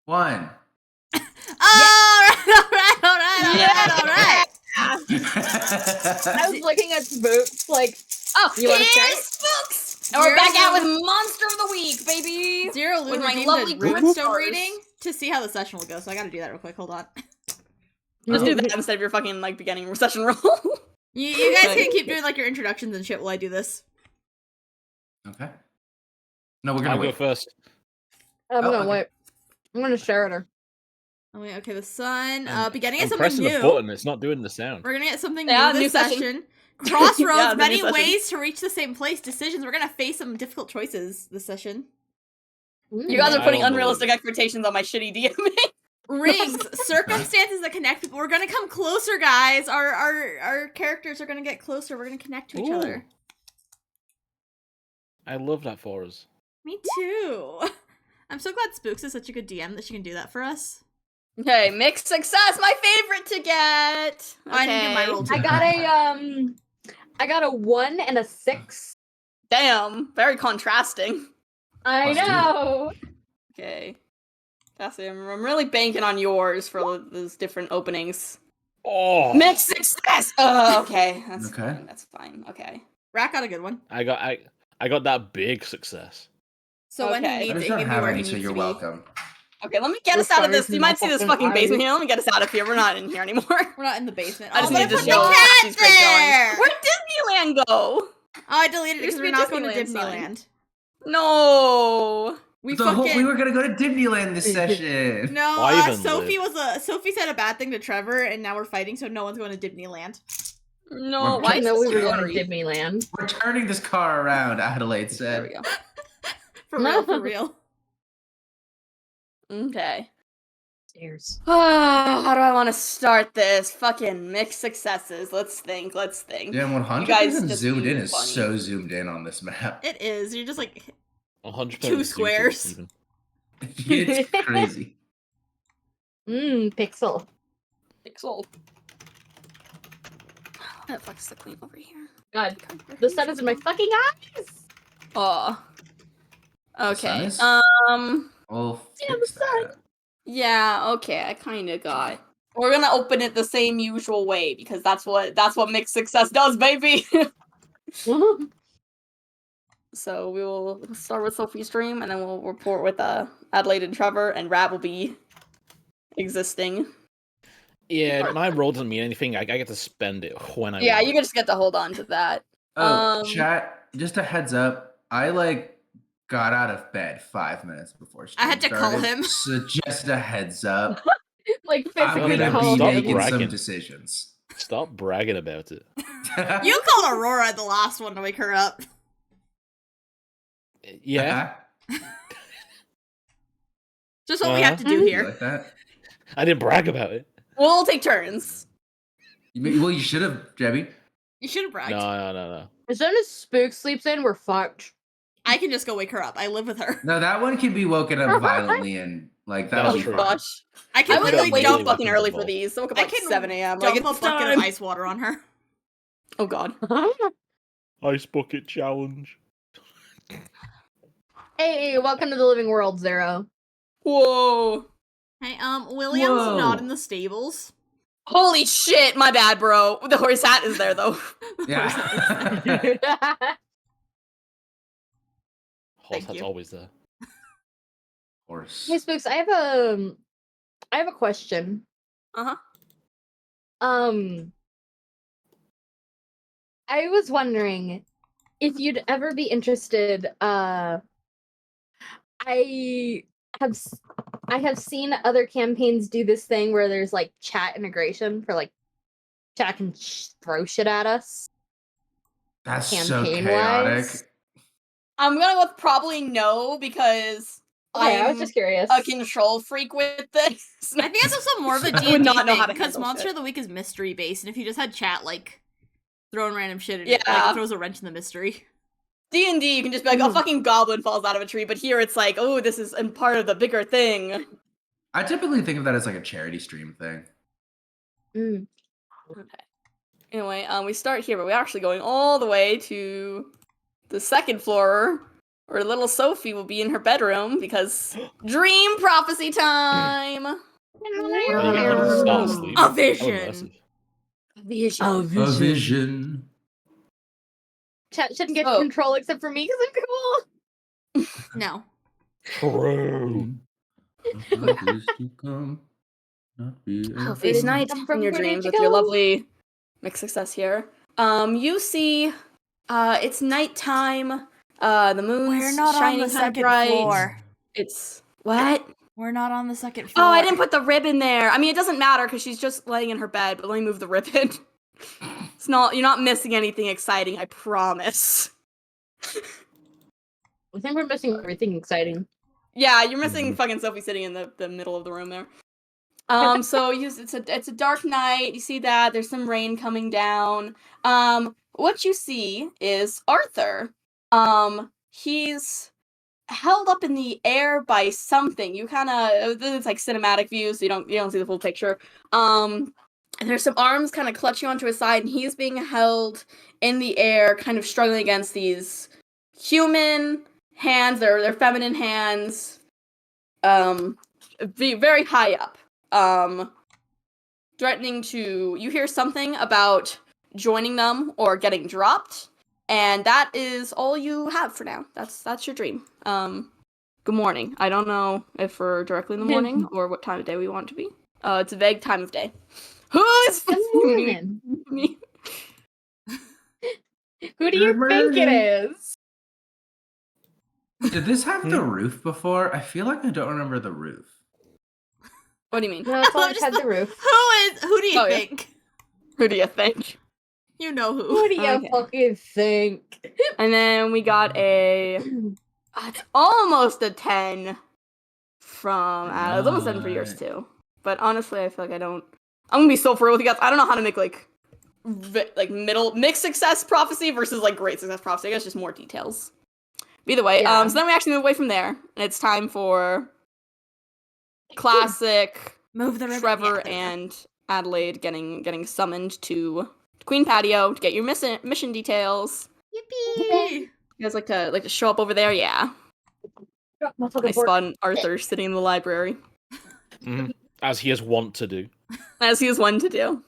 One. All right. I was looking at Spooks, like, oh, you want to start? here's Spooks! And we're back out with Monster of the Week, baby! Zero Lou with my redeemed lovely a Runestone stars. reading to see how the session will go, so I gotta do that real quick. Hold on. Let's do that instead of your fucking, like, beginning session roll. You guys can keep doing, like, your introductions and shit while I do this. Okay. No, we're gonna I'll wait. go first. I'm Oh, gonna okay. wait. I'm gonna share it her. Oh wait, okay, the sun. I'm Beginning of I'm something pressing new. the button. It's not doing the sound. We're gonna get something Yeah, new new this session. session. Crossroads, Yeah, the new many session. ways to reach the same place. Decisions. We're gonna face some difficult choices this session. You guys are I putting don't unrealistic believe expectations on my shitty DMing. Rings, circumstances that connect people. We're gonna come closer, guys. Our characters are gonna get closer. We're gonna connect to each other. I love that for us. Me too. I'm so glad Spooks is such a good DM that she can do that for us. Okay, mixed success, my favorite to get. Oh, I didn't do my Okay. roll too. I got a 1 and a 6. Damn, very contrasting. I Plus two. know. Okay. Cassie, I'm really banking on yours for those different openings. Oh, Mixed success! Okay. That's Okay. fine. That's fine. Okay. Rat got a good one. I got that big success. So when he Okay. I needs just it, he don't can be have where he any, so needs you're to be. welcome. Okay, let me get We're us out of this. starting You from might see this fucking fucking basement eyes. here. Let me get us out of here. We're not in here anymore. We're not in the basement. I just but need to put show the cat Cassie's great there. going. Where'd Disneyland go? Oh, I deleted it because Used to we're be a not going to Disneyland sign. Disneyland. No. We We fucking were gonna go to Disneyland this session. no. Why even Sophie said a bad thing to Trevor, and now we're fighting. So no one's going to Disneyland. No. We're Why I is know this we so were going blurry? to Disneyland. We're turning this car around, Adelaide There we said. go. For real, for real. Okay. Stairs. How do I want to start this? Fucking mixed successes. Let's think. Damn, You guys 100% just zoomed be in is funny. so zoomed in on this map. It is. You're just like 100% Two zooted, squares. even. It's crazy. Pixel. Pixel. What the fuck's the queen over here? God, the sun is in my fucking eyes. Oh. Okay. sun is? We'll Yeah, fix the sun. that. Yeah, okay, I kinda got. We're gonna open it the same usual way because that's what mixed success does, baby. So we will start with Sophie's stream and then we'll report with Adelaide and Trevor, and Rat will be existing. Yeah, my roll doesn't mean anything. I get to spend it when I Yeah, want. you just get to hold on to that. Oh, chat, just a heads up. I got out of bed 5 minutes before stream I had to call started, him. So just a heads up. Like I'm physically gonna called be Stop him. making some bragging. decisions. Stop bragging about it. you called Aurora the last one to wake her up. Yeah, Just what we have to do You here. like that? I didn't brag about it. We'll take turns. Well, you should have, Jebby. You should have bragged. No. As soon as Spook sleeps in, we're fucked. I can just go wake her up. I live with her. No, that one can be woken up violently and that'll That's be true. fine. Gosh. I I can would literally wake daily up dump, fucking weapons early for involved. these. I woke up I like can 7 a.m. Like, dump a it's bucket time. of ice water on her. Oh god. Ice bucket challenge. Hey, welcome to the living world, Zero. Whoa. Hey, William's Whoa. not in the stables. Holy shit, my bad, bro. The horse hat is there though. Yeah. Horse Thank hat's you. always there. Horse. Hey, Spooks, I have a question. Uh-huh. I was wondering if you'd ever be interested. I have seen other campaigns do this thing where there's like chat integration for like chat can throw shit at us. That's so campaign-wise. chaotic. I'm gonna go with probably no because Okay, I was I'm just curious. a control freak with this. I think that's also more of a I would D&D not know thing, how to because handle Monster shit. of the Week is mystery based, and if you just had chat like throwing random shit at it, Yeah. like, it throws a wrench in the mystery. D&D, you can just be like, a fucking goblin falls out of a tree, but here it's like, oh, this is part of the bigger thing. I typically think of that as like a charity stream thing. Mm. Okay. Anyway, we start here, but we're actually going all the way to the second floor, where little Sophie will be in her bedroom, because dream prophecy time! Are you gonna start asleep? A How vision. immersive. A vision. Chat shouldn't get Oh. control except for me because I'm cool. No. True. Sophie's night in your dreams with your lovely mixed success here. You see, it's nighttime. The moon's We're not on shining the so second bright. floor. It's What? We're not on the second floor. Oh, I didn't put the ribbon there. I mean, it doesn't matter because she's just laying in her bed, but let me move the ribbon. You're not missing anything exciting, I promise. I think we're missing everything exciting. Yeah, you're missing fucking Sophie sitting in the middle of the room there. So it's a dark night. You see that there's some rain coming down. What you see is Arthur. He's held up in the air by something. You kind of it's like cinematic view, so you don't see the full picture. And there's some arms kind of clutching onto his side, and he's being held in the air, kind of struggling against these human hands. They're feminine hands. Very high up. Threatening to. You hear something about joining them or getting dropped, and that is all you have for now. That's your dream. Good morning. I don't know if we're directly in the morning or what time of day we want it to be. It's a vague time of day. Who is me? Who do you think it is? Did this have the roof before? I feel like I don't remember the roof. What do you mean? No, it's I love always just had the roof. Who do you Oh, yeah. think? Who do you think? You know who. Who do you Okay. fucking think? And then we got a. It's almost a 10 from. It's almost 7 for yours Right. too. But honestly, I feel like I don't. I'm gonna be so for real with you guys. I don't know how to make like middle mixed success prophecy versus like great success prophecy. I guess just more details. Either way, Yeah. so then we actually move away from there, and it's time for classic Move the ribbon. Trevor Yeah. and Adelaide getting summoned to Queen Patio to get your mission details. Yippee! You guys like to show up over there? Yeah. I spot Arthur sitting in the library, Mhm. As he is wont to do. as he is one to do.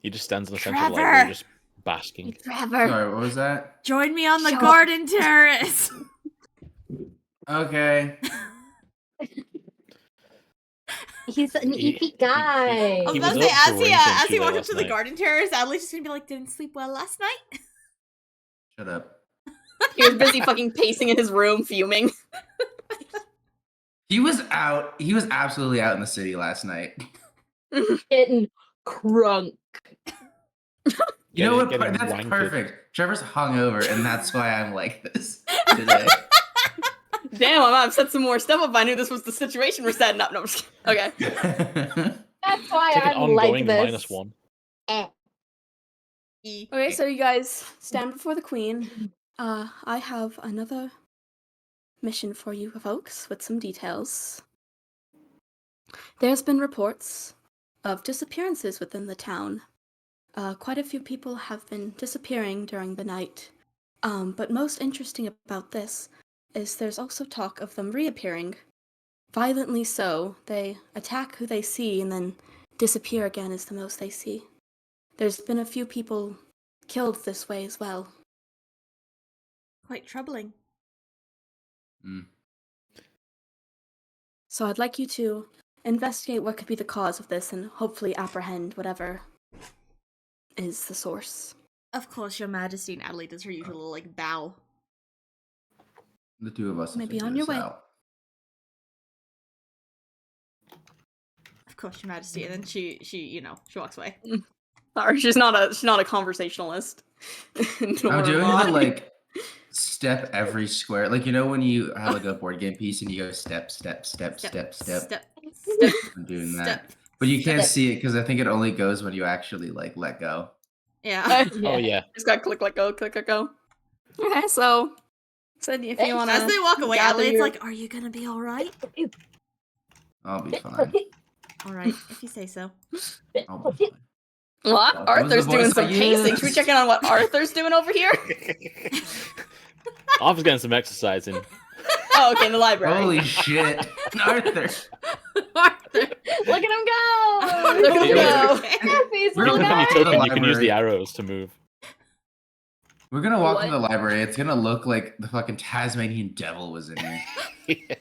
He just stands in the center of the Trevor! library, just basking. Trevor. Sorry, what was that? Join me on the Shut up. garden terrace. Okay. He's an He- EP guy. I was He about to was say, up as drinking he shit walked up last to the night. garden terrace, Adelaide's just gonna be like, "Didn't sleep well last night." Shut up. He was busy fucking pacing in his room, fuming. He was out. He was absolutely out in the city last night. Getting crunk. You know what? Getting That's wankered. perfect. Trevor's hungover, and that's why I'm like this today. Damn, I might have set some more stuff up if I knew this was the situation we're setting up. No, I'm just kidding. Okay. That's why Take an I'm like ongoing this. -1. Eh. Okay, so you guys stand before the queen. I have another mission for you folks with some details. There's been reports of disappearances within the town. Quite a few people have been disappearing during the night. But most interesting about this is there's also talk of them reappearing. Violently so. They attack who they see and then disappear again is the most they see. There's been a few people killed this way as well. Quite troubling. So I'd like you to investigate what could be the cause of this and hopefully apprehend whatever is the source. Of course, Your Majesty. And Adelaide does her usual like bow. The two of us will Maybe figure on your this way. out. Of course, Your Majesty. And then she she walks away. Sorry, she's not a conversationalist. I'm doing the like step every square. Like, you know when you have like a board game piece and you go step, step, step, step, step. Step. I'm doing that. Step. But you can't see it because I think it only goes when you actually like let go. Yeah. Oh yeah. Just gotta click, let go, click, let go. Okay, so if you wanna As they walk away, gather Adelaide's your- like, "Are you gonna be all right?" I'll be fine. All right, if you say so. I'll be fine. What? That was Arthur's the doing voice some I pacing. Should we used. check in on what Arthur's doing over here? Arthur's getting some exercise in. Oh, okay, in the library. Holy shit. Arthur. Arthur. Look at him go! Look at him go. Happy We're little gonna guy. come to the You can use the library. arrows to move. We're gonna walk What? to the library. It's gonna look like the fucking Tasmanian devil was in here.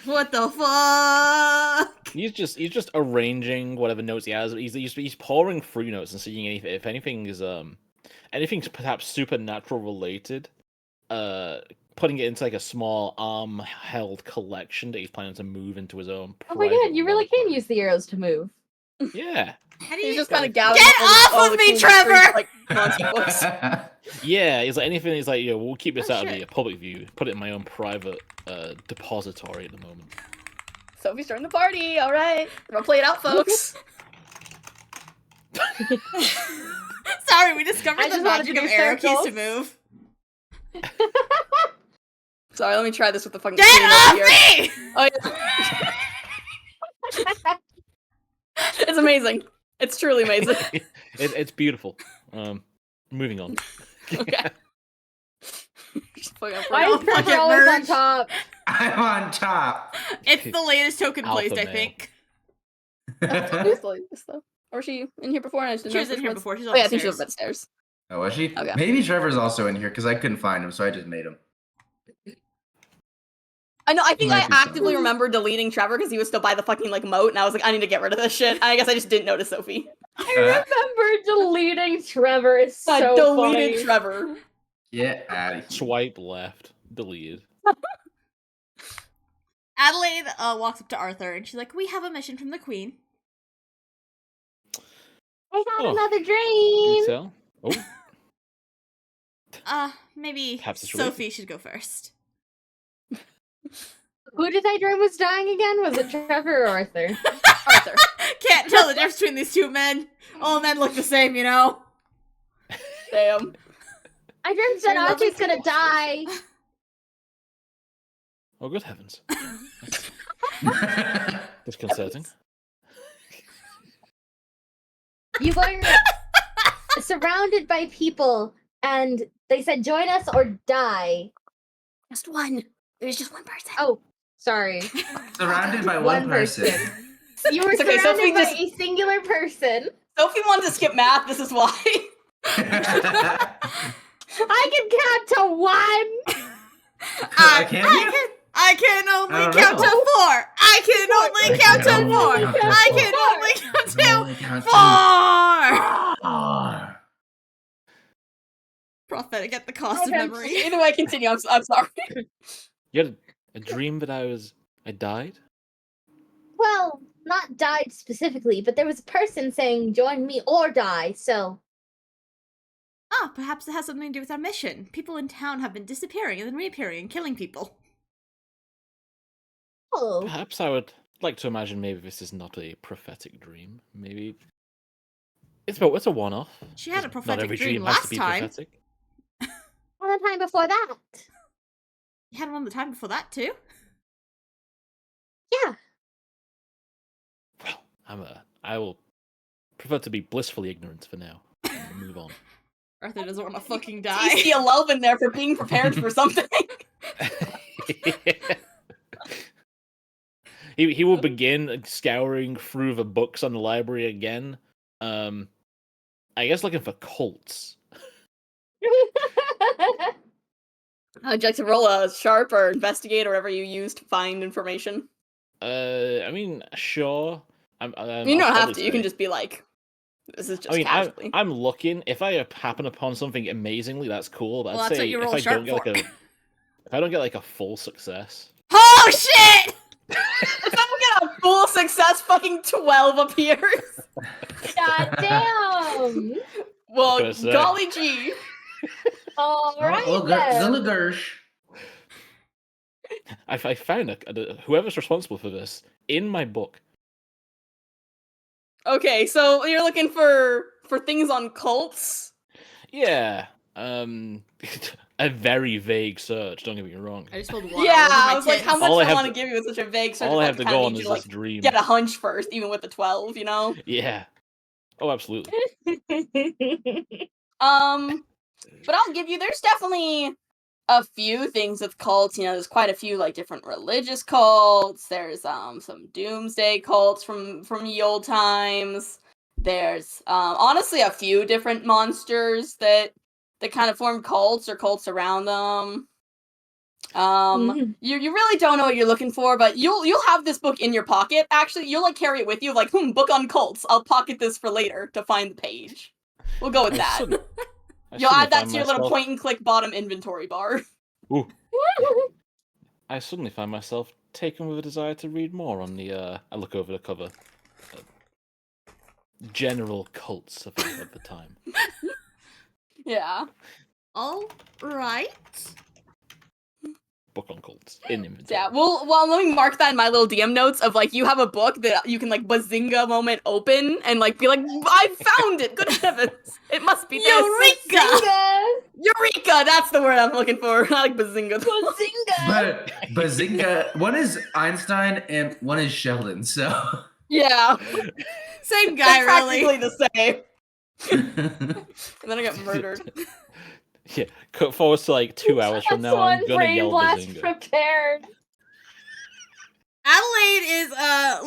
What the fuck? He's just arranging whatever notes he has. He's pouring through notes and seeing if anything is anything's perhaps supernatural related. putting it into like a small arm-held collection that he's planning to move into his own. Oh my god, you really can laboratory. use the arrows to move. Yeah. How do He's you just kind of gathering. Get all off the of me, cool Trevor! mysteries, like, monster books. Yeah, it's like anything. He's like, yeah, we'll keep this Oh, out of shit. the public view. Put it in my own private depository at the moment. Sophie's starting the party. All right, we're gonna play it out, folks. Sorry, we discovered I the just wanted magic to of do arrow keys to circles. move. Sorry, let me try this with the fucking. Get queen off over here. me! Oh, yeah. It's amazing. It's truly amazing. It's beautiful. Moving on. Okay. Just fucking Why is Don't fucking Trevor always on merge. top? I'm on top. It's the latest token Alpha placed, I male. think. Or was she in here before? And I just didn't She was know in if here was- before. She's Oh yeah, I think she upstairs. was upstairs. Oh, was she? Okay. Maybe Trevor's also in here because I couldn't find him, so I just made him. I know. I think Might I be actively something. remember deleting Trevor because he was still by the fucking like moat, and I was like, I need to get rid of this shit. I guess I just didn't notice Sophie. I remember deleting Trevor. It's I so deleted funny. Trevor. Get out of here. Swipe left. Deleted. Adelaide walks up to Arthur and she's like, "We have a mission from the Queen." I had Oh. another Can dream. you tell? Oh, Maybe Perhaps it's related. Sophie should go first. Who did I dream was dying again? Was it Trevor or Arthur? Arthur. Can't tell the difference between these two men. All men look the same, you know. Damn. I dreamed that You're Archie's lovely gonna die. oh, good heavens. Disconcerting. You were surrounded by people, and they said, "Join us or die." Just one. There's just one person. Oh, sorry. Surrounded by one person. You were It's okay, surrounded Sophie by just- a singular person. Sophie wanted to skip math. This is why. I can count to one. Can you? I can only I don't count know. to 4. I can only count to 4. I can only count to 4. Prophetic at the cost of Okay. memory. Either way, continue. I'm sorry. You had a dream that I died? Well, not died specifically, but there was a person saying, "Join me or die." So, Ah, perhaps it has something to do with our mission. People in town have been disappearing and then reappearing and killing people. oh, Perhaps I would like to imagine maybe this is not a prophetic dream. Maybe it's a one-off. She had a 'cause prophetic not every dream has to last be time. prophetic. and the time before that. You had one the time before that too? Yeah. Well, I will prefer to be blissfully ignorant for now. And move on. Arthur doesn't want to fucking Do you die. see a love in there for being prepared for something? He will begin scouring through the books on the library again. I guess looking for cults. Would you like to roll a sharp or investigate or whatever you use to find information? I mean, sure. You I'll don't have probably to. You can say- just be like, this is just I mean, casually. I'm looking. If I happen upon something amazingly, that's cool. But Well, I'd that's what say you if roll I sharp don't get like for. if I don't get like a full success, Oh shit! If I don't get a full success, fucking 12 appears. God damn. Well, gonna say. golly gee. All right Oh, then. Gulligersh. I found whoever's responsible for this in my book. Okay, so you're looking for things on cults? Yeah. A very vague search. Don't get me wrong. I just pulled one. Yeah, all over my I was like, tits. how much All I do I have want to to- give you with such a vague search? All I if have to kinda go on need is you to, this dream. get a hunch first, even with the 12, you know? Yeah. Oh, absolutely. But I'll give you, there's definitely a few things with cults. You know, there's quite a few like different religious cults. There's some doomsday cults from ye old times. There's honestly a few different monsters that kind of form cults or cults around them. You really don't know what you're looking for, but you'll have this book in your pocket. Actually, you'll like carry it with you, like, book on cults. I'll pocket this for later to find the page. We'll go with that. You'll add that to your little point and click bottom inventory bar. Ooh. I suddenly find myself taken with a desire to read more on the. I look over the cover. General cults of the time. Yeah. All right. Book on cults in inventory. Yeah, well, let me mark that in my little DM notes of like you have a book that you can like bazinga moment open and like be like, I found it. Good heavens, it must be this. Eureka! Eureka! That's the word I'm looking for. I like bazinga. Bazinga! But Bazinga, one is Einstein and one is Sheldon, so. Yeah, Same guy, they're really. practically the same. And then I got murdered. Yeah, cut forward to like 2 hours from now. I'm One gonna brain yell blast Bazinga. prepared. Adelaide is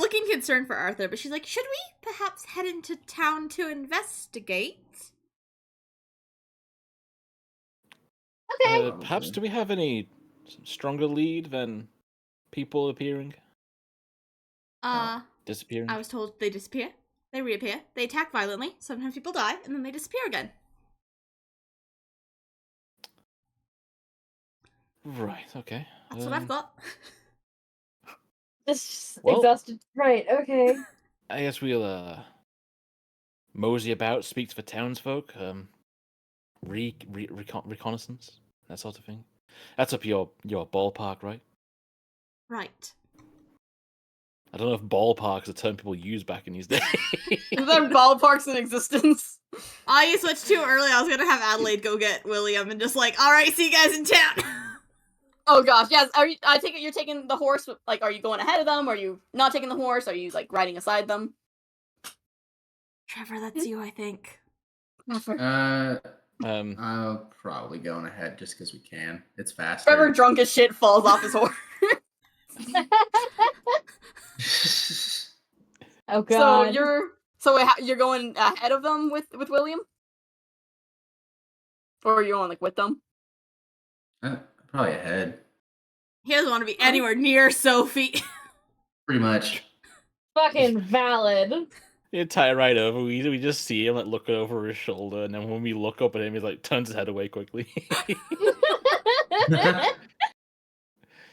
looking concerned for Arthur, but she's like, should we perhaps head into town to investigate? Okay. Perhaps do we have any stronger lead than people appearing? Disappearing? I was told they disappear. They reappear. They attack violently. Sometimes people die, and then they disappear again. Right, okay. That's what I've got. Just Well- exhausted. Right, okay. I guess we'll mosey about, speak to the townsfolk, reconnaissance, that sort of thing. That's up your ballpark, right? Right. I don't know if ballpark is a term people use back in these days. Is there ballparks in existence? You switched too early. I was gonna have Adelaide go get William and just like, all right, see you guys in town. Oh gosh, yes. I take it you're taking the horse. Like, are you going ahead of them? Are you not taking the horse? Are you like riding aside them? Trevor, that's you, I think. I'll probably going ahead just because we can. It's faster. Trevor, drunk as shit, falls off his horse. Oh god. You're going ahead of them with William, or are you going like with them? Probably ahead. He doesn't want to be anywhere near Sophie. Pretty much. Fucking valid. You tie right over. We just see him like looking over his shoulder, and then when we look up at him, he like turns his head away quickly.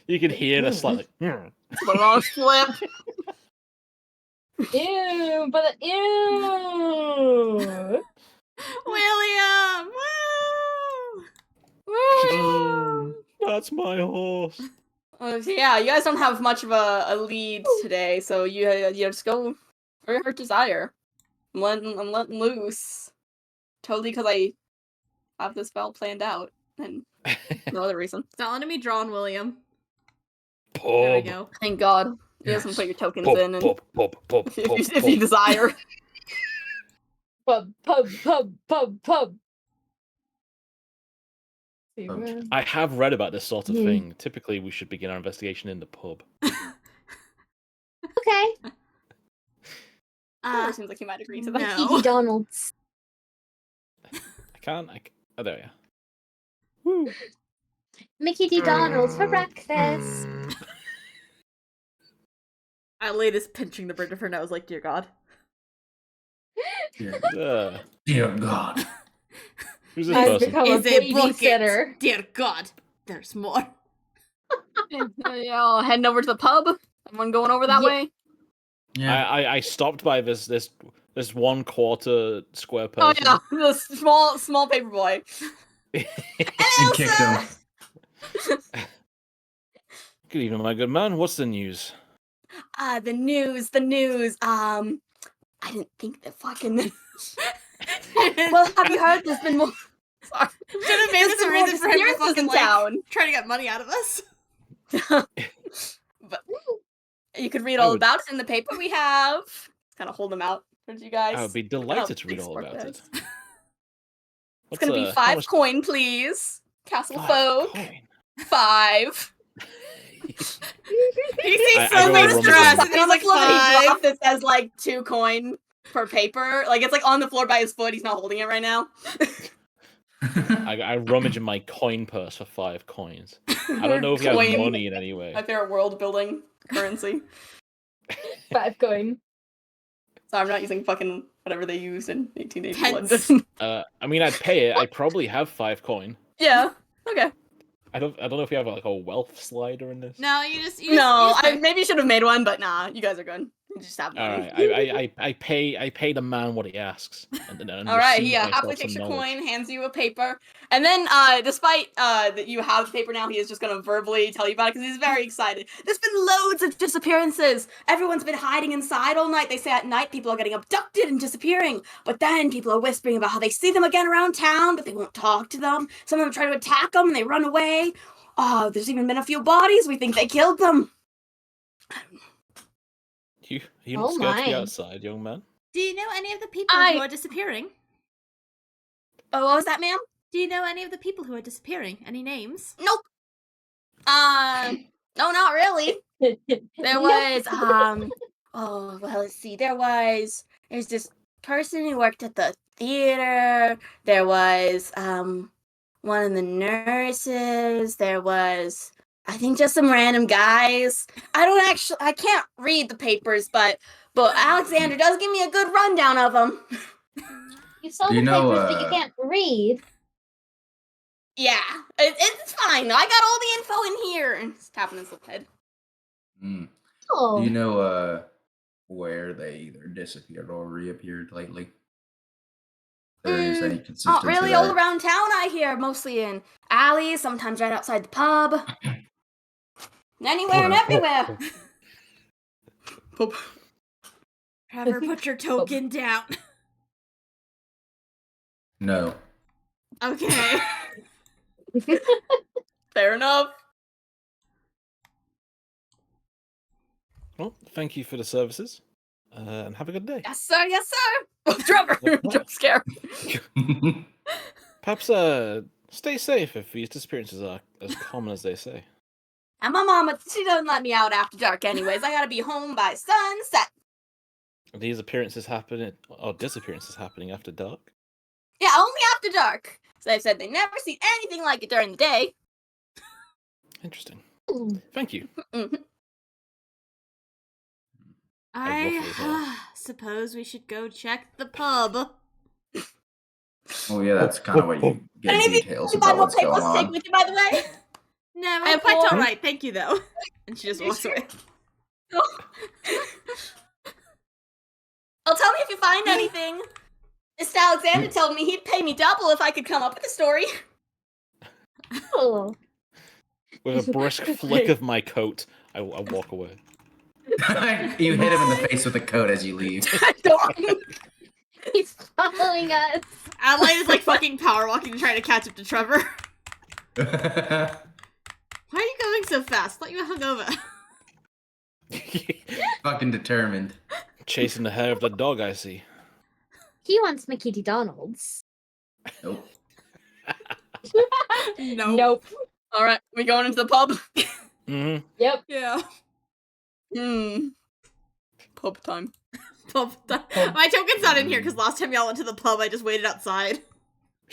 You can hear the slight like, It's the wrong flip. Ew, but ew. William! Woo! That's my horse. So yeah, you guys don't have much of a lead today, so you just go for your heart desire. I'm letting loose. Totally because I have this spell planned out, and no other reason. Stop letting me draw on William. There we Pub. go. Thank God. You Yes. guys can put your tokens Pub, in, and pub, pub, pub, if you desire. Pub. See, Pub. man. I have read about this sort of Hmm. thing. Typically, we should begin our investigation in the pub. Okay. Seems like you might agree to that. no. T.D. Donald's. I can't. Oh, there we are. Woo. Mickey D. Donald's for breakfast. Adelaide is pinching the bridge of her nose like, dear God. Yeah. Dear God. Who's this I've person? become a Is it babysitter. bucket? Dear God. There's more. Yeah, all heading over to the pub. Everyone going over that Yeah. way. Yeah. I stopped by this 1/4 square Oh person. yeah, the small paper boy. And kicked him. Good evening, my good man. What's the news? The news. I didn't think that fucking. Well, have you heard? There's been more. Sorry. Should have made this a reason for him to disappearances fucking in like, town. try to get money out of us. But you could read I all would- about it in the paper we have. Kind of hold them out towards you guys. I would be Look at how delighted to big read all Spark about is. it. It's gonna be how 5 much- coin, please. Castle 5 folk. coin? 5. He sees I so go much rummage stress, around. and he's like, He dropped 5. that says like 2 coin per paper. Like it's like on the floor by his foot. He's not holding it right now. I rummage in my coin purse for 5 coins. I don't know if he has Coin. money in any way. My favorite world building currency. 5 coin. So I'm not using fucking whatever they used in 1880 Pence. London. I mean, I'd pay it. I probably have 5 coin. Yeah. Okay. I don't know if we have like a wealth slider in this. No, you just I maybe should have made one, but nah, you guys are good. You just have All one. right, I pay the man what he asks, and All right, receive he myself happily some takes your knowledge. coin, hands you a paper, and then, despite that you have the paper now, he is just gonna verbally tell you about it because he's very excited. There's been loads of disappearances. Everyone's been hiding inside all night. They say at night people are getting abducted and disappearing, but then people are whispering about how they see them again around town, but they won't talk to them. Some of them try to attack them and they run away. Oh, there's even been a few bodies. We think they killed them. You not Oh scared to be my. outside, young man? Do you know any of the people who are disappearing? Oh, what was that, ma'am? Do you know any of the people who are disappearing? Any names? Nope. No, not really. There was, oh, well, let's see. There's this person who worked at the theater. There was, one of the nurses. There was, I think, just some random guys. I can't read the papers, but Alexander does give me a good rundown of them. You saw Do the you know, papers, but you can't read. Yeah, it's fine. I got all the info in here. He's tapping his little head. Mm. Oh. Do you know where they either disappeared or reappeared lately? There is any consistency Not really there? all around town, I hear. Mostly in alleys, sometimes right outside the pub. Anywhere and everywhere. Trevor, put your token down. No. Okay. Fair enough. Well, thank you for the services, and have a good day. Yes, sir. Yes, sir. Trevor, jump scare. Perhaps stay safe if these disappearances are as common as they say. And my mama, she doesn't let me out after dark anyways. I gotta be home by sunset. Are these appearances happening or disappearances happening after dark? Yeah, only after dark. So they said they never seen anything like it during the day. Interesting. Thank you. Mhm. I suppose we should go check the pub. Oh yeah, that's kind of what you get Anything details you about Bible what's going papers take on. with you, by the way? No, I I'm have quite more. alright, thank you though. And she just You walks sure? away. Well, tell me if you find anything. Mr. Alexander told me he'd pay me double if I could come up with a story. Oh. With a brisk flick of my coat, I walk away. You hit him in the face with a coat as you leave. He's following us. Adelaide is like fucking power walking to try to catch up to Trevor. Why are you going so fast? I thought you were hungover. Fucking determined. Chasing the hair of the dog, I see. He wants Mickey D. Donald's. Nope. Nope. All right, we going into the pub? Mm-hmm. Yep. Yeah. Pub time. Pub. My token's not in here because last time y'all went to the pub, I just waited outside.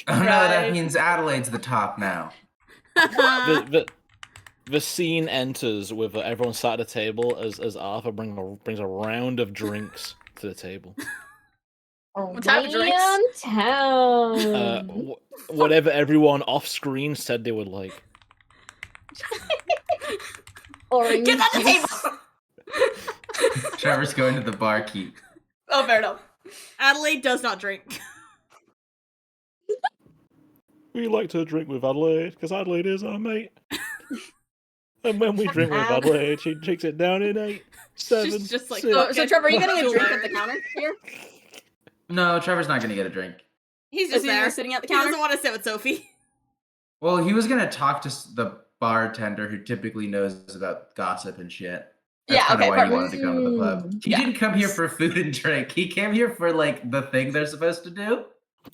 Oh no, that means Adelaide's the top now. The scene enters with everyone sat at a table as Arthur brings a round of drinks to the table. What type of drinks? Town. Whatever everyone off screen said they would like. Orange. Get on the table! Trevor's going to the barkeep. Oh, fair enough. Adelaide does not drink. We like to drink with Adelaide because Adelaide is our mate. And when we drink with Adelaide, she takes it down in 8, 7, She's just like, 6. So Trevor, are you getting a drink at the counter here? No, Trevor's not gonna get a drink. He's Is just he there. just sitting at the He counter? doesn't want to sit with Sophie. Well, he was gonna talk to the bartender who typically knows about gossip and shit. That's Yeah, kinda okay, why he perfect. wanted to come to the pub. He Yeah. didn't come here for food and drink. He came here for like the thing they're supposed to do.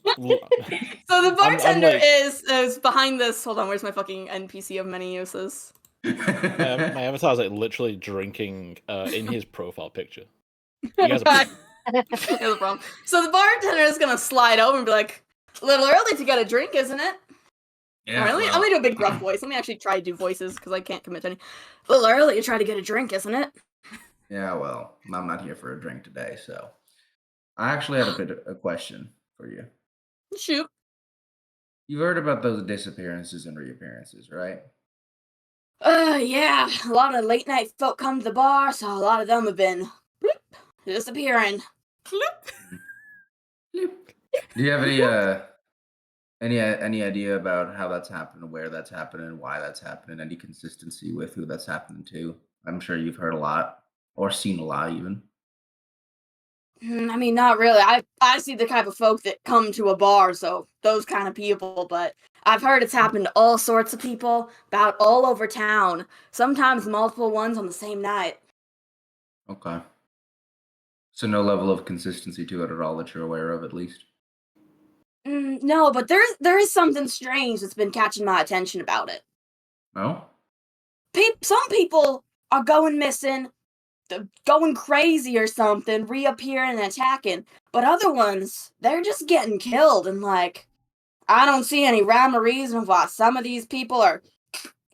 So the bartender like- is behind this. Hold on, where's my fucking NPC of many uses? My avatar is like literally drinking in his profile picture. He has a Right. No problem. So the bartender is gonna slide over and be like, "A little early to get a drink, isn't it?" Yeah, Alright, well, I'm gonna do a big gruff voice. Let me actually try to do voices because I can't commit to any. A little early to try to get a drink, isn't it? yeah, well, I'm not here for a drink today, so I actually had a question for you. Shoot. You heard about those disappearances and reappearances, right? Yeah, a lot of late night folk come to the bar, so a lot of them have been disappearing. Do you have any idea about how that's happened, where that's happening, why that's happening, any consistency with who that's happening to? I'm sure you've heard a lot or seen a lot even. I mean, not really. I see the type of folk that come to a bar, so those kind of people, but I've heard it's happened to all sorts of people, about all over town, sometimes multiple ones on the same night. Okay. So no level of consistency to it at all that you're aware of, at least. No, but there is something strange that's been catching my attention about it. No? Some people are going missing, going crazy or something, reappearing and attacking, but other ones, they're just getting killed, and like, I don't see any rhyme or reason why some of these people are,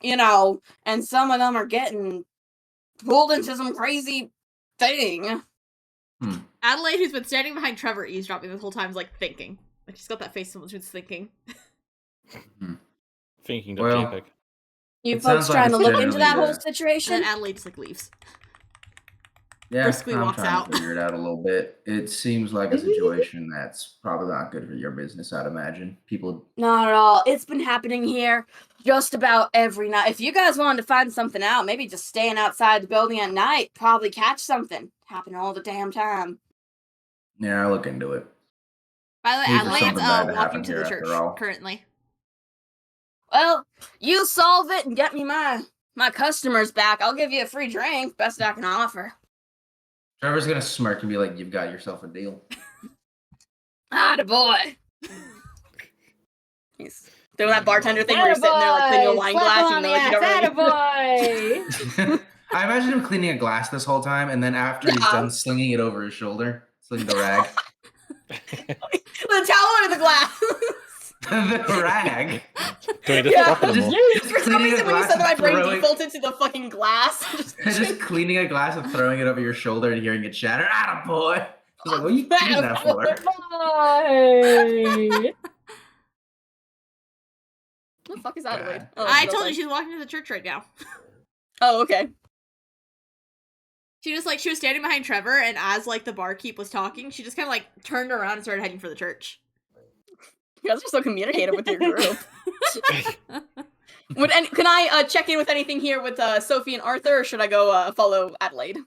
and some of them are getting pulled into some crazy thing. Adelaide, who's been standing behind Trevor eavesdropping this whole time, is like thinking. Like she's got that face someone who's thinking. Thinking Well, JPEG. You It folks sounds like trying to it's look into that generally whole the- And situation? then Adelaide just like leaves. Yeah, Briskly I'm walks trying out. to figure it out a little bit. It seems like a situation that's probably not good for your business, I'd imagine. People. Not at all. It's been happening here just about every night. If you guys wanted to find something out, maybe just staying outside the building at night, probably catch something. Happen all the damn time. Yeah, I'll look into it. By the way, Need for Adelaide's something bad to walking happen to the here, church after all. currently. Well, you solve it and get me my customers back. I'll give you a free drink. Best I can offer. Trevor's gonna smirk and be like, "You've got yourself a deal." Atta boy. He's doing that bartender thing where you're sitting there like cleaning a wine glass, even though like, you don't really... Attaboy! I imagine him cleaning a glass this whole time, and then after he's done slinging it over his shoulder, slinging the rag. The towel or the glass? The rag. Do we just Yeah. drop it Just- more? For some Cleaning a reason, when you glass said that, my and brain throwing- defaulted to the fucking glass. Just cleaning a glass and throwing it over your shoulder and hearing it shatter. Atta boy. I was like, what are you cleaning that for? Attaboy! What the fuck is Adelaide? God. Oh, I that's told you like- she's walking to the church right now. Oh, okay. She was standing behind Trevor, and as like the barkeep was talking, she just kind of like turned around and started heading for the church. You guys are so communicative with your group. Can I check in with anything here with Sophie and Arthur, or should I go follow Adelaide?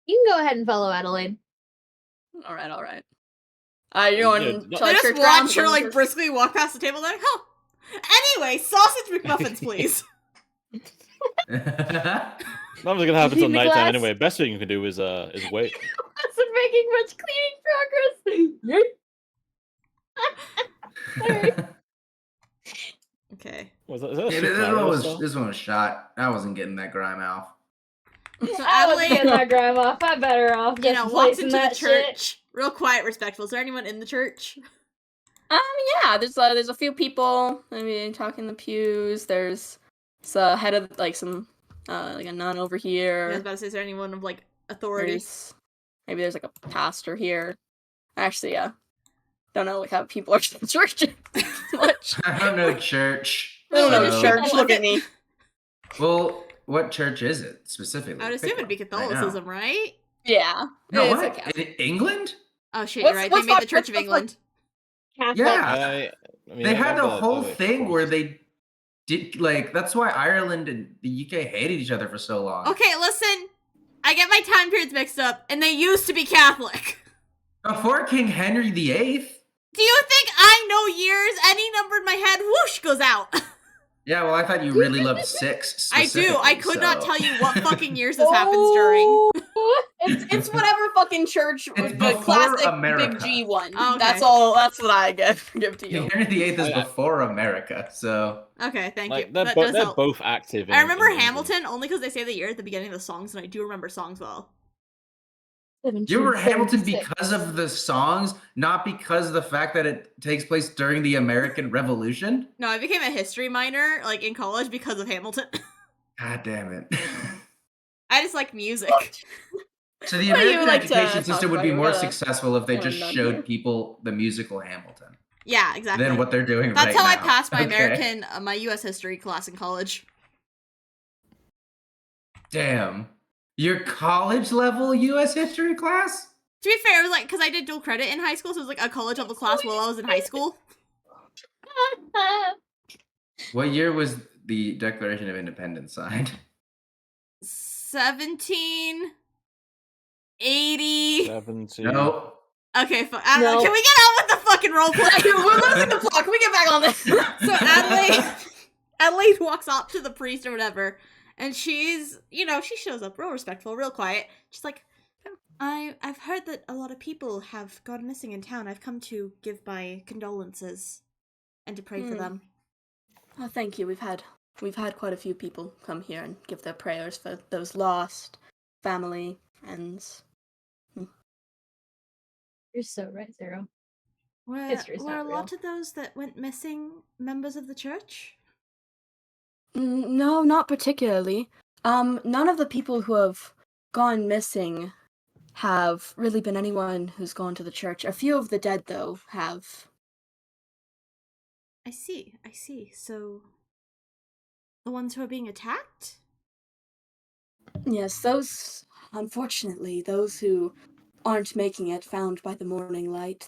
You can go ahead and follow Adelaide. All right. You're going Yeah, to no- I like, just church grounds, watched her going to like church- briskly walk past the table. Like, huh. Anyway, sausage McMuffins, please. Nothing's gonna happen You till need the nighttime glass? anyway. Best thing you can do is wait. Wasn't making much cleaning progress. Okay. Was that a Yeah, Super this Mario one was song? this one was shot. I wasn't getting that grime out. So I was Adelaide, getting that grime off. I'm better off just walks placing into the that shit. church, real quiet, respectful. Is there anyone in the church? Yeah, there's a few people maybe talking in the pews. There's head of like some like a nun over I was here. about to say, is there anyone of like authority? Maybe there's like a pastor here. Actually, don't know like how people are in church much. I don't know church. I don't know so- church. Look at me. Well, what church is it specifically? I would assume Pick it'd be one right now. Catholicism, right? Yeah. No, it's a what? Catholic. In England? Oh shit, What's- you're right. what's They made the fuck- Church of what's fuck- England. Catholic. Yeah. I mean, They had remember a that- whole wait, thing Christ. where they did like that's why Ireland and the UK hated each other for so long. Okay, listen. I get my time periods mixed up, and they used to be Catholic. Before King Henry VIII. Do you think I know years? Any number in my head, whoosh, goes out. Yeah, well, I thought you really loved six. I do. I could not so- tell you what fucking years this happens during. It's whatever fucking church It's the before classic America. Big G one. Oh, okay. That's all. That's what I give to King you. Henry VIII is I- before America, so Okay, thank Like you. they're, That bo- does they're help. both active. I remember in England. Hamilton only because they say the year at the beginning of the songs, and I do remember songs well. you were Hamilton 1776. because of the songs, not because of the fact that it takes place during the American Revolution. No, I became a history minor like in college because of Hamilton. God damn it! I just like music. So the What do you American like to education talk system would about? be We're more gonna- successful if they we're just done showed here. people the musical Hamilton Yeah, exactly. than what they're doing That's right how now. I passed my Okay. American, my U.S. history class in college. Damn. Your college level U.S. history class? To be fair, it was like, because I did dual credit in high school, so it was like a college level class while I was in high school. What year was the Declaration of Independence signed? 1780. 17. No. Okay, No. can we get on with the fucking role play? We're losing the plot. Can we get back on this? So Adelaide walks up to the priest or whatever, and she's, she shows up real respectful, real quiet. She's like, I've heard that a lot of people have gone missing in town. I've come to give my condolences and to pray for them. Oh, thank you. We've had quite a few people come here and give their prayers for those lost, family, friends. You're so right, Zero. Were History's a not real. lot of those that went missing members of the church? No, not particularly. None of the people who have gone missing have really been anyone who's gone to the church. A few of the dead, though, have. I see. So, the ones who are being attacked? Yes, those, unfortunately, those who aren't making it, found by the morning light,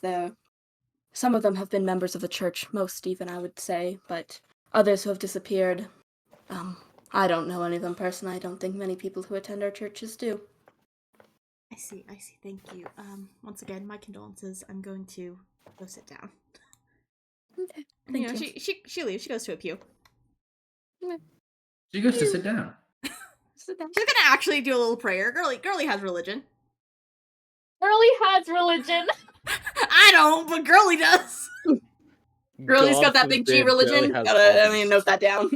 some of them have been members of the church, most even, I would say, but others who have disappeared, I don't know any of them personally. I don't think many people who attend our churches do. I see. Thank you. Once again, my condolences. I'm going to go sit down. Okay, You thank know, you. she leaves. She goes to a pew. She goes to sit down. Sit down. She's gonna actually do a little prayer. Girly has religion. Girly has religion. I don't, but Girly does. Girly's God got that big G forbid Girly religion. has Gotta, hobbies. note that down.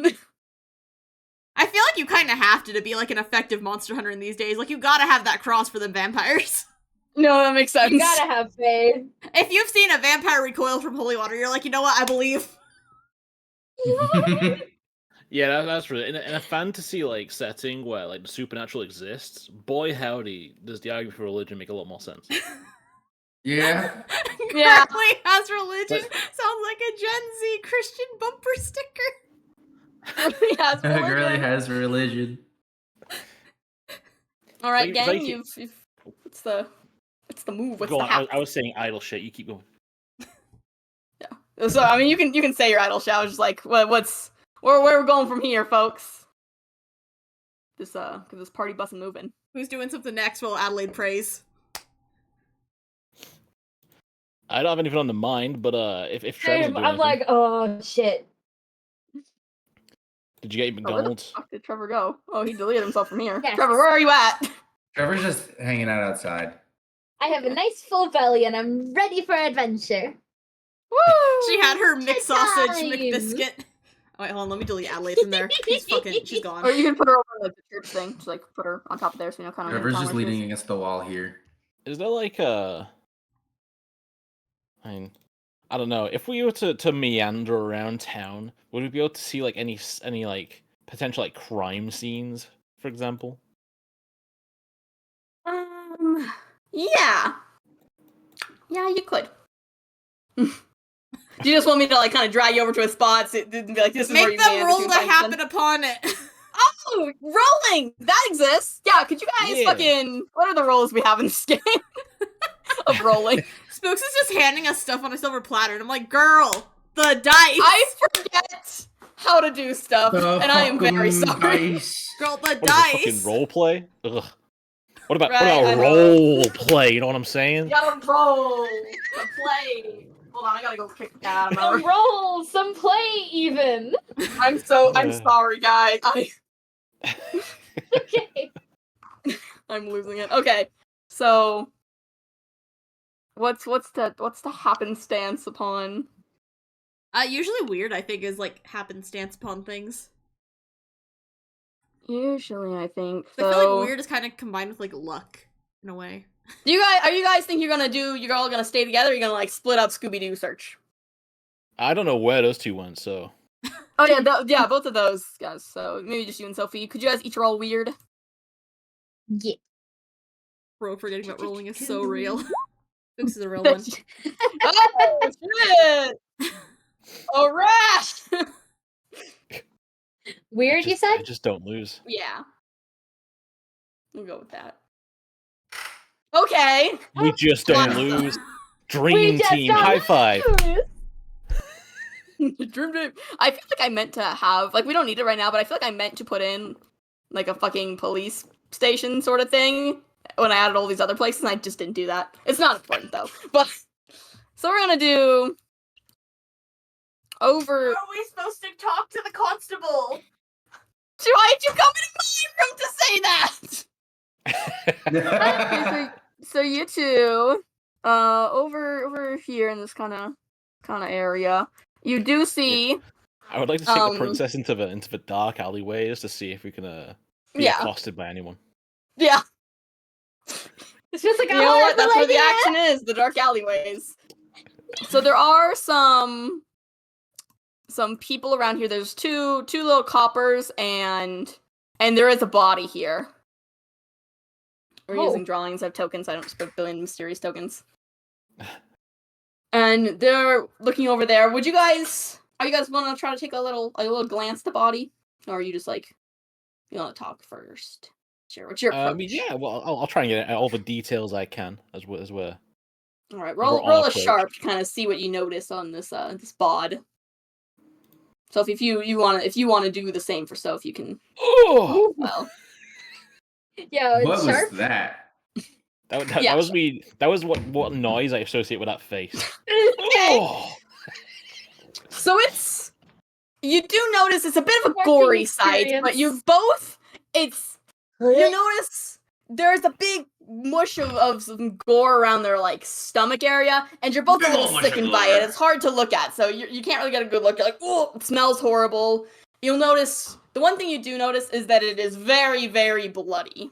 I feel like you kind of have to be like an effective monster hunter in these days. Like you gotta have that cross for the vampires. No, that makes sense. You gotta have faith. If you've seen a vampire recoil from holy water, you're like, you know what? I believe. Yeah, that's really in a fantasy like setting where like the supernatural exists. Boy, howdy, does the argument for religion make a lot more sense? Yeah. Yeah. Girly has religion. But- Sounds like a Gen Z Christian bumper sticker. Girly has religion. Girly has religion. All right, Thank- gang. thank you. You've what's the move? What's Go the on, hack? I was saying idle shit. You keep going. So I mean, you can say your idle shit. I was just like, where we're going from here, folks? This cause this party bus is moving. Who's doing something next while Adelaide prays? I don't have anything on the mind, but if Trevor's doing I'm anything, like, oh shit. did you get your Oh, where the McDonald's? fuck did Trevor go? Oh, he deleted himself from here. Yes. Trevor, where are you at? Trevor's just hanging out outside. I have a nice full belly and I'm ready for adventure. Woo! She had her mixed sausage time. McBiscuit. Oh, wait, hold on. Let me delete Adelaide from there. She's gone. Or you can put her over like the church thing. Just like put her on top of there, so you know, kind of. Trevor's just leaning against the wall here. Is there like a? I mean, I don't know. If we were to meander around town, would we be able to see like any like potential like crime scenes, for example? Yeah. Yeah, you could. Do you just want me to like kind of drag you over to a spot and be like, this is where Make you may them end roll the to scene happen upon it. Oh, rolling! That exists! Yeah, could you guys Yeah. fucking... What are the rolls we have in this game? Of rolling. Spooks is just handing us stuff on a silver platter, and I'm like, girl, the dice! I forget how to do stuff, and I am very sorry. Dice. Girl, the What is it, dice! fucking role play? Ugh. What about Right, I know. role play? You know what I'm saying? You gotta roll the play. Hold on, I gotta go kick the cat out of Some my roll, some play even. I'm Yeah. sorry, guys. Okay. I'm losing it. Okay, so what's the happenstance upon? Usually weird, I think, is like happenstance upon things. Usually, I think. I feel like weird is kind of combined with like luck in a way. Are you guys think you're all gonna stay together? Or you're gonna like split up Scooby-Doo search? I don't know where those two went, so Oh yeah, yeah, both of those guys. So maybe just you and Sophie. Could you guys each roll weird? Yeah. Bro, forgetting that rolling is so real. Spooks is a real one. Oh shit! Alright. Weird, you I said? just don't lose. Yeah. We'll go with that. Okay. We just don't Damn. lose. We Dream just team, don't high five. Dream. I feel like I meant to have, like, we don't need it right now, but I feel like I meant to put in, like, a fucking police station sort of thing when I added all these other places, and I just didn't do that. It's not important, though. But, so we're gonna do over... How are we supposed to talk to the constable? Why'd you come into my room to say that? So you two, over here in this kind of area, you do see... I would like to take the princess into the dark alleyways to see if we can be accosted by anyone. Yeah. It's just like, You know what? That's where the action is, the dark alleyways. So there are some people around here. There's two little coppers and there is a body here. We're using drawings. I have tokens. I don't spend a billion mysterious tokens. And they're looking over there. Are you guys want to try to take a little glance at the body? Or are you just like, you want to talk first? Sure. What's your approach? Yeah, well, I'll try and get all the details I can as we're. All right, roll a sharp to kind of see what you notice on this this bod. So if you want to do the same for Soph, you can. Oh, well. Yeah, What sharp. was that? That was me. That was what noise I associate with that face. Okay. Oh. So you do notice it's a bit of a gory sight, but you notice there's a big mush of some gore around their like stomach area, and you're both a little sickened by it. It's hard to look at, so you can't really get a good look. You're like, oh, it smells horrible. You'll notice the one thing you do notice is that it is very, very bloody.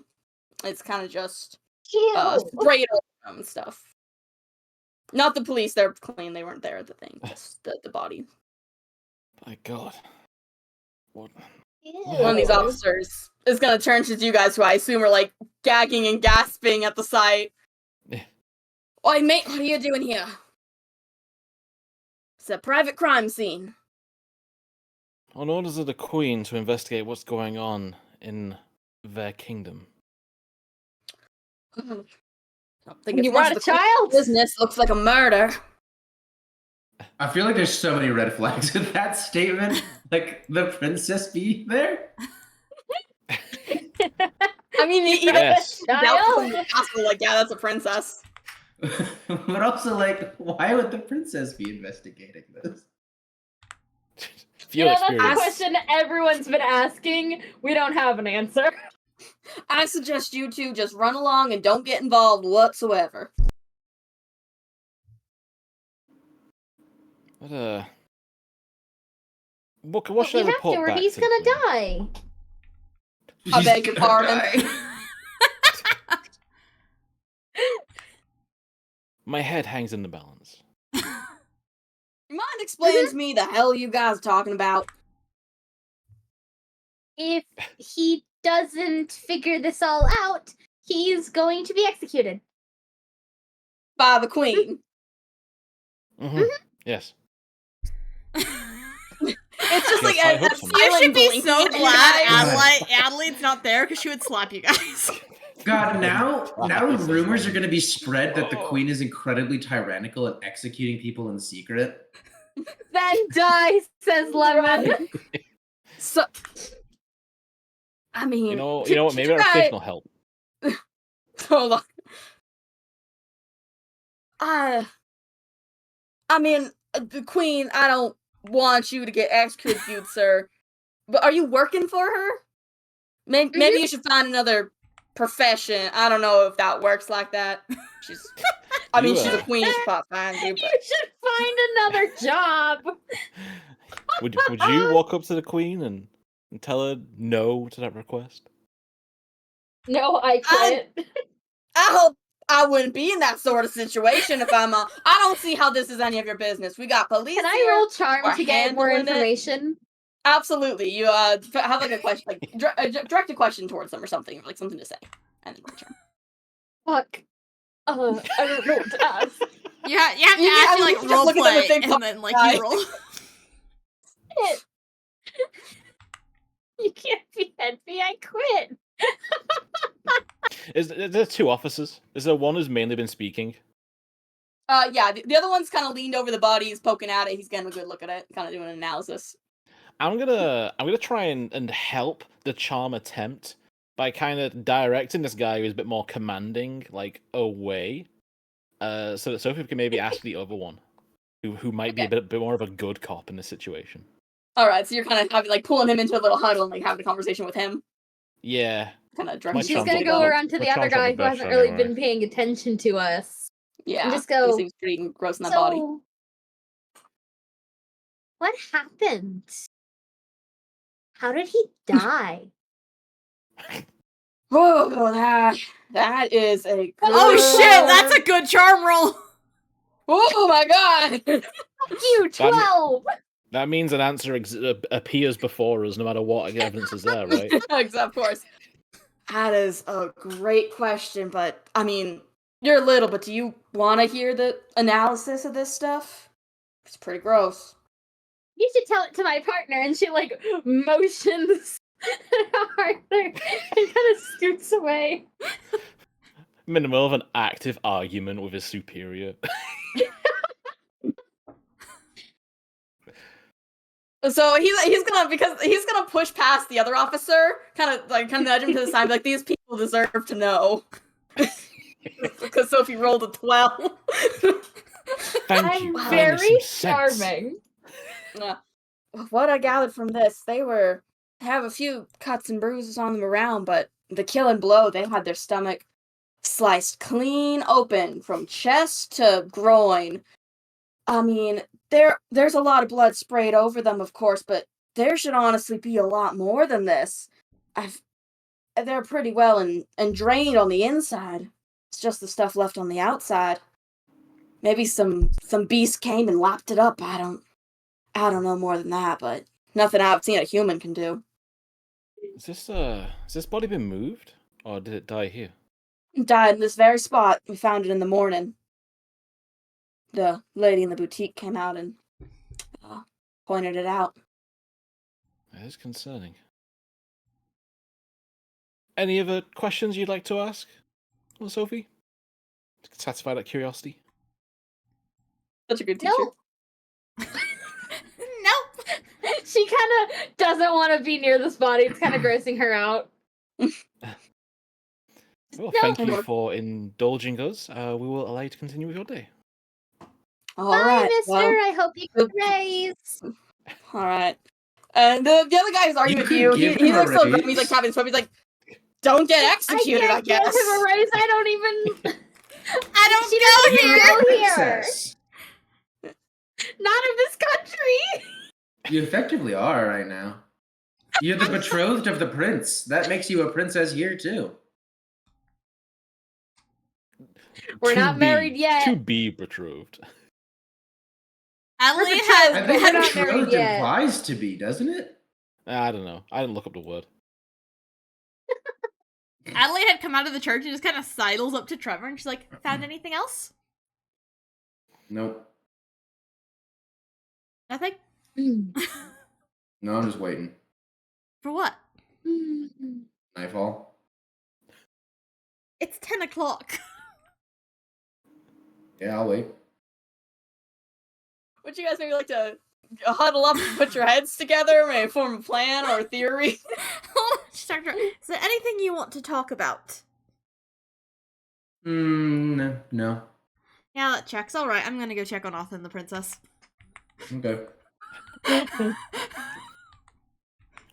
It's kind of just sprayed over and stuff. Not the police; they're clean. They weren't there at the thing. Just the body. My God. What? One of these officers is gonna turn to you guys, who I assume are like gagging and gasping at the sight. Oi, mate, what are you doing here? It's a private crime scene. On orders of the Queen to investigate what's going on in their kingdom. I don't think it's You much brought of a the Queen's child? business. Looks like a murder. I feel like there's so many red flags with that statement. Like the princess being there. I mean, even Yes. from the castle, like, yeah, that's a princess. But also, like, why would the princess be investigating this? Feel that's the experience. question everyone's been asking. We don't have an answer. I suggest you two just run along and don't get involved whatsoever. What should I We have report to, or back he's to gonna them? die. I beg your pardon. My head hangs in the balance. You mind explaining to me the hell you guys are talking about? If he doesn't figure this all out, he's going to be executed. By the Queen. Mm-hmm. Yes. It's just like Yes, I hope a so. I should be so blinking at you glad guys. Adelaide's not there, because she would slap you guys. God, now rumors are going to be spread that the Oh. queen is incredibly tyrannical and executing people in secret. Then die, says Lemon. So, I mean, You know what? Maybe our guys- fish will help. Hold on. I mean, the Queen, I don't want you to get executed, sir. But are you working for her? Maybe you should find another profession. I don't know if that works like that. She's a queen. She should probably find you. You But should find another job. Would you walk up to the Queen and tell her no to that request? No, I quit. I hope I wouldn't be in that sort of situation if I'm I don't see how this is any of your business. We got police Can I here. roll charm We're to get more handling it. information? Absolutely. You have like a question, like direct a question towards them or something, like something to say, and then return. Fuck. I don't know what to ask. You have to You actually just role look at them play, and think, and then like "Guys." you roll. Shit. You can't behead me. I quit. Is there two officers? Is there one who's mainly been speaking? Yeah, the other one's kind of leaned over the body, he's poking at it, he's getting a good look at it, kind of doing an analysis. I'm gonna try and help the charm attempt by kind of directing this guy who's a bit more commanding, like, away. So that Sophie can maybe ask the other one, who might be a bit more of a good cop in this situation. Alright, so you're kind of like pulling him into a little huddle and like having a conversation with him. Yeah. Kind of My directing. She's charm's gonna not go the- around to my the other charm's not guy the who best hasn't really anyway. been paying attention to us. Yeah, And just he go. seems pretty gross in that body. So, what happened? How did he die? Oh, that is a good... Oh shit, that's a good charm roll. Oh my god! Fuck you, 12! That means an answer appears before us, no matter what evidence is there, right? Of course. That is a great question, but I mean, you're little, but do you want to hear the analysis of this stuff? It's pretty gross. You should tell it to my partner, and she like motions Arthur and kind of scoots away. I'm in the middle of an active argument with his superior. So he's gonna push past the other officer, kind of nudge him to the side, be like, these people deserve to know. Because Sophie rolled a 12. Thank you. I'm Finally very some sense. charming. What I gathered from this, they have a few cuts and bruises on them around, but the killing blow, they had their stomach sliced clean open from chest to groin. I mean, there's a lot of blood sprayed over them, of course, but there should honestly be a lot more than this. They're pretty well and drained on the inside. It's just the stuff left on the outside. Maybe some beast came and lapped it up. I don't know more than that, but nothing I've seen a human can do. Has this body been moved? Or did it die here? It died in this very spot. We found it in the morning. The lady in the boutique came out and pointed it out. That is concerning. Any other questions you'd like to ask? Well, Sophie? Satisfy that curiosity? Such a good teacher. Nope. Nope. She kind of doesn't want to be near this body. It's kind of grossing her out. Well, No. thank you for indulging us. We will allow you to continue with your day. All Bye, right. mister. Well, I hope you get a raise. all right. And the other guy who's arguing with could you, give he him a looks so grim. He's raise. like tapping his foot. He's like, "Don't get I executed, I can't give guess." him a raise. I don't even. I don't She go doesn't here. go here. Princess. Not in this country. You effectively are right now. You're the betrothed of the prince. That makes you a princess here too. We're To not married yet. To be betrothed. Adelaide I has think we're not married betrothed yet. implies to be, doesn't it? I don't know. I didn't look up the word. Adelaide had come out of the church and just kind of sidles up to Trevor and she's like, "Found anything else?" Nope. Nothing? No, I'm just waiting. For what? Nightfall. It's 10 o'clock. Yeah, I'll wait. Would you guys maybe like to huddle up and put your heads together, maybe form a plan or a theory? She's talking to her. Is there anything you want to talk about? No. Yeah, that checks. All right, I'm gonna go check on Arthur and the princess. Okay.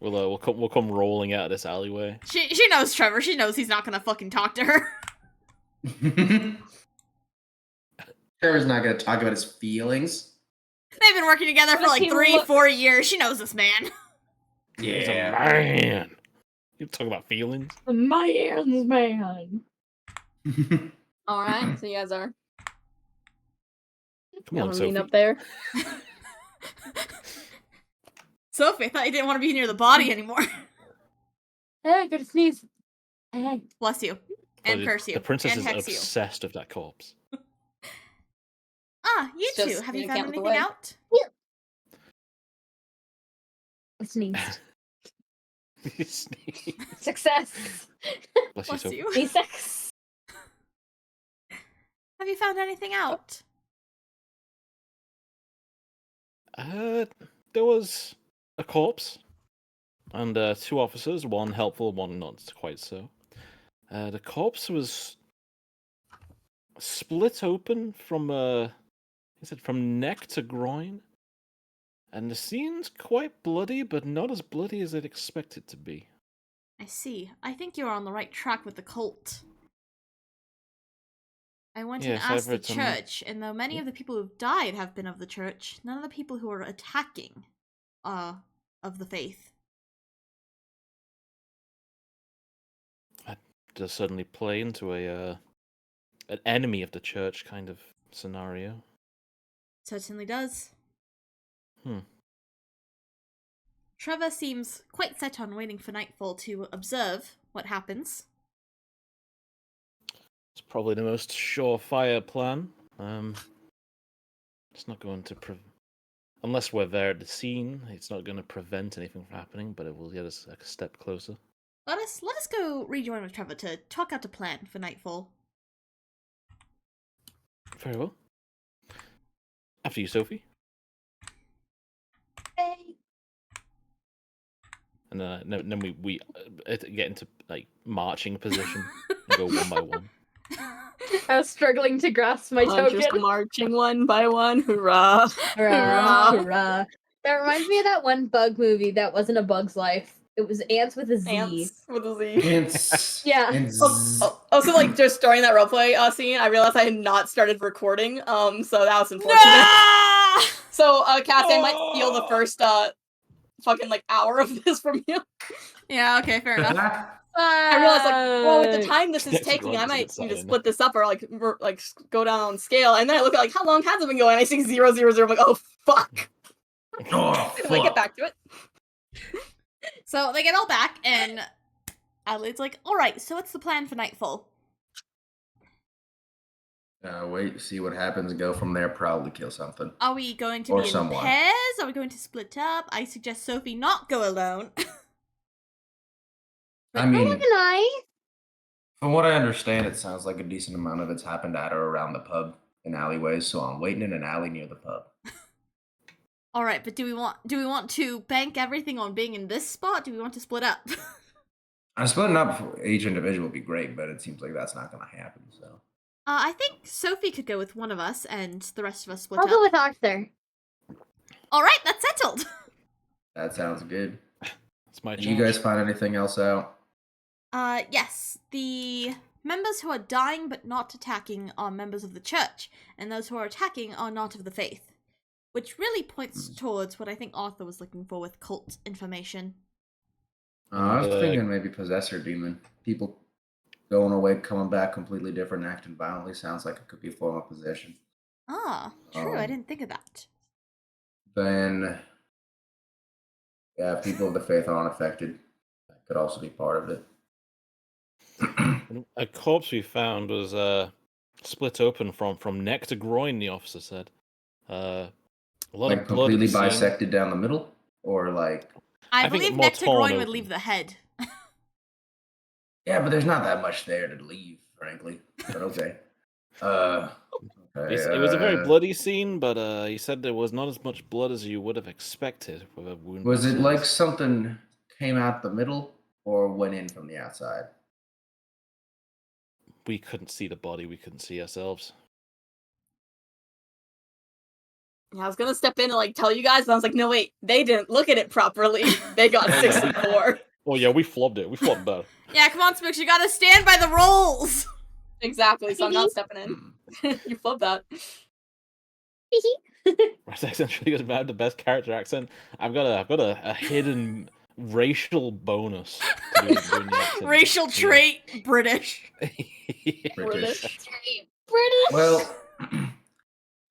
We'll come rolling out of this alleyway. She knows Trevor. She knows he's not gonna fucking talk to her. Trevor's not gonna talk about his feelings. They've been working together for Does like he 3-4 years. She knows this man. He's a Yeah. man. You talk about feelings. My hands, man. All right, so you guys are Come on, meeting Sophie. up there. Sophie, I thought you didn't want to be near the body anymore. Hey, I gotta sneeze. Hey. Bless you. And curse you. The princess and is hex you. obsessed with that corpse. Ah, you It's two. just Have you you found can't look anything away. out? I sneezed. Success. Bless you, Bless Sophie. you. D6. Have you found anything out? There was a corpse and 2 officers, one helpful, one not quite so. The corpse was split open from from neck to groin, and the scene's quite bloody, but not as bloody as I'd expect it to be. I see. I think you're on the right track with the cult. I went and Yes, I've asked the heard some- church, and though many of the people who've died have been of the church, none of the people who are attacking are of the faith. That does certainly play into an enemy of the church kind of scenario. Certainly does. Hmm. Trevor seems quite set on waiting for nightfall to observe what happens. It's probably the most surefire plan. It's not going to unless we're there at the scene, it's not going to prevent anything from happening, but it will get us a step closer. Let us go rejoin with Trevor to talk out a plan for nightfall. Very well. After you, Sophie. Hey. And then we get into like marching position and go one by one. I was struggling to grasp my Just token. marching one by one. Hurrah! Hurrah, hurrah. That reminds me of that one bug movie that wasn't A Bug's Life. It was Ants with a Z. Ants with a Z. Ants. Yeah. And Also, like, just during that roleplay scene, I realized I had not started recording, so that was unfortunate. No! So, Cassie, I might steal the first, fucking, like, hour of this from you. Yeah, okay, fair enough. I realized, like, well, with the time this is That's taking, I right, might it's need to insane. split this up or, like, go down on scale. And then I look at, like, how long has it been going? I see 0, 0, 0. I'm like, oh, fuck. Oh, Anyway, get back to it. So they get all back, and Adelaide's like, alright, so what's the plan for nightfall? wait, see what happens, go from there, probably kill something. Are we going to Or be in someone. pairs? Are we going to split up? I suggest Sophie not go alone. I mean, Can I? from what I understand, it sounds like a decent amount of it's happened at or around the pub in alleyways, so I'm waiting in an alley near the pub. Alright, but do we want to bank everything on being in this spot? Do we want to split up? Splitting up for each individual would be great, but it seems like that's not going to happen, so. I think Sophie could go with one of us, and the rest of us split I'll up. go with Arthur. Alright, that's settled! That sounds good. It's my Did you guys find anything else out? Yes. The members who are dying but not attacking are members of the church, and those who are attacking are not of the faith. Which really points towards what I think Arthur was looking for with cult information. I was thinking maybe possessor demon. People going away, coming back completely different, acting violently. Sounds like it could be a form of possession. Ah, true, I didn't think of that. Then, yeah, people of the faith are unaffected. That could also be part of it. A corpse we found was split open from neck to groin, the officer said. A lot Like of blood. completely at the scene. bisected down the middle? Or like... I think believe more neck to torn groin would open. leave the head. Yeah, but there's not that much there to leave, frankly. But okay. Okay, It was a very bloody scene, but he said there was not as much blood as you would have expected with a wound. Was by it like swords. something came out the middle or went in from the outside? We couldn't see the body, we couldn't see ourselves. Yeah, I was gonna step in and, like, tell you guys, but I was like, no, wait, they didn't look at it properly. They got 64. Oh yeah, we flobbed it. We flobbed better. Yeah, come on, Smooks, you gotta stand by the rolls! Exactly, so I'm not stepping in. You flubbed that. Right, essentially, because I have the best character accent. I've got a hidden racial bonus. To doing the accent. Racial trait, British. British. British. Well,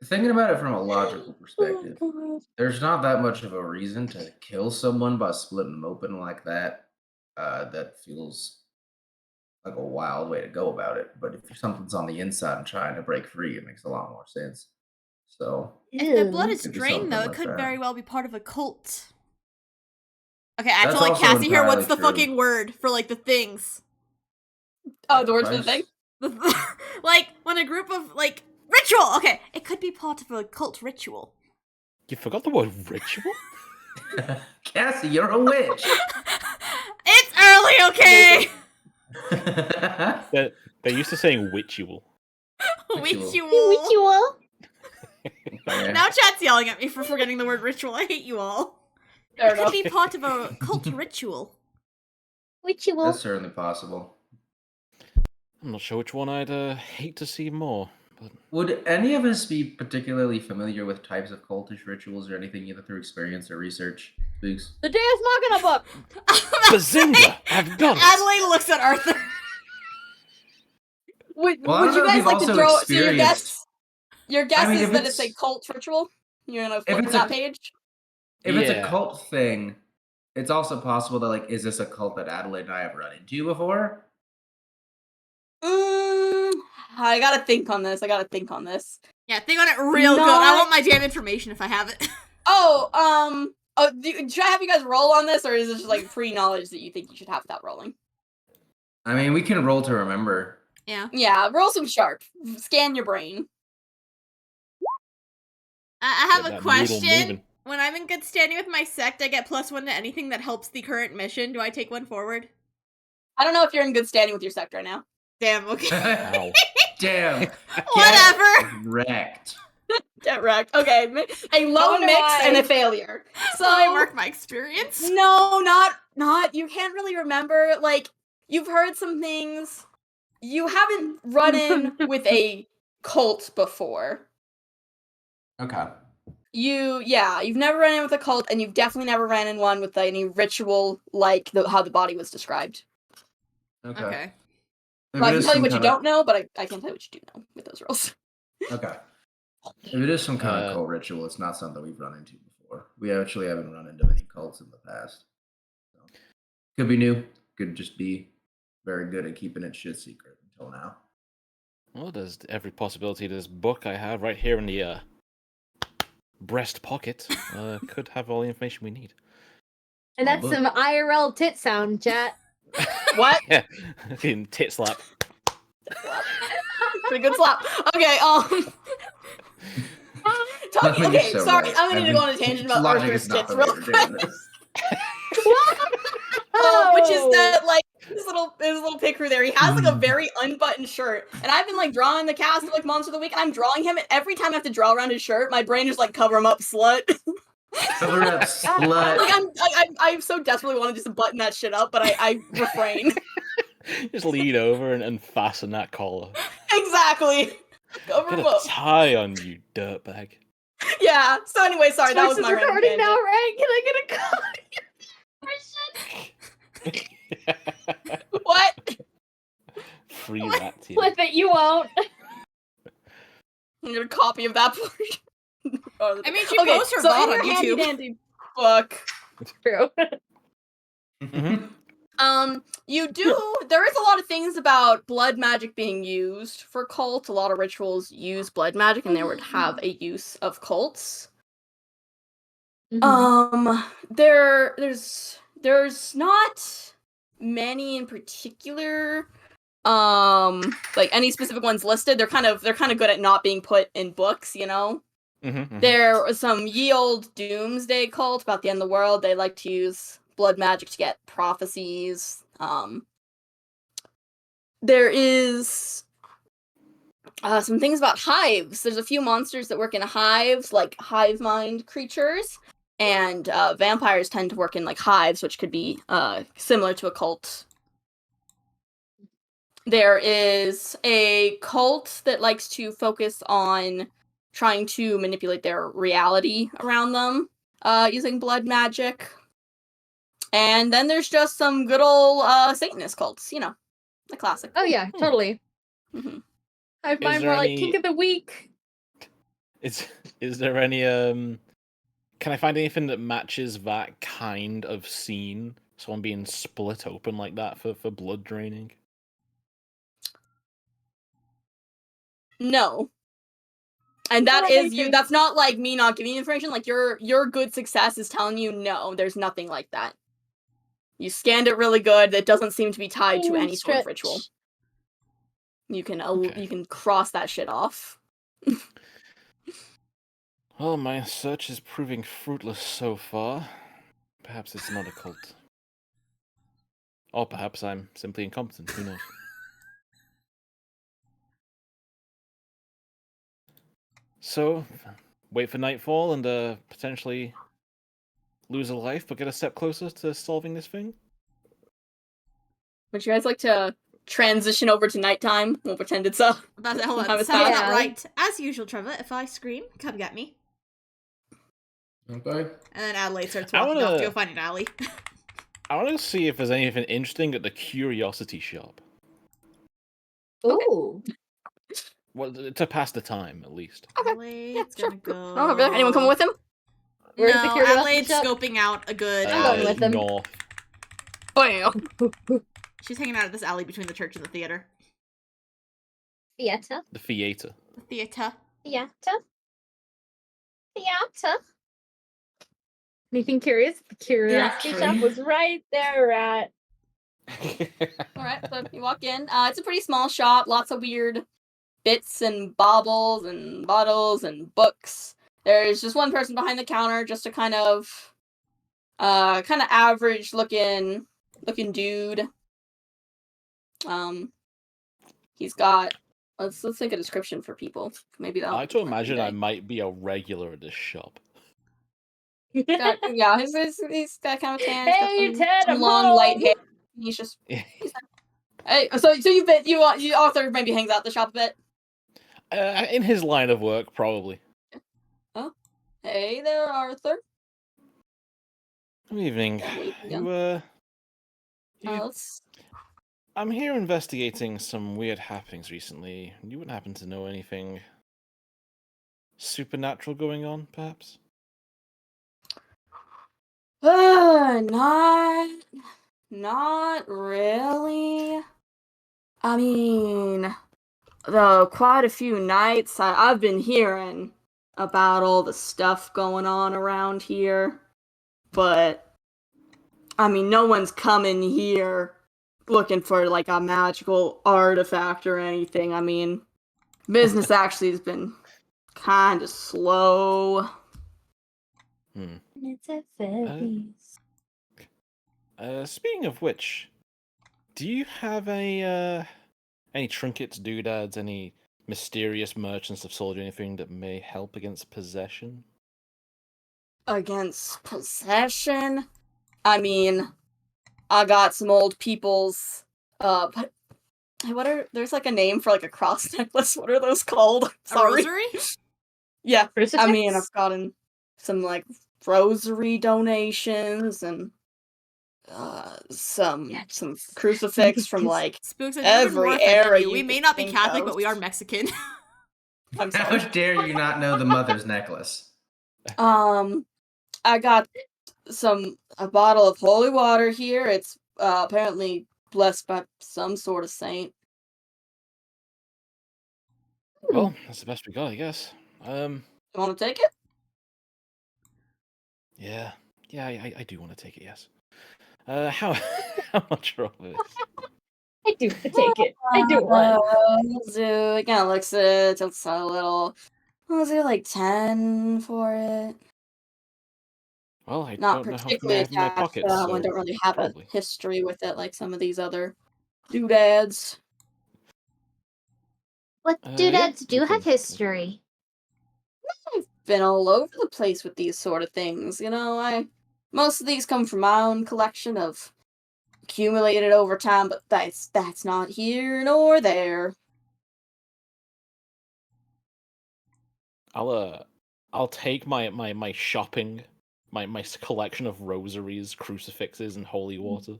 thinking about it from a logical perspective, there's not that much of a reason to kill someone by splitting them open like that. That feels like a wild way to go about it. But if something's on the inside and trying to break free, it makes a lot more sense. So If their blood is Could be drained, though, it something could like that. very well be part of a cult. Okay, I have That's to like also Cassie here. What's the entirely true. fucking word for like the things? Oh, the word for the thing? Like when a group of like ritual. Okay, it could be part of a cult ritual. You forgot the word ritual? Cassie, you're a witch. It's early, okay? They're used to saying witchual. Ritual. Ritual. Okay. Now chat's yelling at me for forgetting the word ritual. I hate you all. Fair It could enough. be part of a cult ritual. Ritual. That's certainly possible. I'm not sure which one I'd hate to see more. But Would any of us be particularly familiar with types of cultish rituals or anything either through experience or research? Spooks? The Deus Machina book. Bazinga! I've done it! Adelaide looks at Arthur. Would Well, I don't you know if guys you've like to also throw? So experienced- your guess I mean, is if that it's a it's- cult ritual. You're gonna If flip to it's that a- page. If it's a Yeah. cult thing, it's also possible that, like, is this a cult that Adelaide and I have run into before? I gotta think on this. Yeah, think on it real good. I Not- want my damn information if I have it. Should I have you guys roll on this, or is this just like pre-knowledge that you think you should have that rolling? I mean, we can roll to remember. Yeah. Yeah, roll some sharp. Scan your brain. I have Get a that noodle question. moving. When I'm in good standing with my sect, I get +1 to anything that helps the current mission. Do I take one forward? I don't know if you're in good standing with your sect right now. Damn, okay. Ow. Damn. Whatever. Get wrecked. Get wrecked. Okay, a low wonder mix why. and a failure. So So I mark my experience. no, not. You can't really remember. Like, you've heard some things. You haven't run in with a cult before. Okay. You've never run in with a cult, and you've definitely never ran in one with any ritual like how the body was described. Okay. Okay. If Well, I it can is tell you some what you kinda- don't know, but I can tell you what you do know with those rolls. Okay. If it is some kind of Uh, cult ritual, it's not something we've run into before. We actually haven't run into many cults in the past. So, could be new. Could just be very good at keeping it shit secret until now. Well, there's every possibility this book I have right here in the breast pocket could have all the information we need. And that's book. some IRL tit sound, chat. What? Yeah, in tit slap. Pretty good slap. Okay, Nothing okay, is so sorry, right. I'm gonna need to go on a tangent about Logic Arthur's is not tits the way real we're quick. doing this. Which is that, like, his little picture there, he has, like, a very unbuttoned shirt, and I've been, like, drawing the cast of, like, Monster of the Week, and I'm drawing him, and every time I have to draw around his shirt, my brain is like, cover him up, slut. Cover up, slut. Like, I so desperately want to just button that shit up, but I refrain. Just lean over and fasten that collar. Exactly. Cover Get him a up. tie on, you dirtbag. Yeah, so anyway, sorry, that was This is my random recording now, tangent. right? Can I get a copy? What? Free rat here. Flip it, you won't. I'm gonna copy of that portion. I mean, she posts her VOD in your on YouTube. handy-dandy book, True. there is a lot of things about blood magic being used for cults. A lot of rituals use blood magic, and they would have a use of cults. There's not many in particular. Like any specific ones listed. They're kind of good at not being put in books, you know? There was some ye old doomsday cult about the end of the world. They like to use blood magic to get prophecies. There is some things about hives. There's a few monsters that work in hives, like hive mind creatures, and vampires tend to work in like hives, which could be similar to a cult. There is a cult that likes to focus on trying to manipulate their reality around them using blood magic. And then there's just some good old Satanist cults, you know, the classic. Oh yeah, totally. Mhm. I have mine there more like any- kink of the week. Is there any can I find anything that matches that kind of scene? Someone being split open like that for blood draining? No. And that Not is anything. you. That's not like me not giving you information. Like your good success is telling you no, there's nothing like that. You scanned it really good. It doesn't seem to be tied to any sort of Stretch. ritual. You can Okay. you can cross that shit off. Well, my search is proving fruitless so far. Perhaps it's not a cult. Or perhaps I'm simply incompetent, who knows? So, wait for nightfall and potentially lose a life, but get a step closer to solving this thing? Would you guys like to transition over to nighttime? We'll pretend it's Hold on. Have it Sounds passed. about Yeah. right. As usual, Trevor, if I scream, come get me. Okay. And then Adelaide starts I walking off to wanna- go find an alley. I want to see if there's anything interesting at the curiosity shop. Ooh. Well, to pass the time, at least. Adelaide's sure. gonna go. Oh, really? Anyone coming with him? Where's the No, curiosity Adelaide's shop? scoping out a good I'm going alley. with them. North. Bam. She's hanging out at this alley between the church and the theater. Theater. The theater. The theater. Theater. Theater. Anything curious? The curiosity Theatre. shop was right there, Rat. All right, so you walk in. It's a pretty small shop. Lots of weird bits and baubles and bottles and books. There's just one person behind the counter, just a kind of average looking dude. He's got. Let's think a description for people. Maybe that. I like to imagine I might be a regular at this shop. He's got kind of tan. he's got Hey, some- Ted, some I'm long light home. hair. He's just. Hey, so you bet you Arthur maybe hangs out at the shop a bit. In his line of work, probably. Hey there, Arthur. Good evening. Yeah. You, I'm here investigating some weird happenings recently. You wouldn't happen to know anything supernatural going on, perhaps? Not really. I mean, though quite a few nights I've been hearing about all the stuff going on around here, but I mean, no one's coming here looking for like a magical artifact or anything. I mean, business actually has been kind of slow. It's a fairies. Speaking of which, do you have any trinkets, doodads, any mysterious merchants of sold you anything that may help against possession? Against possession? I mean, I got some old people's but there's like a name for like a cross necklace. What are those called? A Sorry. rosary? Yeah. Crucifix? I mean, I've gotten some like rosary donations and some crucifix from like Spooks, I don't every more offended area you. We you may could not be think Catholic, of. but we are Mexican. I'm How sorry. dare you not know the mother's necklace? I got a bottle of holy water here. It's apparently blessed by some sort of saint. Well, that's the best we got, I guess. You want to take it? Yeah, I do want to take it. Yes. How how much are all this? I do take it. I do want. Let's do. It kind of looks it. It's a little. Let's do like 10 for it. Well, I Not don't know how many I particularly have in my attached. pocket, That so one don't really have probably. a history with it like some of these other doodads. What Yeah, doodads we do have can- history? I've been all over the place with these sort of things. You know, most of these come from my own collection of accumulated over time, but that's not here nor there. I'll take my shopping, my collection of rosaries, crucifixes, and holy water.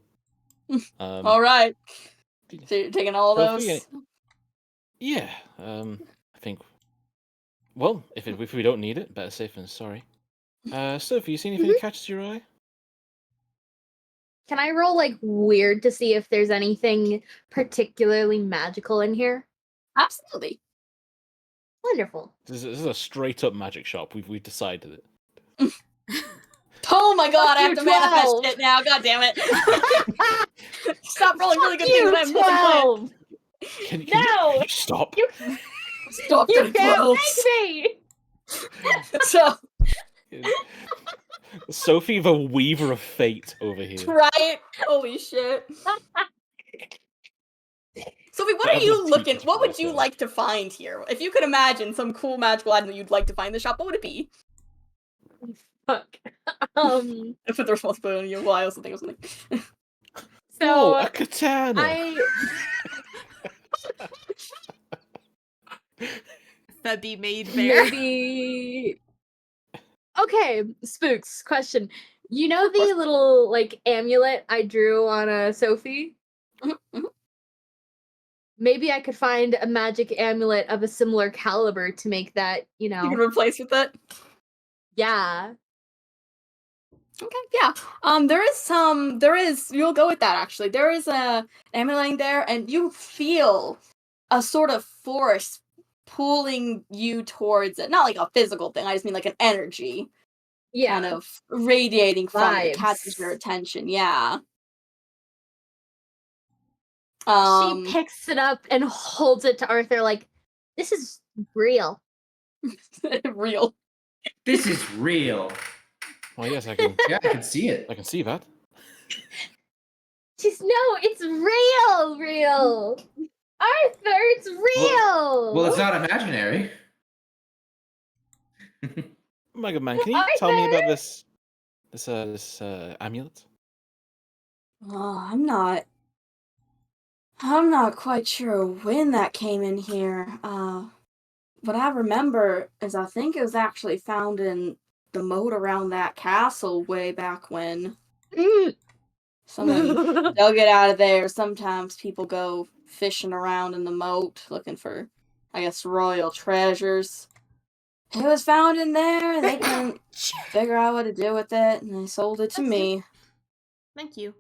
All right, so you're taking all Sophie, those. Yeah, I think. Well, if we don't need it, better safe than sorry. Sophie, you see anything that catches your eye? Can I roll like weird to see if there's anything particularly magical in here? Absolutely. Wonderful. This is a straight up magic shop. We've decided it. Oh my god, I have you, to manifest 12. it now. God damn it. Stop rolling really good things. You I have nothing planned. 12. Can No! you stop? You, Stop you getting can't close. make me! So, Sophie, the weaver of fate over here. right? Holy shit. Sophie, what are Whatever you the looking? teacher's What would voice you is. like to find here? If you could imagine some cool magical item that you'd like to find in the shop, what would it be? Fuck. I put the responsibility on you. Well, I also think it was something. Oh, So a katana! I That be made there. maybe. Okay, Spooks. Question. You know Of course. the little like amulet I drew on a Sophie? Mhm, mhm. Maybe I could find a magic amulet of a similar caliber to make that, you You can know. replace with it. Yeah. Okay, yeah. There is, you'll go with that actually. There is a amulet there, and you feel a sort of force pulling you towards it. Not like a physical thing, I just mean like an energy Yeah. kind of radiating from it. It Vibes. catches your attention, yeah. She picks it up and holds it to Arthur like, this is real. Real. This is real. Well, yes, I can. Yeah, I can see it. I can see that. She's no, it's real. Arthur, it's real. Well, it's not imaginary. Mega Man, can you tell me about this amulet? Oh, I'm not quite sure when that came in here. What I remember is I think it was actually found in the moat around that castle way back when. Someone dug it out of there. Sometimes people go fishing around in the moat looking for, I guess, royal treasures. It was found in there. They couldn't figure out what to do with it, and they sold it to me. Thank you.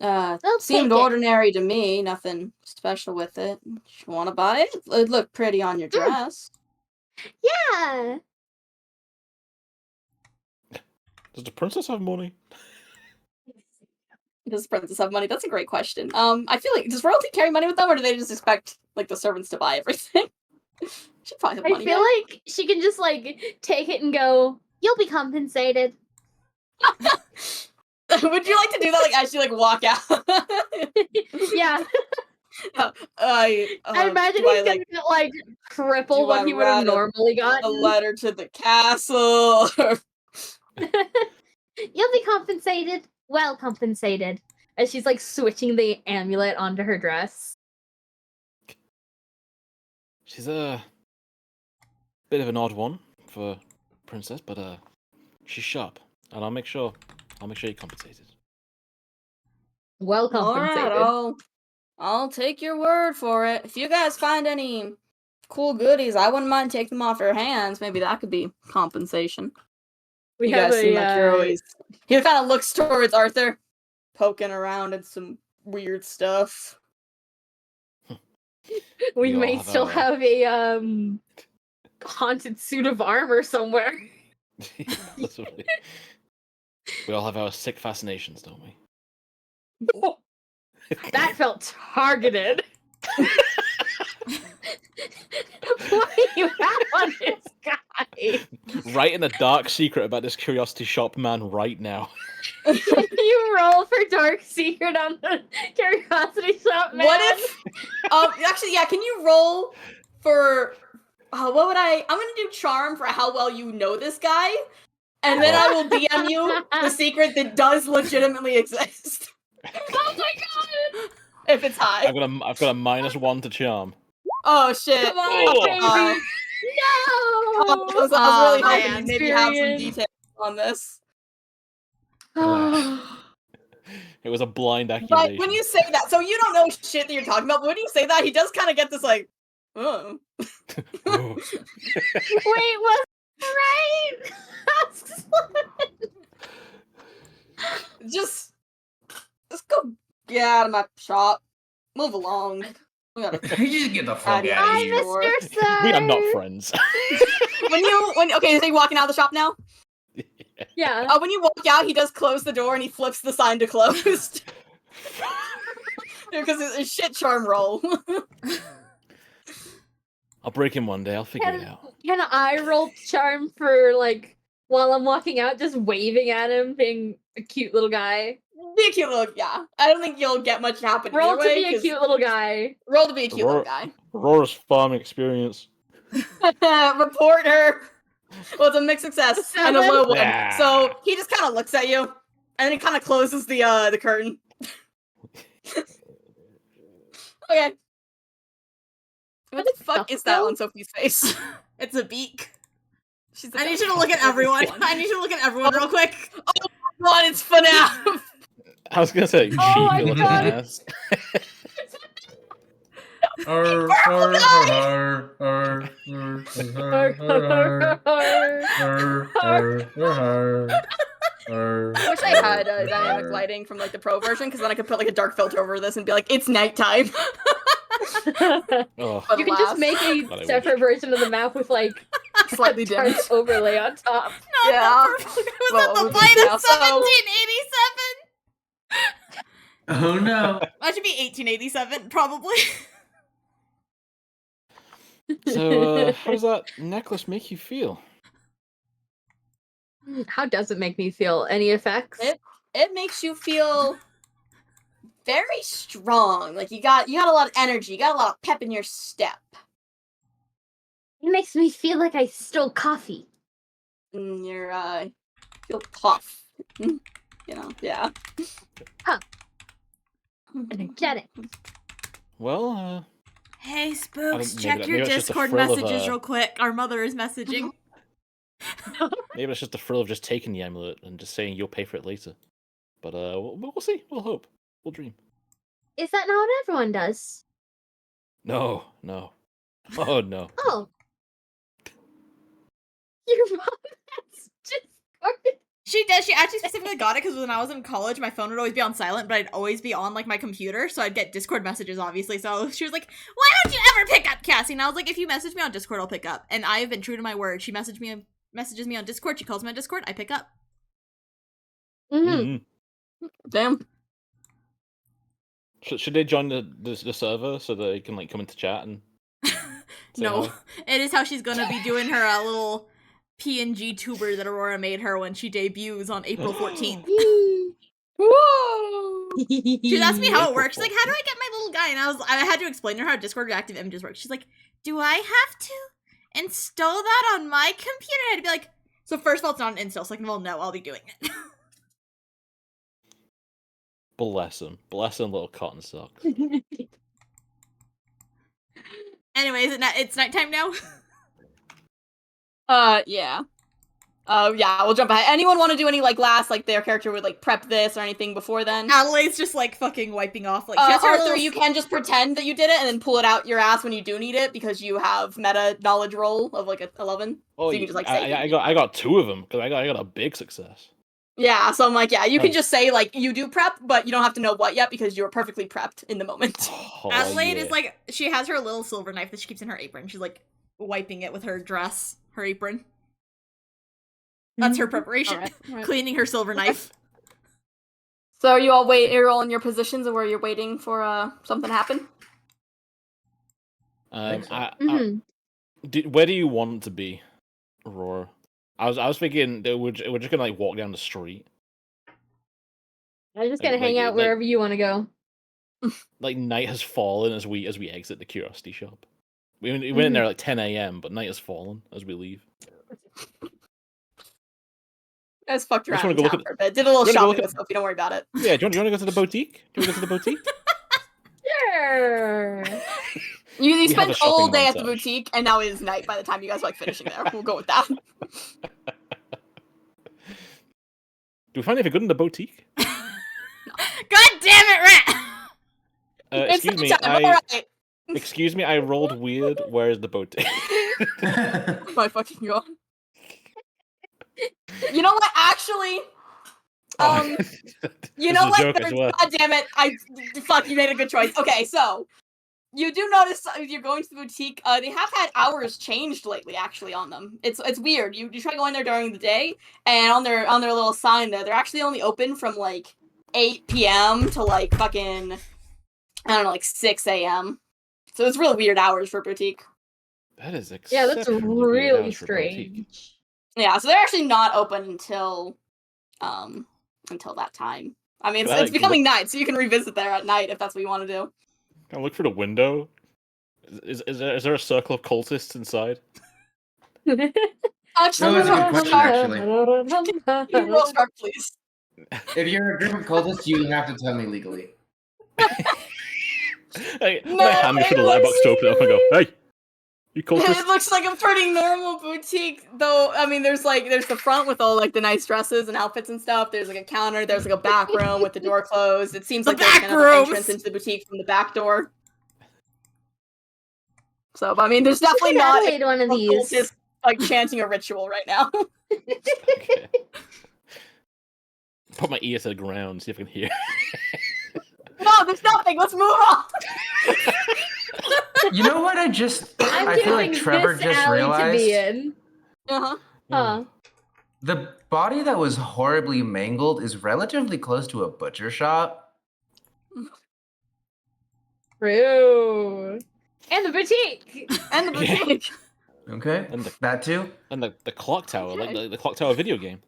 We'll Seemed take it. ordinary to me. Nothing special with it. You want to buy it? It looked pretty on your dress. Yeah. Does the princess have money? Does the princess have money? That's a great question. I feel like, does royalty carry money with them, or do they just expect like the servants to buy everything? Should probably have I money. feel like she can just like take it and go, you'll be compensated. Would you like to do that, like as you like walk out? Yeah. I imagine do he's I, gonna like, get like triple do what I he would have write normally a gotten. letter to the castle. You'll be compensated. Well compensated. As she's like switching the amulet onto her dress. She's a bit of an odd one for princess, but she's sharp, and I'll make sure you're compensated. Well compensated. Alright, I'll take your word for it. If you guys find any cool goodies, I wouldn't mind taking them off your hands. Maybe that could be compensation. We You have guys seem a like you're always... He kind of looks towards Arthur, poking around at some weird stuff. we We all may have still our- have a haunted suit of armor somewhere. That's what we all have our sick fascinations, don't we? That felt targeted. What do you have on this guy? Writing a dark secret about this curiosity shop man right now. Can you roll for dark secret on the curiosity shop man? What if... actually, yeah, can you roll for... what would I... I'm gonna do charm for how well you know this guy. And then I will DM you the secret that does legitimately exist. Oh my god! If it's high. I've got a -1 to charm. Oh shit. Come on, baby! Oh. No! I was really hoping man, you'd maybe have some experience. details on this. It was a blind But accusation. when you say that, so you don't know shit that you're talking about, but when you say that, he does kind of get this like, oh. Oh. Wait, was right? Just go get out of my shop. Move along. We gotta... You just get the fuck Adios. out of Hi, here. Mr. Sir. We are not friends. okay, so you walking out of the shop now? Yeah. When you walk out, he does close the door and he flips the sign to closed. Because it's a shit charm roll. I'll break him one day. I'll figure it out. Can I roll charm for like while I'm walking out, just waving at him, being a cute little guy? Be a cute little I don't think you'll get much happen Roll either to way. be a cute little guy. Roll to be a cute little guy. Aurora's farming experience. Report her. Well, it's a mixed success and a low one. Yeah. So he just kind of looks at you, and then he kind of closes the curtain. Okay. What the fuck is that on Sophie's face? It's a beak. She's I need you to look at everyone. I need you to look at everyone real quick. Come on, it's FNAF. I was gonna say, Oh my cheeky God. looking ass. I wish I had dynamic lighting from like the pro version, because then I could put like a dark filter over this and be like, it's nighttime. Oh, You can just make But I a wish. separate version of the map with like Slightly dark dimmed. overlay on top. No, Yeah. was that Well, the what fight was of it? So- 1787? Oh no. That should be 1887, probably. so how does that necklace make you feel? How does it make me feel? Any effects? It makes you feel very strong. Like you got a lot of energy. You got a lot of pep in your step. It makes me feel like I stole coffee. And you're feel tough. You know, yeah. Energetic. Well, Hey, Spooks, maybe check that- your maybe it's just a Discord thrill of, messages real quick. Our mother is messaging. maybe it's just the thrill of just taking the amulet and just saying you'll pay for it later. But we'll see. We'll hope. We'll dream. Is that not what everyone does? No. Oh no. Oh. Your mom has Discord. She does. She actually specifically got it because when I was in college, my phone would always be on silent, but I'd always be on like my computer, so I'd get Discord messages, obviously. So she was like, "Why don't you ever pick up, Cassie?" And I was like, "If you message me on Discord, I'll pick up." And I have been true to my word. She messages me on Discord. She calls me on Discord. I pick up. Mm-hmm. Damn. Should they join the server so they can like come into chat and? say No, hi? it is how she's gonna be doing her little PNG tuber that Aurora made her when she debuts on April 14th. Whoa. She asked me how it April works. She's like, "How do I get my little guy?" And I had to explain to her how Discord reactive images work. She's like, "Do I have to install that on my computer?" I had to be like, "So first of all, it's not an install. Second of all, no, I'll be doing it." Bless him, little cotton socks. Anyways, it's nighttime now. Yeah. Yeah, we'll jump ahead. Anyone want to do any, like, their character would, like, prep this or anything before then? Adelaide's just like fucking wiping off. Like, she has her Arthur, little... you can just pretend that you did it and then pull it out your ass when you do need it because you have meta knowledge roll of, like, 11. Oh, So you can just, like, say I got two of them because I got a big success. Yeah, so I'm like, yeah, you can just say, like, you do prep, but you don't have to know what yet because you're perfectly prepped in the moment. Oh, Adelaide yeah. is like, she has her little silver knife that she keeps in her apron. She's like wiping it with her dress, her apron. That's her preparation. Alright. Cleaning her silver knife. So are you all in your positions of where you're waiting for something to happen? Think so. Where do you want to be, Aurora? I was thinking that we're just gonna like walk down the street. I'm just gonna Like- hang out like- wherever you want to go. Like night has fallen as we exit the curiosity shop. We went in there at like 10 a.m., but night has fallen as we leave. I just fucked I just around wanna in go town look for a bit. Did a little you wanna go shopping look with at- Sophie, don't worry about it. Yeah, do you want to go to the boutique? Do you want to go to the boutique? Sure. You have spent a shopping all day at the montage. boutique, and now it is night by the time you guys are like finishing there. We'll go with that. Do we find anything good in the boutique? God damn it, Rat! It's Excuse me, nighttime, alright. excuse me, I rolled weird. Where is the boutique? Oh my fucking god. You know what? Actually, you This know is a what? joke as well. God damn it! Fuck. You made a good choice. Okay, so you do notice if you're going to the boutique, they have had hours changed lately, actually, on them. It's weird. You try going there during the day, and on their little sign there, they're actually only open from like 8 p.m. to like fucking, I don't know, like 6 a.m. So it's real weird hours for boutique. That is Yeah, that's exceptionally weird really hours for boutique. strange. Yeah, so they're actually not open until that time. I mean, Can I, it's like, becoming night, so you can revisit there at night if that's what you want to do. Can I look through the window? Is there a circle of cultists inside? Actually, No, that's a good question, actually. Can you roll sharp, please? If you're a group of cultists, you have to tell me legally. Hey, No, my hand for the it letterbox looks- to open up and go, hey, you It cultist. looks like a pretty normal boutique, though. I mean, there's the front with all like the nice dresses and outfits and stuff. There's like a counter. There's like a back room with the door closed. It seems The like there's back kind of an rooms! entrance into the boutique from the back door. So, I mean, there's definitely Give not Adelaide one of a these. cultist like chanting a ritual right now. Okay. Put my ear to the ground, see if I can hear. No, there's nothing. Let's move on. You know what? I feel like Trevor this just alley to be realized in. Uh-huh. Huh. the body that was horribly mangled is relatively close to a butcher shop. True. And the boutique. And the Yeah. boutique. Okay, And the that too. and the clock tower, like Okay. the clock tower video game.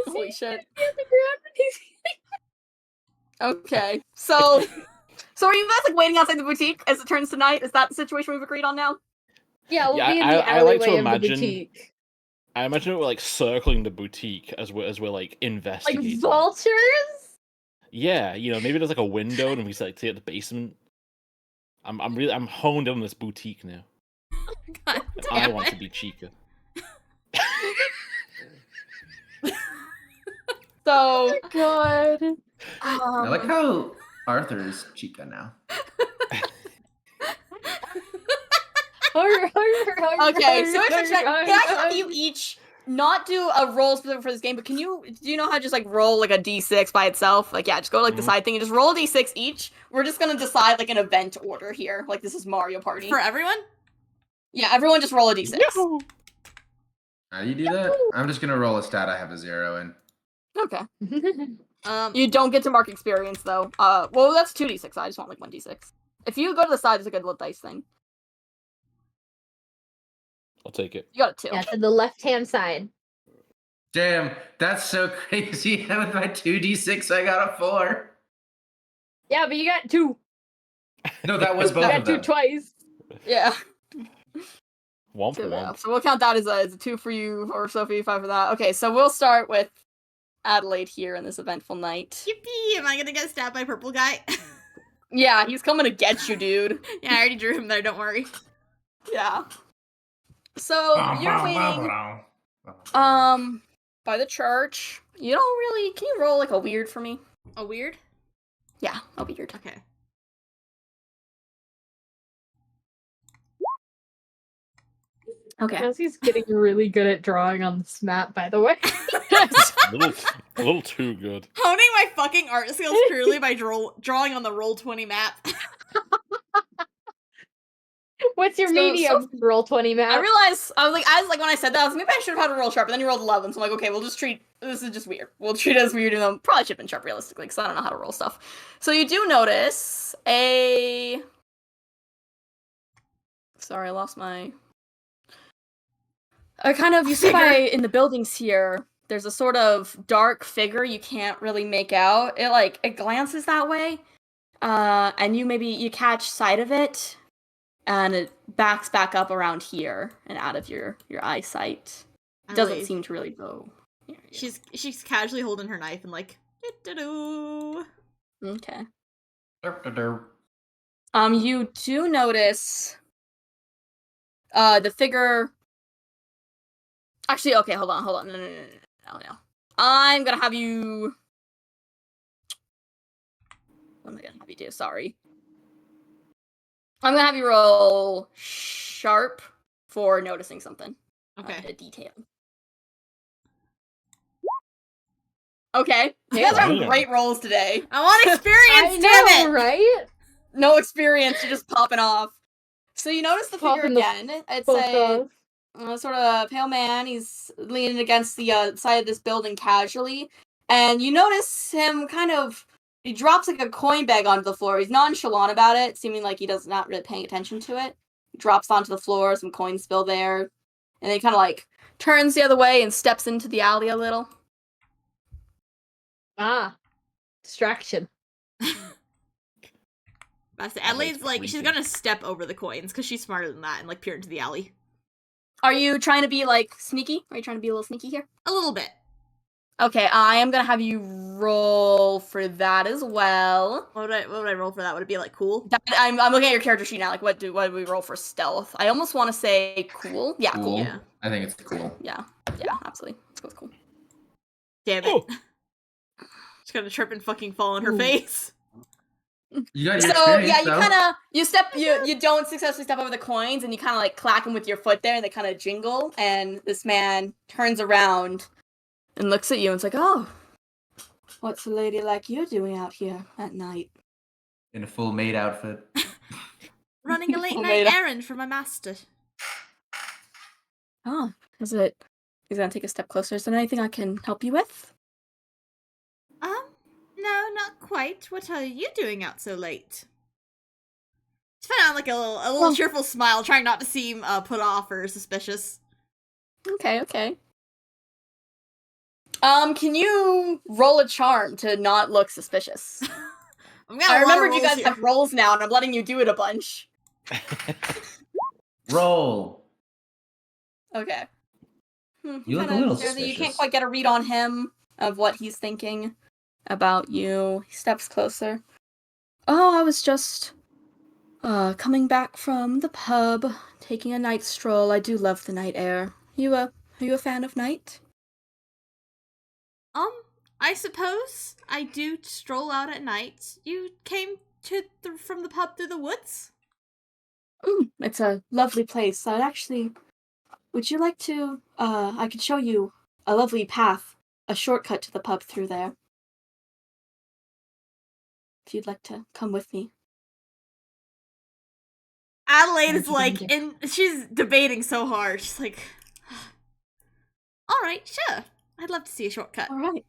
Holy shit. On the ground. Okay. So are you guys like waiting outside the boutique as it turns to night? Is that the situation we've agreed on now? Yeah, we'll Yeah, be in the I like to alleyway of the imagine- boutique. I imagine it we're like circling the boutique as we're like Like investigating. vultures? Yeah, maybe there's like a window and we like see at the basement. I'm honed in on this boutique now. God And I damn want it. to be Chica. So God. I like how Arthur is Chica now. okay, so can I have you each not do a roll specific for this game, but do you know how to just like roll like a d6 by itself? Like yeah, just go like the Mhm. side thing and just roll a d6 each. We're just gonna decide like an event order here. Like this is Mario Party. For everyone? Yeah, everyone just roll a d6. How do you do that? I'm just gonna roll a stat I have a 0 in. Okay. You You don't get to mark experience though. Well that's 2d6. I just want like 1d6. If you go to the side, there's a good little dice thing. I'll take it. You got a 2. Yeah, to the left-hand side. Damn, that's so crazy. With my 2d6, I got a 4. Yeah, but you got 2. No, that was You both got of 2 them. twice. Yeah. One for So, yeah. one. So we'll count that as a 2 for you or Sophie, 5 for that. Okay, so we'll start with Adelaide here in this eventful night. Yippee! Am I gonna get stabbed by purple guy? Yeah, he's coming to get you, dude. Yeah, I already drew him there, don't worry. Yeah. So you're waiting by the church. You don't really can you roll like a weird for me? A weird? Yeah, a weird. Okay. Okay. Cassie's getting really good at drawing on this map, by the way. A little too good. Honing my fucking art skills purely by drawing on the Roll20 map. What's your So- medium? Roll 20 map. I realized I was like when I said that, I was like, maybe I should have had a roll sharp, but then you rolled 11, so I'm like, okay, we'll just treat this is just weird. We'll treat it as weird, and then probably should have been sharp realistically, because I don't know how to roll stuff. So you do notice a sorry, I lost my you see by in the buildings here, there's a sort of dark figure you can't really make out. It glances that way. And you catch sight of it. And it backs back up around here and out of your eyesight. It doesn't Adelaide, seem to really go. She's casually holding her knife and like, do. Okay. Derp-derp. You do notice the figure. Actually, okay, hold on. No. I'm gonna have you. What am I gonna have you do? Sorry. I'm gonna have you roll sharp for noticing something. Okay. A detail. Okay. You Yeah, guys are having yeah. great rolls today. I want experience, I damn know, it! right? No experience, you're just popping off. So you notice the figure Popping the again. It's Fuck a off. sort of pale man. He's leaning against the side of this building casually. And you notice him he drops like a coin bag onto the floor. He's nonchalant about it, seeming like he does not really paying attention to it. He drops onto the floor, some coins spill there. And then he kind of like turns the other way and steps into the alley a little. Ah. Distraction. Adelaide's like, she's creepy. gonna step over the coins because she's smarter than that and like peer into the alley. Are you trying to be like sneaky? Are you trying to be a little sneaky here? A little bit. Okay, I am gonna have you roll for that as well. What would I roll for that? Would it be like cool? I'm looking at your character sheet now. Like, what do we roll for stealth? I almost want to say cool. Yeah, cool. Yeah. I think it's cool. Yeah, absolutely. Let's go with cool. Damn it. Oh. She's gonna trip and fucking fall on her Ooh. face. You got your So experience, yeah, you though. kind of you don't successfully step over the coins, and you kind of like clack them with your foot there, and they kind of jingle. And this man turns around and looks at you, and it's like, "Oh, what's a lady like you doing out here at night?" In a full maid outfit. Running a late Oh, night made up. errand for my master. Oh, is it? He's gonna take a step closer. Is there anything I can help you with? No, not quite. What are you doing out so late? She's putting on like a little cheerful smile, trying not to seem put off or suspicious. Okay. Can you roll a charm to not look suspicious? I remembered you guys have rolls now, and I'm letting you do it a bunch. Roll. Okay. You look a little You suspicious. can't quite get a read on him of what he's thinking about you. He steps closer. Oh, I was just coming back from the pub, taking a night stroll. I do love the night air. Are you a fan of night? I suppose I do stroll out at night. You came from the pub through the woods? It's a lovely place. Would you like to, I could show you a lovely path, a shortcut to the pub through there. If you'd like to come with me. Adelaide is like, and she's debating so hard. She's like, all right, sure. I'd love to see a shortcut. All right.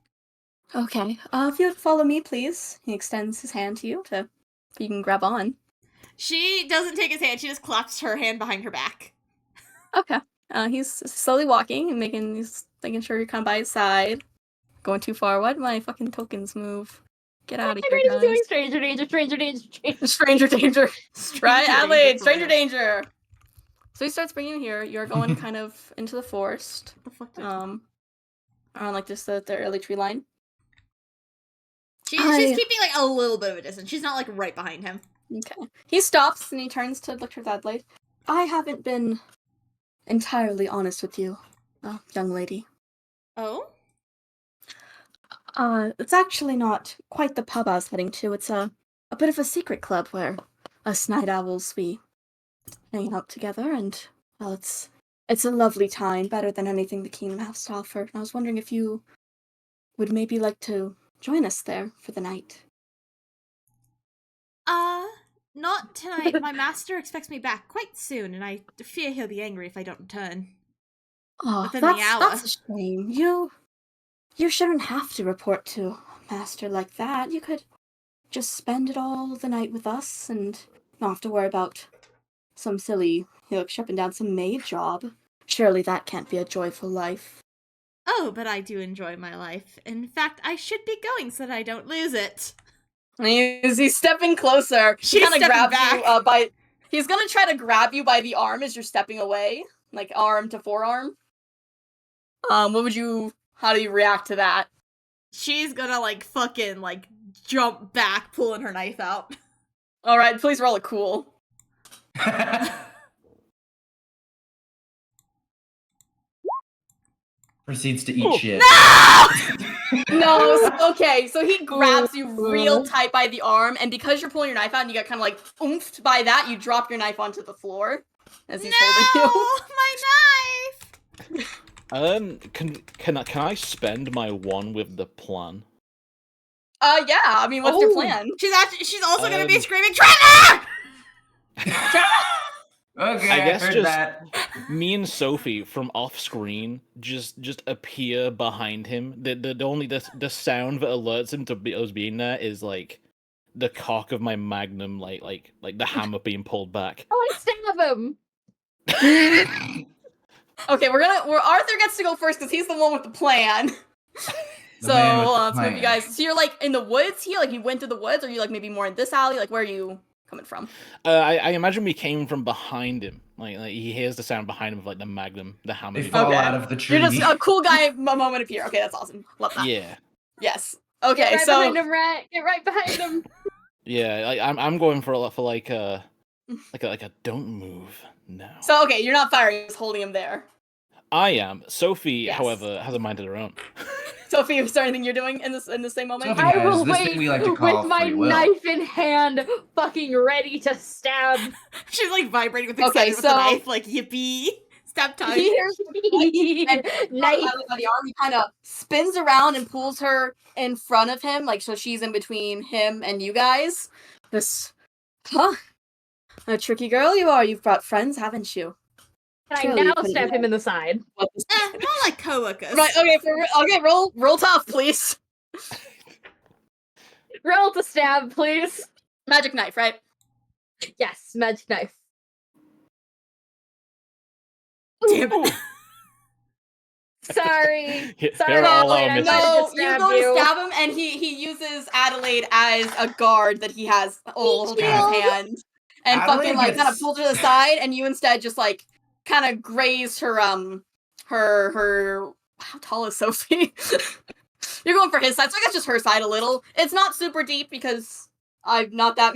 Okay. If you would follow me, please. He extends his hand to you so you can grab on. She doesn't take his hand. She just claps her hand behind her back. Okay. He's slowly walking and he's making sure you're kind of by his side. Going too far. Why did my fucking tokens move? Get out of here, guys. Doing stranger danger, stranger danger, stranger. Stranger danger. Stranger Adelaide, danger, stranger for real. danger. So he starts bringing you here. You're going kind of into the forest. What the fuck did I do? On like just the early tree line. She's keeping like a little bit of a distance. She's not like right behind him. Okay. He stops and he turns to look at Adelaide. I haven't been entirely honest with you, young lady. Oh? It's actually not quite the pub I was heading to. It's a bit of a secret club where us night owls, we hang out together, and, well, it's a lovely time, better than anything the Kingdom has to offer. And I was wondering if you would maybe like to join us there for the night. Not tonight. My master expects me back quite soon, and I fear he'll be angry if I don't return. Oh, Within the hour. that's a shame. You shouldn't have to report to a master like that. You could just spend it all the night with us and not have to worry about some silly, up and down some maid job. Surely that can't be a joyful life. Oh, but I do enjoy my life. In fact, I should be going so that I don't lose it. He's stepping closer. She's kinda stepping grabs back. you He's gonna try to grab you by the arm as you're stepping away, like arm to forearm. How do you react to that? She's gonna like fucking like jump back, pulling her knife out. All right, please roll a cool. Proceeds to eat shit. No, okay, so he grabs you real tight by the arm, and because you're pulling your knife out and you get kind of like oomphed by that, you drop your knife onto the floor as he's holding you. My knife! Can I spend my one with the plan? Yeah. I mean, what's your Oh. plan? She's also gonna be Um, screaming, Trevor! Okay, I I guess heard just that. me and Sophie from off screen just appear behind him. The only the sound that alerts him to us being there is like the cock of my magnum, like the hammer being pulled back. Oh, I stab him. Okay, Arthur gets to go first because he's the one with the plan. The man with the Let's move you plan. guys. So you're like in the woods here, like you went through the woods, or you like maybe more in this alley? Like where are you coming from? I imagine we came from behind him. Like he hears the sound behind him of like the magnum, the hammer. They being fall pulled out back. of the tree. You're just a cool guy a moment of here. Okay, that's awesome. Love that. Yeah, Yes. Get Okay, right so behind him, Rat. Get right behind him. yeah. Like I'm going for like a don't move now. so okay, you're not firing, just holding him there. I am. Sophie, Yes. however, has a mind of her own. Sophie, is there anything you're doing in the same moment? Sophie- I Yes, will this wait thing we like to call with my free will. knife in hand, fucking ready to stab. She's like vibrating with Okay, excitement with the so- knife, like yippee. Stab time. Here's Knife. by the arm, he kind of spins around and pulls her in front of him, like so she's in between him and you guys. A tricky girl you are. You've brought friends, haven't you? Can I Surely you now couldn't stab him in the side? What this- More like coworkers. Right. Okay. Roll tough, please. Roll to stab, please. Magic knife, right? Yes, magic knife. Damn it. Sorry. Here Sorry, are all Adelaide, our I misses. might have No, just you stabbed go to you. stab him, and he uses Adelaide as a guard that he has holding his shield. hand, and Adelaide fucking like kind of gets- pulls her to the side, and you instead just like kind of graze her her. How tall is Sophie? You're going for his side, so I guess just her side a little. It's not super deep because I'm not that.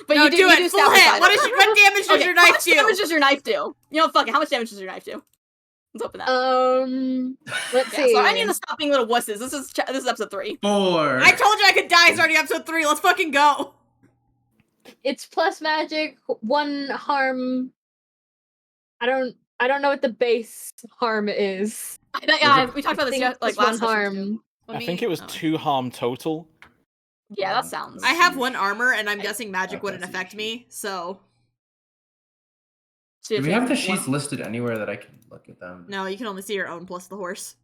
But No, you do do you it. do Full stab her hit. side. What damage does Okay, your how knife much do? damage does your knife do? You know, fuck it. How much damage does your knife do? Let's open that. Let's Yeah, see. so I need to stop being little wusses. This is episode 3. 4. I told you I could die starting episode 3. Let's fucking go. It's plus magic, 1 harm. I don't know what the base harm is. We talked about I this think like it's last 1 session, too. harm. I think it was 2 harm total. Yeah, that sounds. I have 1 armor, and I'm I- guessing magic Oh, wouldn't that's affect me, so... So Do we if have the you sheets want- listed anywhere that I can look at them? No, you can only see your own plus the horse.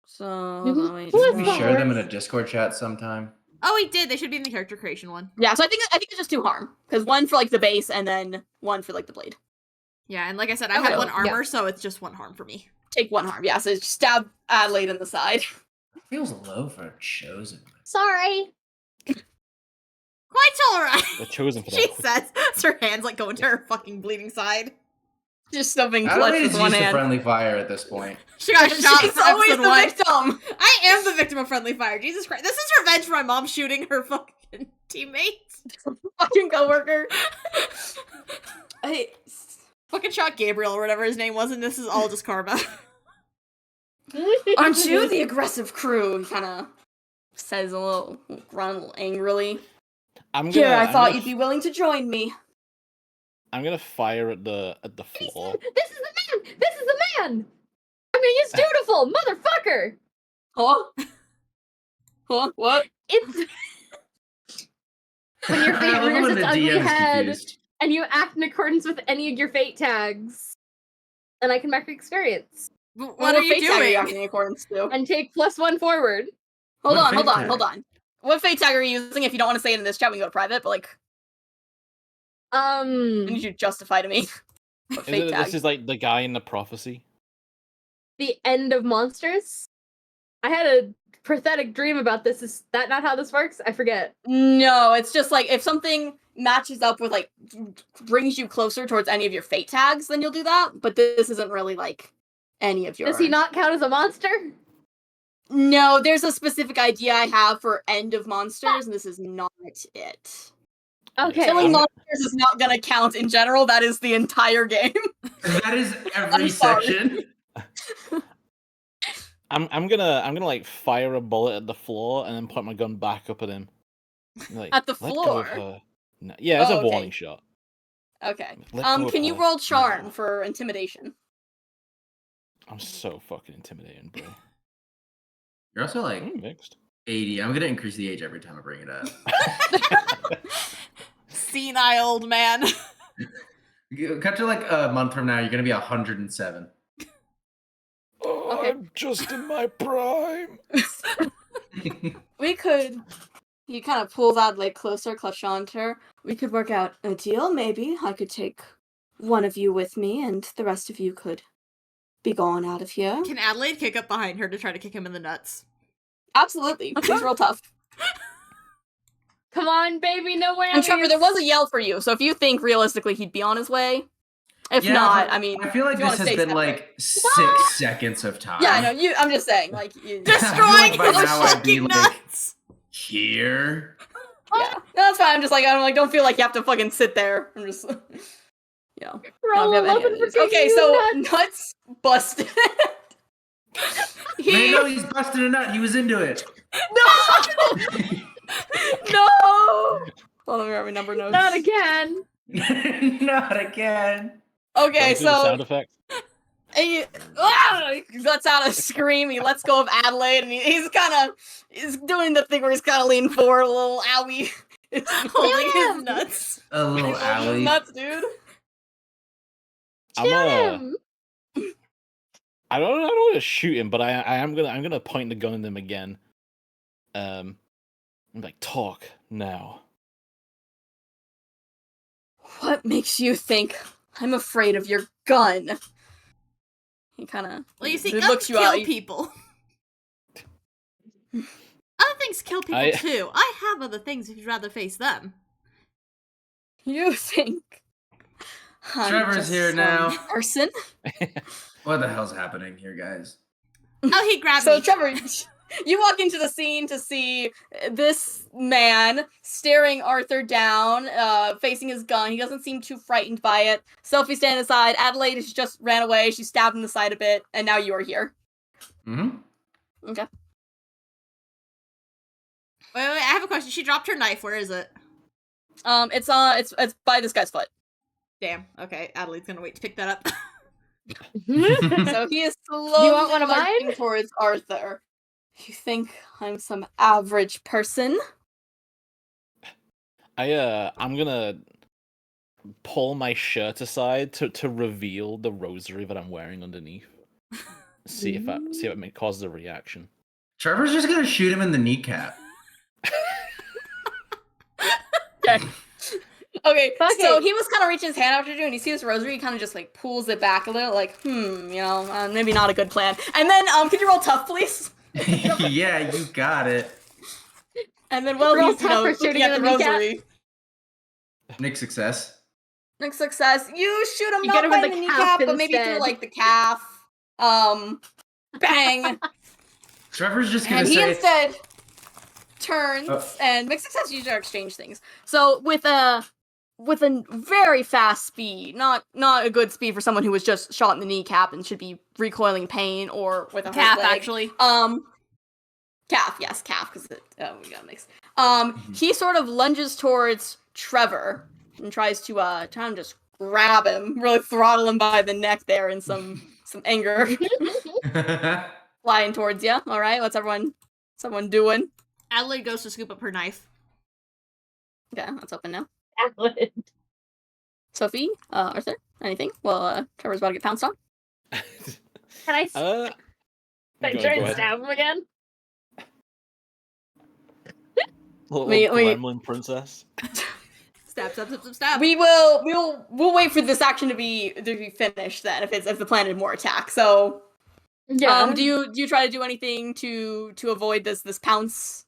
So hold on, wait, Who Can is we the share them in horse? a Discord chat sometime? Oh, we did. They should be in the character creation one. yeah, so I think it's just 2 harm because 1 for like the base and then 1 for like the blade. Yeah, and like I said, I Okay, have 1 yeah. armor, so it's just 1 harm for me. Take 1 harm. Yeah, so just stab Adelaide in the side. It feels low for a chosen. Sorry. Quite alright. They're chosen for She that. says, her hands like go into her fucking bleeding side. Just something clutch Adelaide with is 1 used to hand. friendly fire at this point. She got shot She's for always episode the 1. victim. I am the victim of friendly fire. Jesus Christ. This is revenge for my mom shooting her fucking teammates. Fucking coworker. Hey, Fucking shot Gabriel or whatever his name was, and this is all just karma. aren't you the aggressive crew? He kind of says a little grunt a little angrily. I'm Here, gonna. I I'm thought gonna you'd be willing to join me. I'm gonna fire at the floor. This is the man! This is the man! I mean, it's dutiful, motherfucker! Huh? Huh? What? It's when your fate I love rears when its the ugly DM's head confused. and you act in accordance with any of your fate tags. And I can mark experience. What are you fate tag doing? acting in accordance to? And take +1 forward. Hold What on, hold fate on, tag? hold on. What fate tag are you using? If you don't want to say it in this chat, we can go to private, but like, I need you to justify to me. What fate tag? This is like the guy in the prophecy. The end of monsters. I had a pathetic dream about this. Is that not how this works? I forget. No, it's just like if something matches up with like brings you closer towards any of your fate tags, then you'll do that. But this isn't really like any of your. Does he not count as a monster? No, there's a specific idea I have for end of monsters, and this is not it. Okay. Killing I'm- monsters is not gonna count in general. That is the entire game. That is every I'm sorry. section. I'm gonna like fire a bullet at the floor and then point my gun back up at him. Like, At the "Let go of floor? her." No, yeah, it's Oh, a okay. warning shot. Okay. Let go of Can you her roll charm now. for intimidation? I'm so fucking intimidating, bro. You're also like I'm mixed. 80. I'm gonna increase the age every time I bring it up. Senile old man. Cut to like a month from now, you're gonna be 107. Oh, Okay. I'm just in my prime. We could. He kind of pulls Adelaide closer, clutched onto her. We could work out a deal, maybe. I could take one of you with me, and the rest of you could be gone out of here. Can Adelaide kick up behind her to try to kick him in the nuts? Absolutely. Please roll tough. Come on, baby, no way. And Trevor, there was a yell for you, so if you think realistically he'd be on his way, if not, but I mean, I feel like if you this wanna has stay been like separate. 6 seconds of time. Yeah, I know. I'm just saying, like, you, Destroying by his now I'd be fucking like- nuts! Here. yeah, no, that's fine. I'm like, don't feel like you have to fucking sit there. I'm just, you know. Roll don't have any 11 of for these. kicking Okay, you so nuts. nuts busted. Man, no, he's busting a nut. He was into it. No. Hold on, we have number notes. Not again. Not again. Okay, Don't do the so sound effect. he lets out a scream. He lets go of Adelaide, and he's doing the thing where he's kind of leaning forward, a little owie. It's Holding Damn. his nuts. A little He's holding his alley. nuts, dude. I'm Shoot him. I don't want to shoot him, but I'm gonna point the gun at him again. I'm like, talk now. What makes you think I'm afraid of your gun? He kind of Well, you see, he guns looks you kill out. people. Other things kill people too. I have other things if you'd rather face them. You think I'm Trevor's just here some now. person? What the hell's happening here, guys? Oh, he grabbed So me. Trevor, you walk into the scene to see this man staring Arthur down, facing his gun. He doesn't seem too frightened by it. Sophie standing aside. Adelaide has just ran away. She stabbed in the side a bit, and now you are here. Mm-hmm. Okay. Wait, I have a question. She dropped her knife. Where is it? It's by this guy's foot. Damn. Okay, Adelaide's gonna wait to pick that up. So he is slowly You want one of lurching mine? towards Arthur. You think I'm some average person? I'm gonna pull my shirt aside to reveal the rosary that I'm wearing underneath. See if it causes a reaction. Trevor's just gonna shoot him in the kneecap. Okay, Fuck so it. he was kind of reaching his hand out to you, and he sees rosary. He kind of just like pulls it back a little, like, maybe not a good plan. And then, could you roll tough, please? Yeah, you got it. And then, well, Roll he's tough for looking shooting at in the the kneecap. rosary. Nick success. Next success. You shoot him You not get him by in the the kneecap, calf but maybe through instead. like the calf. Bang. Trevor's just gonna And he say, instead turns and makes success. You exchange things. So with a very fast speed, not a good speed for someone who was just shot in the kneecap and should be recoiling pain, or with a Calf, hurt leg. actually. Calf, yes, calf, because we got mixed. He sort of lunges towards Trevor and tries to just grab him, really throttle him by the neck there in some anger. Flying towards you. All right, what's everyone doing? Adelaide goes to scoop up her knife. Okay, that's open now. Adelaide. Sophie, Arthur, anything? Well, Trevor's about to get pounced on. Can I Go try and ahead. stab him again? Little Wait. gremlin princess. Stab, stab, stab, stab, stab. We'll wait for this action to be finished then, if the plan is more attack. So Yeah. do you try to do anything to avoid this pounce?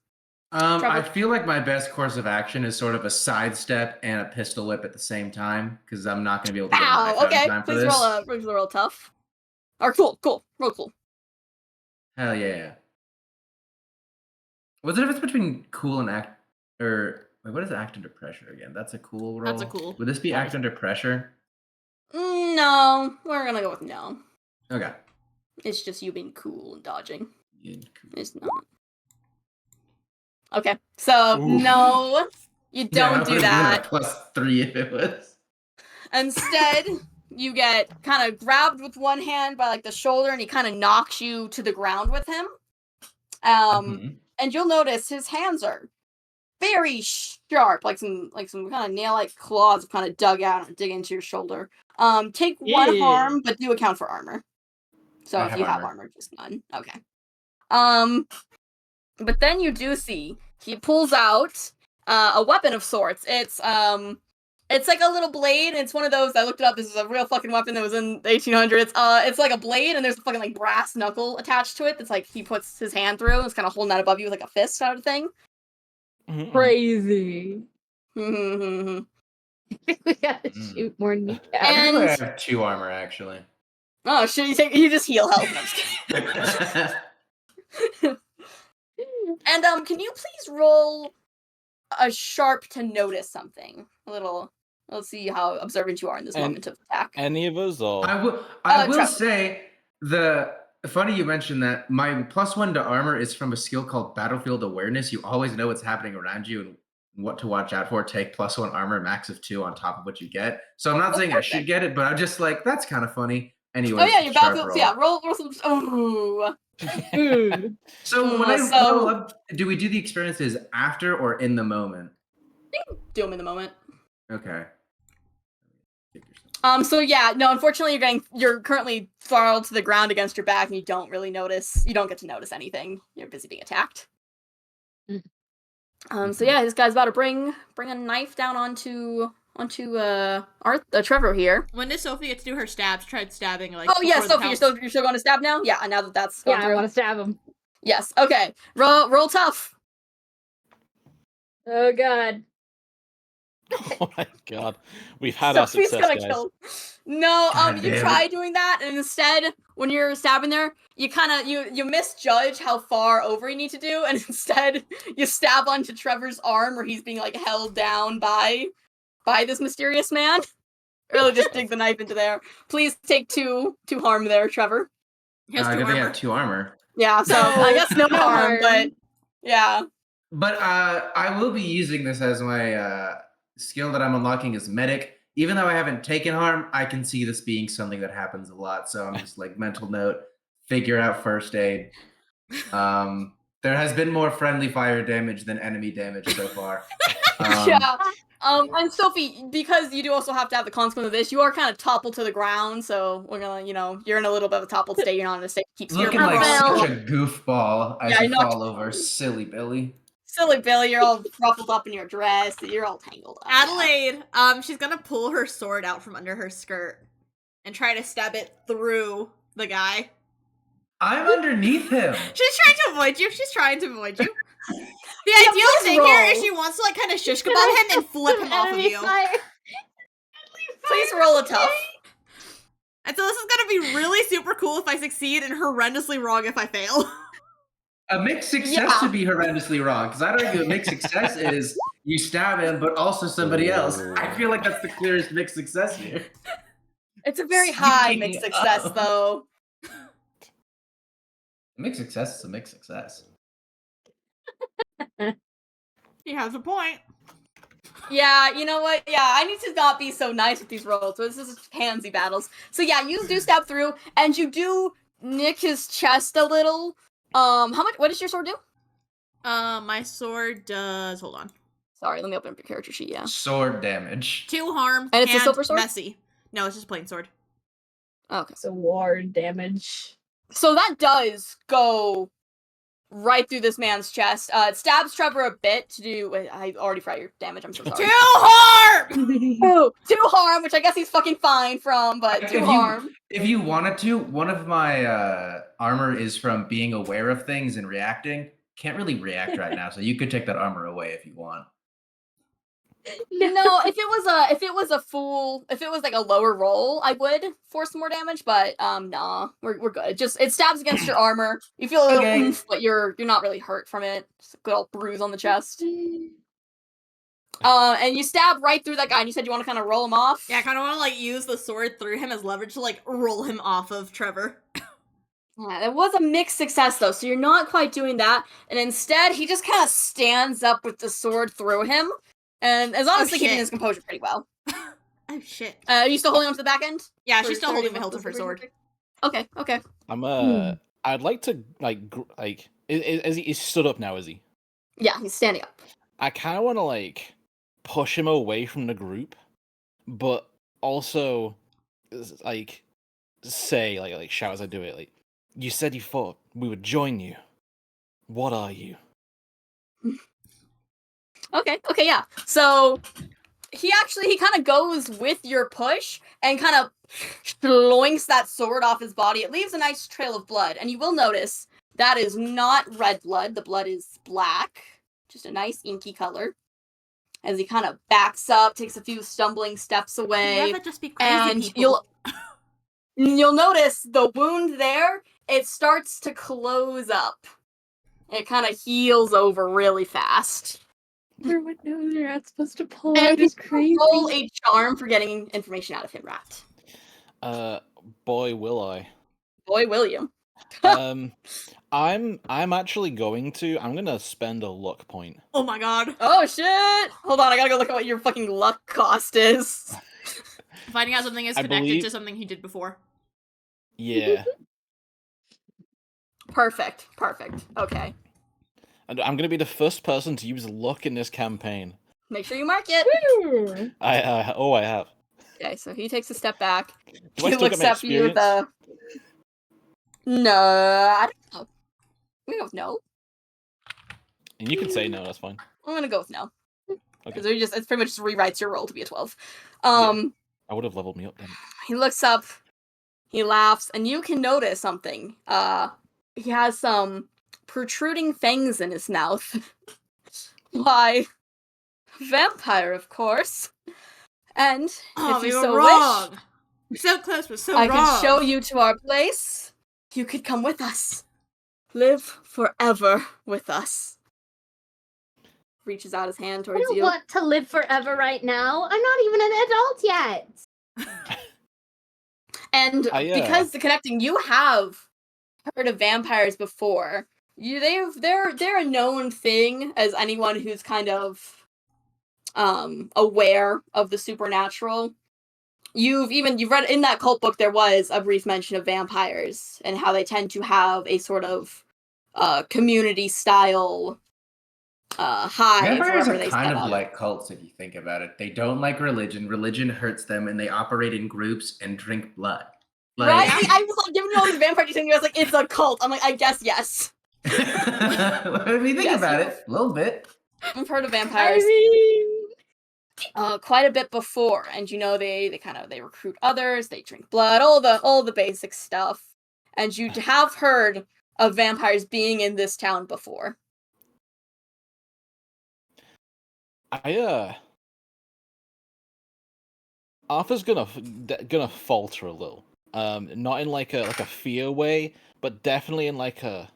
I Trevor? feel like my best course of action is sort of a sidestep and a pistol whip at the same time, because I'm not gonna be able to get a knife Ow, out okay. in time for Please this. roll tough. Or cool. Roll cool. Hell yeah. What's the difference between cool and act, or wait, what is act under pressure again? That's a cool roll. That's a cool. Would this be act under pressure? No, we're gonna go with no. Okay. It's just you being cool and dodging. Yeah, cool. It's not. Okay, so Oof. no, you don't Yeah, do would've been that. a +3 if it was. Instead, you get kind of grabbed with one hand by like the shoulder, and he kind of knocks you to the ground with him. Mhm. and you'll notice his hands are very sharp, like some kind of nail-like claws kind of dug out and dig into your shoulder. Take 1 harm, but do account for armor. So I if have you have armor. armor, just none. Okay. But then you do see he pulls out a weapon of sorts. It's like a little blade. It's one of those. I looked it up. This is a real fucking weapon that was in the 1800s. It's like a blade, and there's a fucking like brass knuckle attached to it. That's like he puts his hand through. And it's kind of holding that above you with like a fist sort of thing. Crazy. And We gotta shoot more kneecaps. I think I have 2 armor actually. oh shit, you just heal health. No, I'm just kidding. And can you please roll a sharp to notice something? A little. Let's see how observant you are in this moment of attack. Any of us, or I will Trevor. say funny you mentioned that my +1 to armor is from a skill called Battlefield Awareness. You always know what's happening around you and what to watch out for. Take +1 armor, max of 2 on top of what you get. So I'm not saying perfect. I should get it, but I'm just like, that's kind of funny. Anyway, Oh yeah, your sharp Battlefield. roll. Yeah, roll some. Ooh. So when I So- level up, do we do the experiences after or in the moment? Do them in the moment. Okay. So yeah, no, unfortunately you're currently throttled to the ground against your back and you don't get to notice anything. You're busy being attacked. So yeah, this guy's about to bring a knife down onto Trevor here. When does Sophie get to do her stabs? Tried stabbing like. Oh yeah, before the Sophie, pounce. you're still going to stab now? Yeah, now that's going Yeah, I through. want to stab him. Yes, okay. Roll tough. Oh god. oh my god, we've had our Sophie's success, gonna guys. kill. No, God you damn try it. doing that, and instead, when you're stabbing there, you kind of you misjudge how far over you need to do, and instead you stab onto Trevor's arm, where he's being like held down by this mysterious man. Really, just dig the knife into there. Please take two harm there, Trevor. He has I 2 think I armor. have 2 armor. Yeah, so I guess no harm, but harm. yeah. But I will be using this as my skill that I'm unlocking as medic. Even though I haven't taken harm, I can see this being something that happens a lot. So I'm just like, mental note, figure out first aid. There has been more friendly fire damage than enemy damage so far. Yeah. And Sophie, because you do also have to have the consequence of this, you are kind of toppled to the ground, so we're gonna, you're in a little bit of a toppled state. You're not in a state that keeps Looking your like fell. such a goofball as Yeah, you I knocked- fall over, silly Billy. Silly Billy, you're all ruffled up in your dress. You're all tangled up. Adelaide, she's gonna pull her sword out from under her skirt and try to stab it through the guy. I'm underneath him. She's trying to avoid you. She's trying to avoid you. The Yeah, ideal please thing here is roll. she wants to like kind of shish kebab him and flip him off of Enemy you. fire. Please roll a tough. And so this is gonna be really super cool if I succeed and horrendously wrong if I fail. A mixed success Yeah. would be horrendously wrong, because I'd argue a mixed success is you stab him, but also somebody else. I feel like that's the clearest mixed success here. It's a very high Speaking mixed success, of- though. A mixed success is a mixed success. He has a point. Yeah, you know what? Yeah, I need to not be so nice with these rolls. So this is pansy battles. So yeah, you do stab through, and you do nick his chest a little. How much? What does your sword do? My sword does. Hold on. Sorry, let me open up your character sheet. Yeah. Sword damage. 2 harm And it's a silver sword? messy. No, it's just plain sword. Okay. So ward damage. So that does go right through this man's chest. It stabs Trevor a bit to do. Wait, I already forgot your damage. I'm so 2 sorry. harm. Ooh, 2 harm, which I guess he's fucking fine from, but 2 harm. If you wanted to, one of my armor is from being aware of things and reacting. Can't really react right now, so you could take that armor away if you want. No, if it was like a lower roll, I would force some more damage, but nah, we're good. It stabs against your armor. You feel a little Okay. oomph, but you're not really hurt from it. Just a good old bruise on the chest. And you stab right through that guy, and you said you want to kind of roll him off. Yeah, I kind of want to like use the sword through him as leverage to like roll him off of Trevor. Yeah, that was a mixed success though, so you're not quite doing that. And instead, he just kind of stands up with the sword through him, and is honestly keeping shit. his composure pretty well. Oh shit. Are you still holding on to the back end? Yeah, For she's still 30 holding the of hilt of her the sword. Okay. I'm I'd like to like He's stood up now, is he? Yeah, he's standing up. I kind of want to like push him away from the group, but also like say like shout as I do it, like, you said you thought we would join you. What are you? Okay, yeah. So he kind of goes with your push and kind of sloinks that sword off his body. It leaves a nice trail of blood, and you will notice that is not red blood. The blood is black, just a nice inky color. As he kind of backs up, takes a few stumbling steps away, Never just be crazy and people. you'll notice the wound there. It starts to close up. It kind of heals over really fast. Everyone knows you're not supposed to pull And out his crazy. roll a charm for getting information out of him, Rat. Boy, will I. Boy, will you. I'm actually I'm gonna spend a luck point. Oh my god. Oh shit! Hold on, I gotta go look at what your fucking luck cost is. Finding out something is I connected believe- to something he did before. Yeah. Perfect. Okay. And I'm gonna be the first person to use luck in this campaign. Make sure you mark it. Woo! I have. Okay, so he takes a step back. Do I He still looks get my up you with experience? No, I don't know. I'm gonna go with no. And you can say no, that's fine. I'm gonna go with no. Okay. Because it's pretty much just rewrites your roll to be a 12. I would have leveled me up then. He looks up, he laughs, and you can notice something. He has some protruding fangs in his mouth. Why, vampire, of course. And Oh, if we you were so wrong. wish, We're so close, but so I wrong. can show you to our place. You could come with us. Live forever with us. Reaches out his hand I towards don't you. want to live forever right now. I'm not even an adult yet. And because the connecting, you have heard of vampires before. They're a known thing as anyone who's kind of aware of the supernatural. You've read in that cult book, there was a brief mention of vampires and how they tend to have a sort of community style hive Vampires wherever are they kind set of up. like cults if you think about it. They don't like religion. Religion hurts them, and they operate in groups and drink blood. Right? Like, I was like giving you all these vampire things, and you was like, it's a cult. I'm like, I guess yes. if you think Yes, about you- it, a little bit. I've heard of I vampires mean, quite a bit before, and they recruit others, they drink blood, all the basic stuff. And you have heard of vampires being in this town before. Arthur's gonna falter a little. Not in like a fear way, but definitely in like a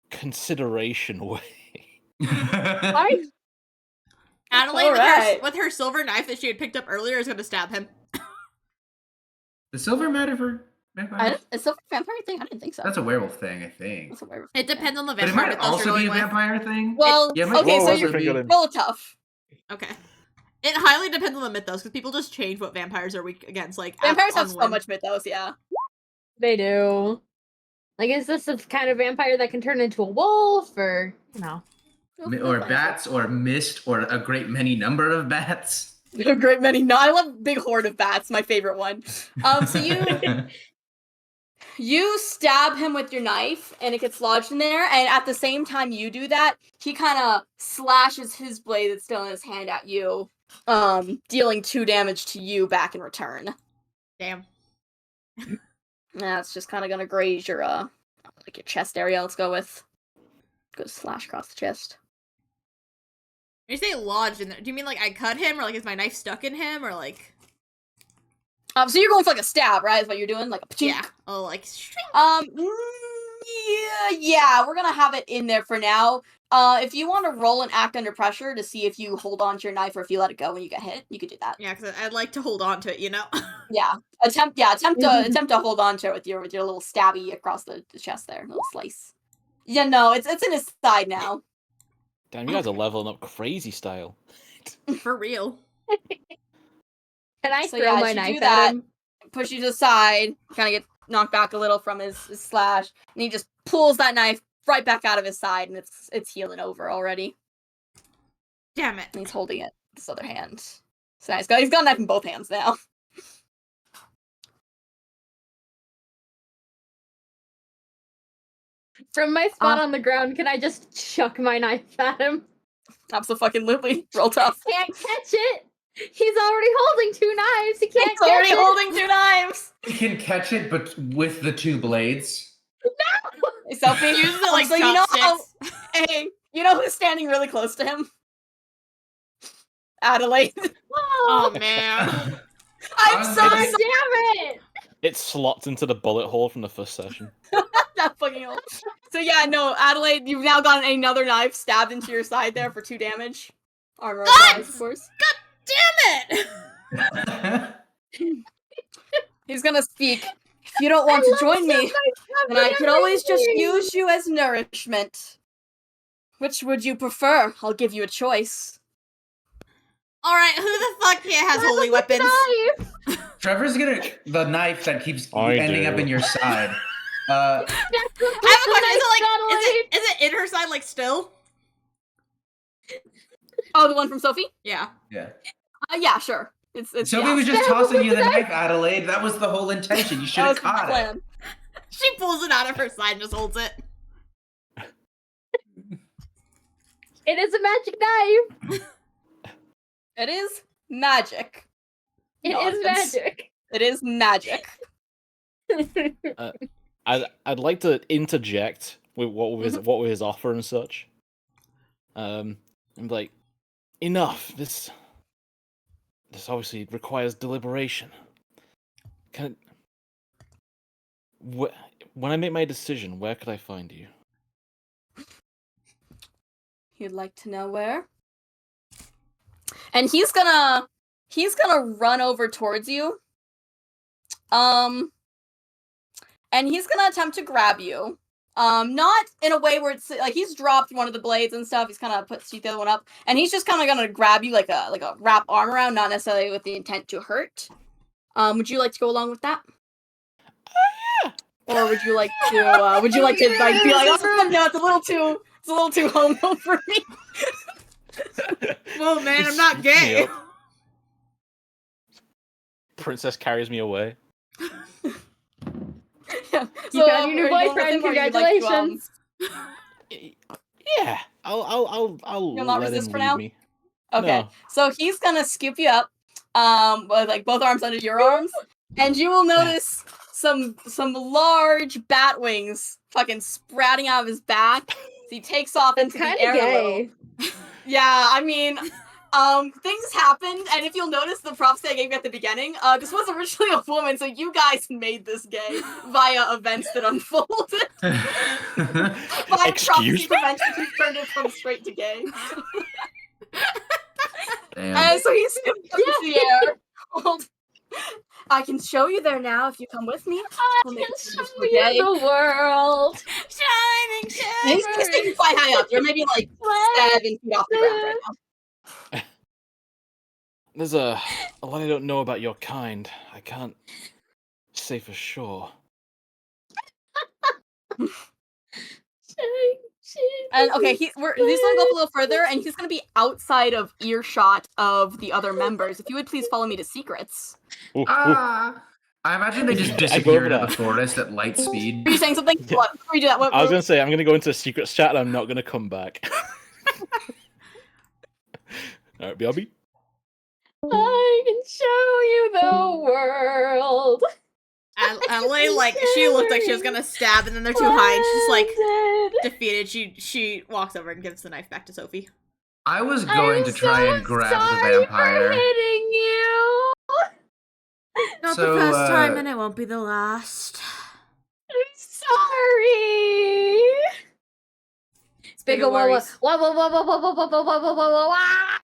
consideration way. I Adelaide, Alright. with her silver knife that she had picked up earlier, is going to stab him. The silver matter for vampires? Is it a vampire thing? I didn't think so. That's a werewolf thing, I think. That's a werewolf It thing. depends on the But it vampire might mythos you're also be going a with. vampire thing. Well, Yeah, it might okay, so also you be- roll tough. Okay. It highly depends on the mythos, because people just change what vampires are weak against. Like, Vampires on have so whim. much mythos, yeah. They do. Like, is this the kind of vampire that can turn into a wolf, or Or bats, or mist, or a great many number of bats. A great many. No, I love Big Horde of Bats, my favorite one. So you stab him with your knife, and it gets lodged in there, and at the same time you do that, he kind of slashes his blade that's still in his hand at you, dealing 2 damage to you back in return. Damn. That's just kind of gonna graze your, like your chest area, let's go with. Go slash across the chest. When you say lodged in there, do you mean like I cut him, or like is my knife stuck in him, or like... So you're going for like a stab, right? Is what you're doing? Like a pachink? Yeah. Oh, like... Yeah, we're gonna have it in there for now. If you want to roll and act under pressure to see if you hold on to your knife or if you let it go when you get hit, you could do that. Yeah, because I'd like to hold on to it, you know? Yeah, attempt to hold on to it with your little stabby across the chest there, little slice. Yeah, no, it's in his side now. Damn, you guys are leveling up crazy style. For real. can I So throw yeah, my as you knife do that, at him? push you to the side, kind of get knocked back a little from his slash, and he just pulls that knife right back out of his side, and it's healing over already. Damn it. And he's holding it with his other hand. So he's got a knife in both hands now. From my spot on the ground, can I just chuck my knife at him? Absolutely. Roll tough. Can't catch it. He's already holding 2 knives. He can't He's catch already it. holding 2 knives. He can catch it, but with the 2 blades. Hey, Sophie, Use it like so you know how, chopsticks. hey, you know who's standing really close to him? Adelaide. Oh man. I'm God so God sorry. damn it! It slots into the bullet hole from the first session. That fucking old. So yeah, no, Adelaide, you've now gotten another knife stabbed into your side there for 2 damage. Armor applies, of course. Damn it! He's gonna speak. If you don't want to join me, then I could always just use you as nourishment. Which would you prefer? I'll give you a choice. Alright, who the fuck here has holy weapons? Trevor's gonna the knife that keeps I ending up do. in your side. I have a question. Is it in her side like still? Oh, the one from Sophie? Yeah. Yeah. Yeah, sure. It's Sophie yeah. was just tossing you the knife, Adelaide. That was the whole intention. You should That have was the caught it. plan. She pulls it out of her side and just holds it. It is a magic knife. It is magic. It No, is it's- magic. It is magic. I'd like to interject with what was his offer and such. And be like, enough. This obviously requires deliberation. Can when I make my decision, where could I find you? You'd like to know where? And he's gonna run over towards you. And he's gonna attempt to grab you. Not in a way where it's like he's dropped one of the blades and stuff. He's kind of put the other one up, and he's just kind of gonna grab you like a wrap arm around, not necessarily with the intent to hurt. Would you like to go along with that? Yeah. Or would you like to like be like, oh no, it's a little too homo for me. Well, man, I'm not gay. Yep. Princess carries me away. Yeah. You got your new are you going with boyfriend, him, or you'd like to, congratulations. Yeah, I'll You'll not let resist him for lead now? me. Okay, No. so he's gonna scoop you up, with like both arms under your arms, and you will notice some large bat wings fucking sprouting out of his back. So he takes off That's into the kind air of a little. gay. Yeah, I mean, things happened, and if you'll notice the prophecy I gave you at the beginning, this was originally a woman, so you guys made this gay via events that unfolded. By prophecy Excuse me? prevention, he turned it from straight to gay. Damn. And so he's scooped up into the air. Hold. I can show you there now if you come with me. I We'll can make it show just you gay. the world. Shining, He's shimmering. taking quite high up. You're maybe like 7 feet off the ground right now. There's a lot I don't know about your kind. I can't say for sure. And okay, he's gonna go up a little further, and he's gonna be outside of earshot of the other members. If you would please follow me to secrets. Ooh, ooh. I imagine they just I go disappear over into there. the forest at light speed. Are you saying something? Yeah. What? Before you do that, what? I was gonna say I'm gonna go into a secrets chat and I'm not gonna come back. Alright, BRB. I can show you the world. Adelaide, like, she looked like she was gonna stab, and then they're too high, and she's like Blended. defeated. She walks over and gives the knife back to Sophie. I was going to try I'm and grab sorry the for vampire. hitting you. Not So, the first time, uh, and it won't be the last. I'm sorry. Big Big ol' worries. wah wah wah wah wah wah wah wah wah wah wah wah.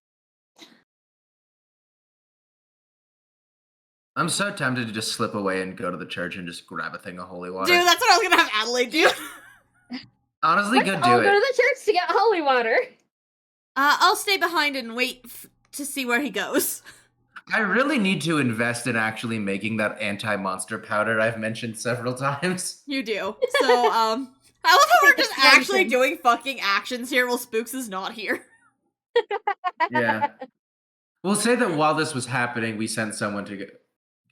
I'm so tempted to just slip away and go to the church and just grab a thing of holy water. Dude, that's what I was gonna have Adelaide do. Honestly, Let's good all do go to it. the church to get holy water. I'll stay behind and wait to see where he goes. I really need to invest in actually making that anti-monster powder I've mentioned several times. You do. So, I love how we're just It's actually nonsense. doing fucking actions here while Spooks is not here. Yeah. We'll say that while this was happening, we sent someone to get.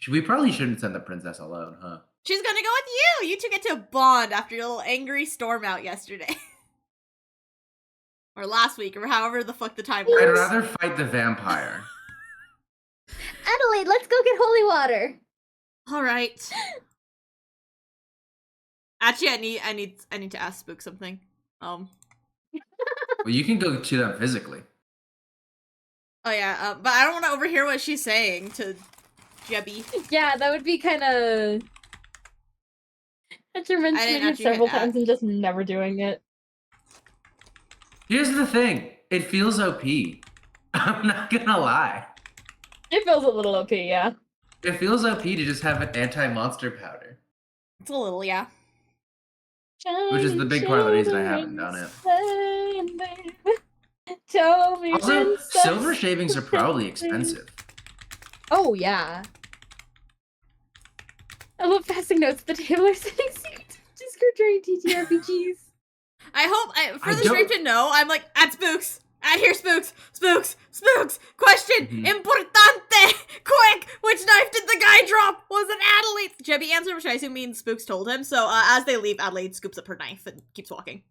We probably shouldn't send the princess alone, huh? She's gonna go with you! You two get to bond after your little angry storm out yesterday. Or last week, or however the fuck the time I'd works. rather fight the vampire. Adelaide, let's go get holy water. Alright. Actually, I need to ask Spook something. Well, you can go to them physically. Oh yeah, but I don't want to overhear what she's saying to Jebby. Yeah, that would be kind of. After mentioning it actually several hit that. times and just never doing it. Here's the thing. It feels OP. I'm not gonna lie. It feels a little OP, yeah. It feels OP to just have an anti-monster powder. It's a little, yeah. Which is the big part of the reason I haven't done it. Tell me Also, silver shavings are probably expensive. Oh, yeah. I love passing notes at the table or sending secret Discord during TTRPGs. I hope, for I the stream don't- to know, I'm like, at Spooks! At Here'sSpooks! Spooks! Question! Mhm. Importante! Quick! Which knife did the guy drop? Was it Adelaide? Jebby answered, which I assume means Spooks told him, so as they leave, Adelaide scoops up her knife and keeps walking.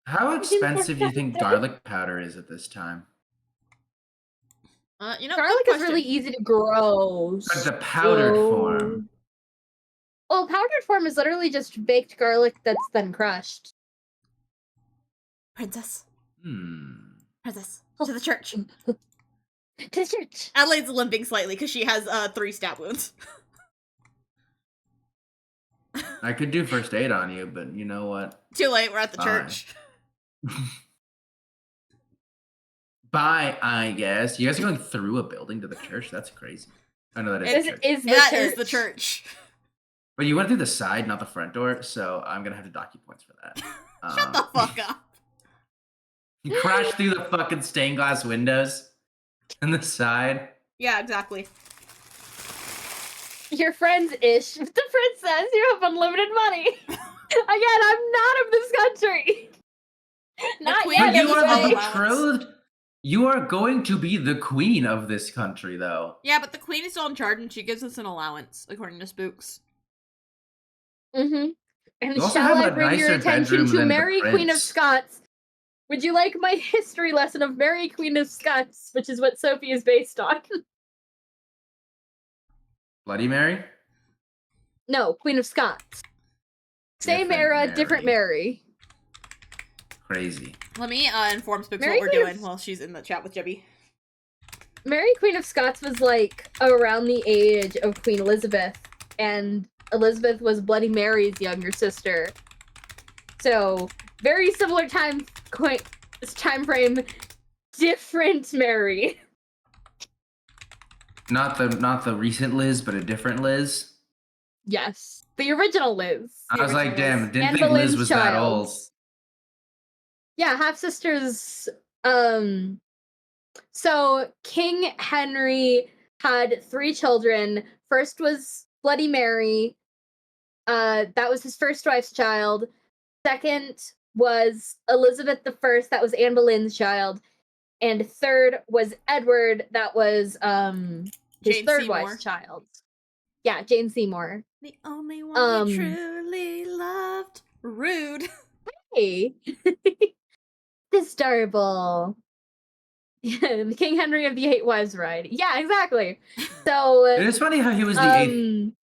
How expensive do you think garlic powder is at this time? You know, Garlic good is really question. easy to grow. But the powdered form. Well, powdered form is literally just baked garlic that's then crushed. Princess. Princess. Oh. To the church. To the church. Adelaide's limping slightly because she has 3 stab wounds. I could do first aid on you, but you know what? Too late, we're at the Fine. church. Bye, I guess. You guys are going through a building to the church? That's crazy. I know that is This the church. is the That church. is the church. But you went through the side, not the front door, so I'm gonna have to dock you points for that. Shut the fuck up. You crashed through the fucking stained glass windows on the side. Yeah, exactly. Your friends-ish. The princess, you have unlimited money. Again, I'm not of this country. Not queen yet, But you are anyway. the betrothed. You are going to be the queen of this country, though. Yeah, but the queen is still in charge and she gives us an allowance, according to Spooks. Mm-hmm. And You also shall have I a bring your nicer attention bedroom to than the Mary Queen of prince. Scots? Would you like my history lesson of Mary Queen of Scots, which is what Sophie is based on? Bloody Mary? No, Queen of Scots. Same Different era, different Mary. Crazy. Let me inform Spooks Mary what we're Queen doing of- while she's in the chat with Jebby. Mary Queen of Scots was like around the age of Queen Elizabeth, and Elizabeth was Bloody Mary's younger sister. So very similar time frame, different Mary. Not the recent Liz, but a different Liz. Yes, the original Liz. I was like, original damn, Liz. didn't Anne think Liz Boleyn's was that child. old. Yeah, half sisters. So King Henry had 3 children. First was Bloody Mary. That was his first wife's child. Second was Elizabeth I. That was Anne Boleyn's child. And third was Edward. That was his Jane third Seymour. wife's child. Yeah, Jane Seymour. The only one he Um, truly loved. Rude. Hey, Disturble. The King Henry of the 8 Wives variety. Yeah, exactly. So It is funny how he was the 8th,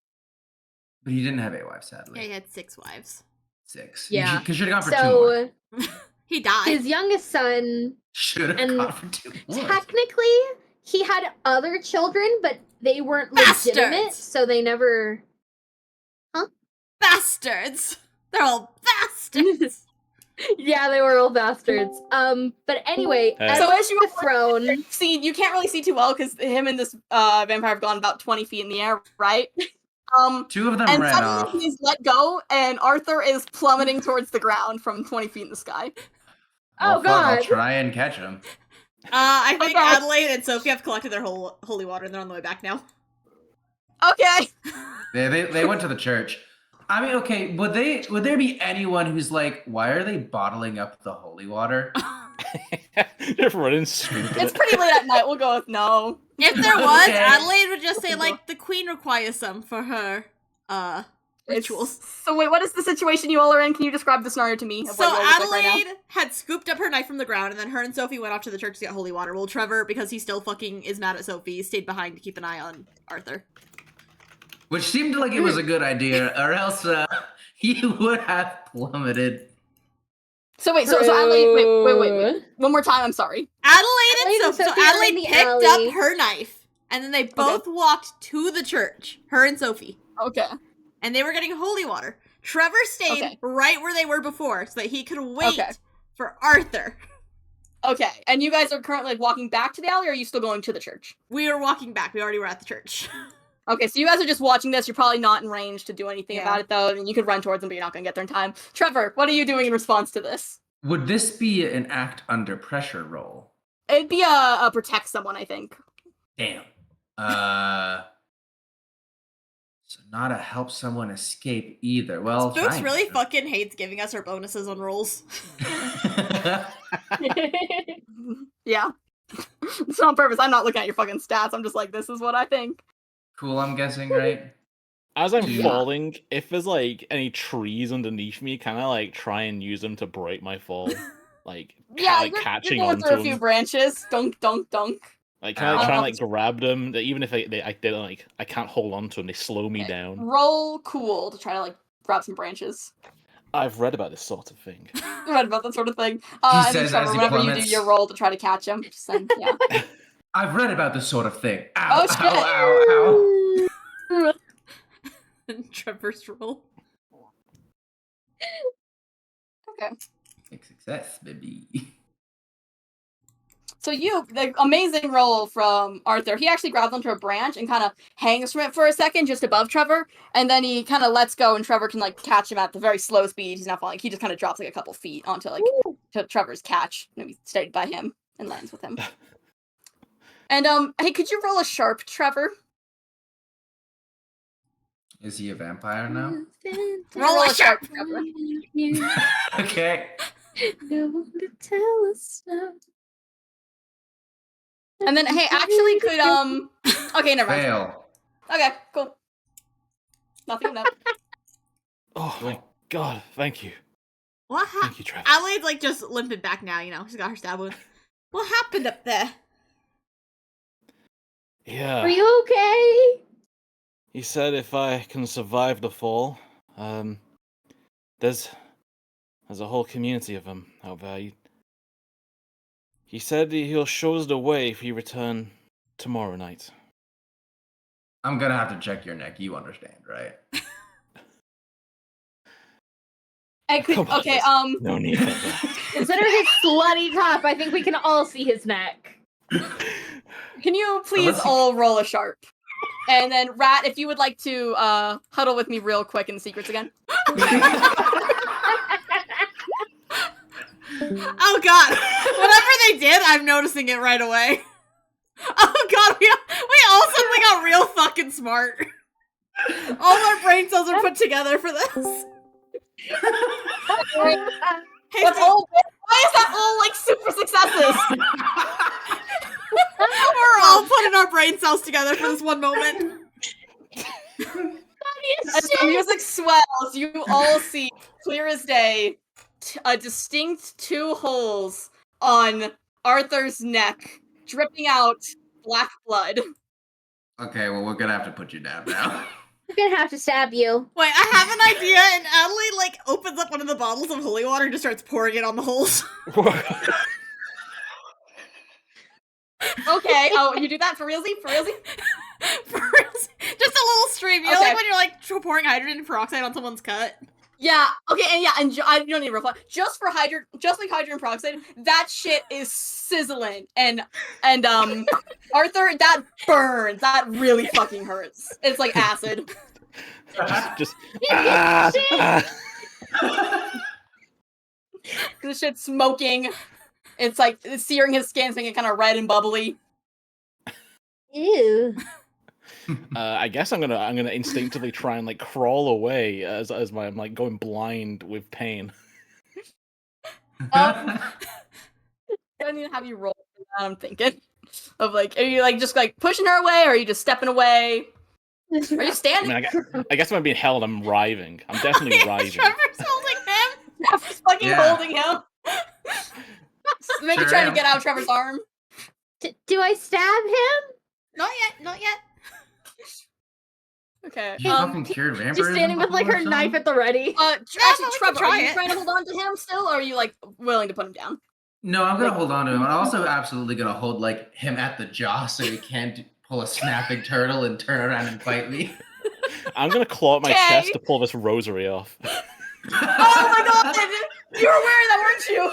but he didn't have 8 wives, Yeah, sadly. he had 6 wives. 6. Yeah. You should have gone for 2 more. So He died. his youngest son, Should have and gone for 2 more. technically, he had other children, but they weren't legitimate, Bastards! so they never. Bastards! They're all bastards! Yeah, they were all bastards. But anyway, So Edward as you the throne. See, you can't really see too well because him and this vampire have gone about 20 feet in the air, right? 2 of them And ran suddenly off. he's let go, and Arthur is plummeting towards the ground from 20 feet in the sky. Oh, Well, fuck, I'll God. try and catch him. I think Okay. Adelaide and Sophie have collected their holy water and they're on the way back now. Okay. They went to the church. I mean, okay, would there be anyone who's like, why are they bottling up the holy water? Just running stupid. It's pretty late at night. We'll go with no. If there was, Okay. Adelaide would just say, like, the queen requires some for her, rituals. So wait, what is the situation you all are in? Can you describe the scenario to me? Of So what you all look like Adelaide right had scooped up her knife from the ground, and then her and Sophie went off to the church to get holy water. Well, Trevor, because he still fucking is mad at Sophie, stayed behind to keep an eye on Arthur. Which seemed like it was a good idea, or else he would have plummeted. So wait, so Adelaide, wait. One more time, I'm sorry. Adelaide and Sophie. So are in Adelaide the picked alley. up her knife, and then they both walked to the church, her and Sophie. Okay. And they were getting holy water. Trevor stayed right where they were before so that he could wait for Arthur. Okay, and you guys are currently like, walking back to the alley, or are you still going to the church? We were walking back. We already were at the church. Okay, so you guys are just watching this. You're probably not in range to do anything about it, though. I mean, you could run towards them, but you're not going to get there in time. Trevor, what are you doing in response to this? Would this be an act under pressure roll? It'd be a protect someone, I think. Damn. So not a help someone escape either. Well, Spooks fine. really fucking hates giving us our bonuses on rolls. Yeah. It's not on purpose. I'm not looking at your fucking stats. I'm just like, this is what I think. Cool, I'm guessing, right? As I'm Yeah. falling, if there's like any trees underneath me, kind of like try and use them to break my fall, like Yeah, like you're catching going onto through a few them. branches. Dunk, dunk, dunk. Like can I try Ow. and like grab them? That even if I didn't like, I can't hold on to them. They slow me Okay. down. Roll cool to try to like grab some branches. I've read about this sort of thing. You read about that sort of thing. He And says Trevor, as he whenever you do plummets. your roll to try to catch him, just saying, yeah. I've read about this sort of thing. Ow, Oh, shit. ow, ow, Trevor's roll. Okay. Big success, baby. So the amazing roll from Arthur, he actually grabs onto a branch and kind of hangs from it for a second just above Trevor, and then he kind of lets go and Trevor can like catch him at the very slow speed. He's not falling. He just kind of drops like a couple feet onto like to Trevor's catch. Maybe stayed by him and lands with him. And hey, could you roll a sharp, Trevor? Is he a vampire now? Roll a sharp. Trevor. Okay. No one to tell us no. And then hey, actually could okay, never mind. Fail. Okay, cool. Nothing enough. Oh my god! Thank you, What thank happened? you, Trevor. Adelaide's like just limping back now, you know. She's got her stab wound. What happened up there? Yeah. Are you okay? He said if I can survive the fall, there's a whole community of them out there. He said he'll show us the way if we return tomorrow night. I'm gonna have to check your neck. You understand, right? I could Come on, okay, No need for that. Consider his slutty top. I think we can all see his neck. can you please Unless you- all roll a sharp? And then Rat, if you would like to huddle with me real quick in the secrets again. Oh god. Whatever they did, I'm noticing it right away. Oh god, we all suddenly got real fucking smart. All our brain cells are put together for this. Hey, That's so all. Why is that all like super successes? we're all putting our brain cells together for this one moment. As the music swells, you all see clear as day a distinct two holes on Arthur's neck, dripping out black blood. Okay, well, we're gonna have to put you down now. We're gonna have to stab you. Wait, I have an idea, and Adelaide like opens up one of the bottles of holy water and just starts pouring it on the holes. Okay, oh, you do that for realsy? For realsy? Just a little stream. You know, Okay. like when you're like pouring hydrogen peroxide on someone's cut. Yeah, okay, and I don't need to reflect. Just like hydrogen peroxide, that shit is sizzling. And Arthur, that burns. That really fucking hurts. It's like acid. just The shit's smoking. It's like it's searing his skin, making it kind of red and bubbly. Ew. I guess I'm gonna instinctively try and like crawl away as I'm like going blind with pain. I need to have you roll for that, I'm thinking. Of like, are you like just like pushing her away, or are you just stepping away? Are you I standing? mean, I guess if I'm being held, I'm writhing. I'm definitely writhing. Trevor's holding him. Trevor's fucking Yeah. holding him. Maybe Sure trying am. to get out of Trevor's arm. Do I stab him? Not yet, not yet. Okay. You fucking cured vampirism. She's standing with like before her or knife something? at the ready. Actually, but we can Trevor, try are you it. trying to hold on to him still, or are you like willing to put him down? No, I'm gonna hold on to him. I'm also absolutely gonna hold like him at the jaw so he can't pull a snapping turtle and turn around and fight me. I'm gonna claw at my Okay. chest to pull this rosary off. Oh my god! You were wearing that, weren't you?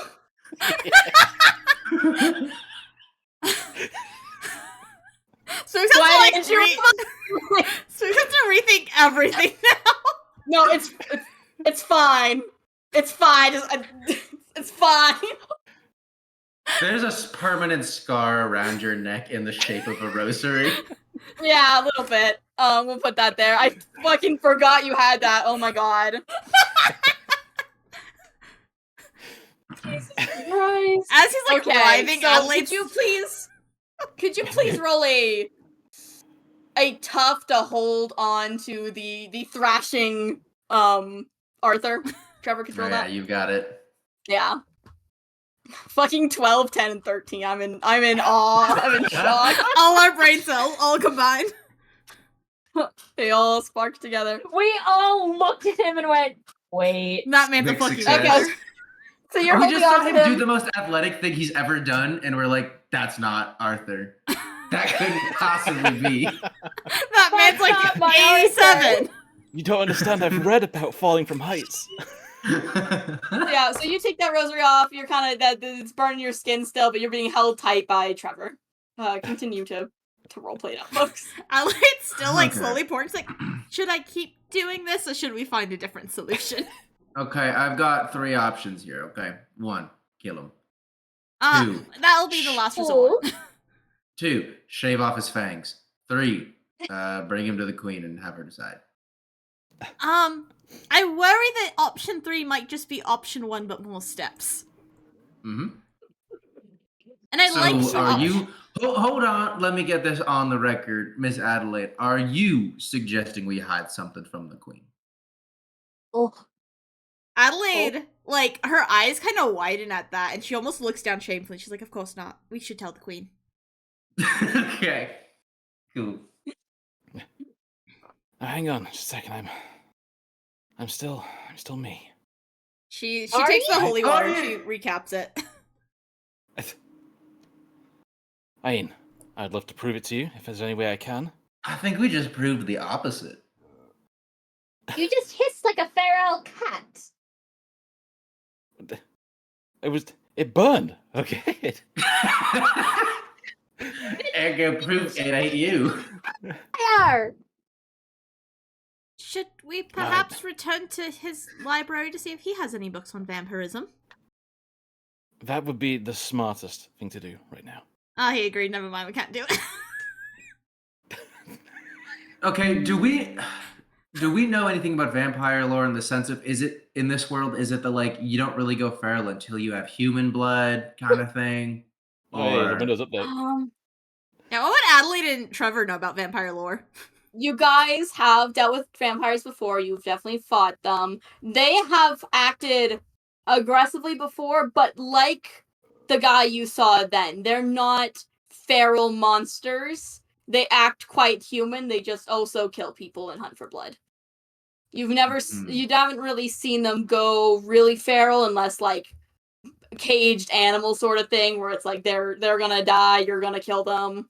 So we have Why to like didn't you? so we have to rethink everything now. No, it's fine. It's fine. It's fine. There's a permanent scar around your neck in the shape of a rosary. Yeah, a little bit. We'll put that there. I fucking forgot you had that. Oh my god. Jesus Christ. As he's like Okay, writhing, so Adelaide's could you please roll a tough to hold on to the thrashing Arthur? Trevor, could you roll Yeah, that? you got it. Yeah. Fucking 12, 10, and 13. I'm in awe. I'm in shock. all our brain cells all combined. They all sparked together. We all looked at him and went, "Wait." That meant the Big fucking success. Okay. So you're we holding just on saw to him him. do the most athletic thing he's ever done, and we're like, that's not Arthur. That couldn't possibly be. That man's That's not my like 87. You don't understand. I've read about falling from heights. Yeah, so you take that rosary off. You're kind of that it's burning your skin still, but you're being held tight by Trevor. Continue to roleplay that, folks. Adelaide's still like Okay. slowly pouring. She's like, should I keep doing this or should we find a different solution? Okay, I've got 3 options here. Okay, 1, kill him. 2, That'll be the last resort. 2, shave off his fangs. 3, bring him to the queen and have her decide. I worry that option 3 might just be option 1, but more steps. Mm-hmm. And I like So are you? Hold on, let me get this on the record, Miss Adelaide. Are you suggesting we hide something from the queen? Oh, Adelaide, like, her eyes kind of widen at that, and she almost looks down shamefully. She's like, of course not. We should tell the queen. Okay, cool. Hang on just a second. I'm still me. She Are takes the you? holy Are water, you? she recaps it. I'd love to prove it to you if there's any way I can. I think we just proved the opposite. you just hissed like a feral cat. It burned. Okay. Ergo proof it ain't you. There. Should we perhaps return to his library to see if he has any books on vampirism? That would be the smartest thing to do right now. Ah, he agreed. Never mind, we can't do it. Okay, do we know anything about vampire lore in the sense of, is it in this world, is it the like you don't really go feral until you have human blood kind of thing? Oh, yeah, the Or window's up there. Now, what would Adelaide and Trevor know about vampire lore? You guys have dealt with vampires before. You've definitely fought them. They have acted aggressively before, but like the guy you saw then, they're not feral monsters. They act quite human. They just also kill people and hunt for blood. You've never, you haven't really seen them go really feral unless like caged animal sort of thing, where it's like they're gonna die, you're gonna kill them.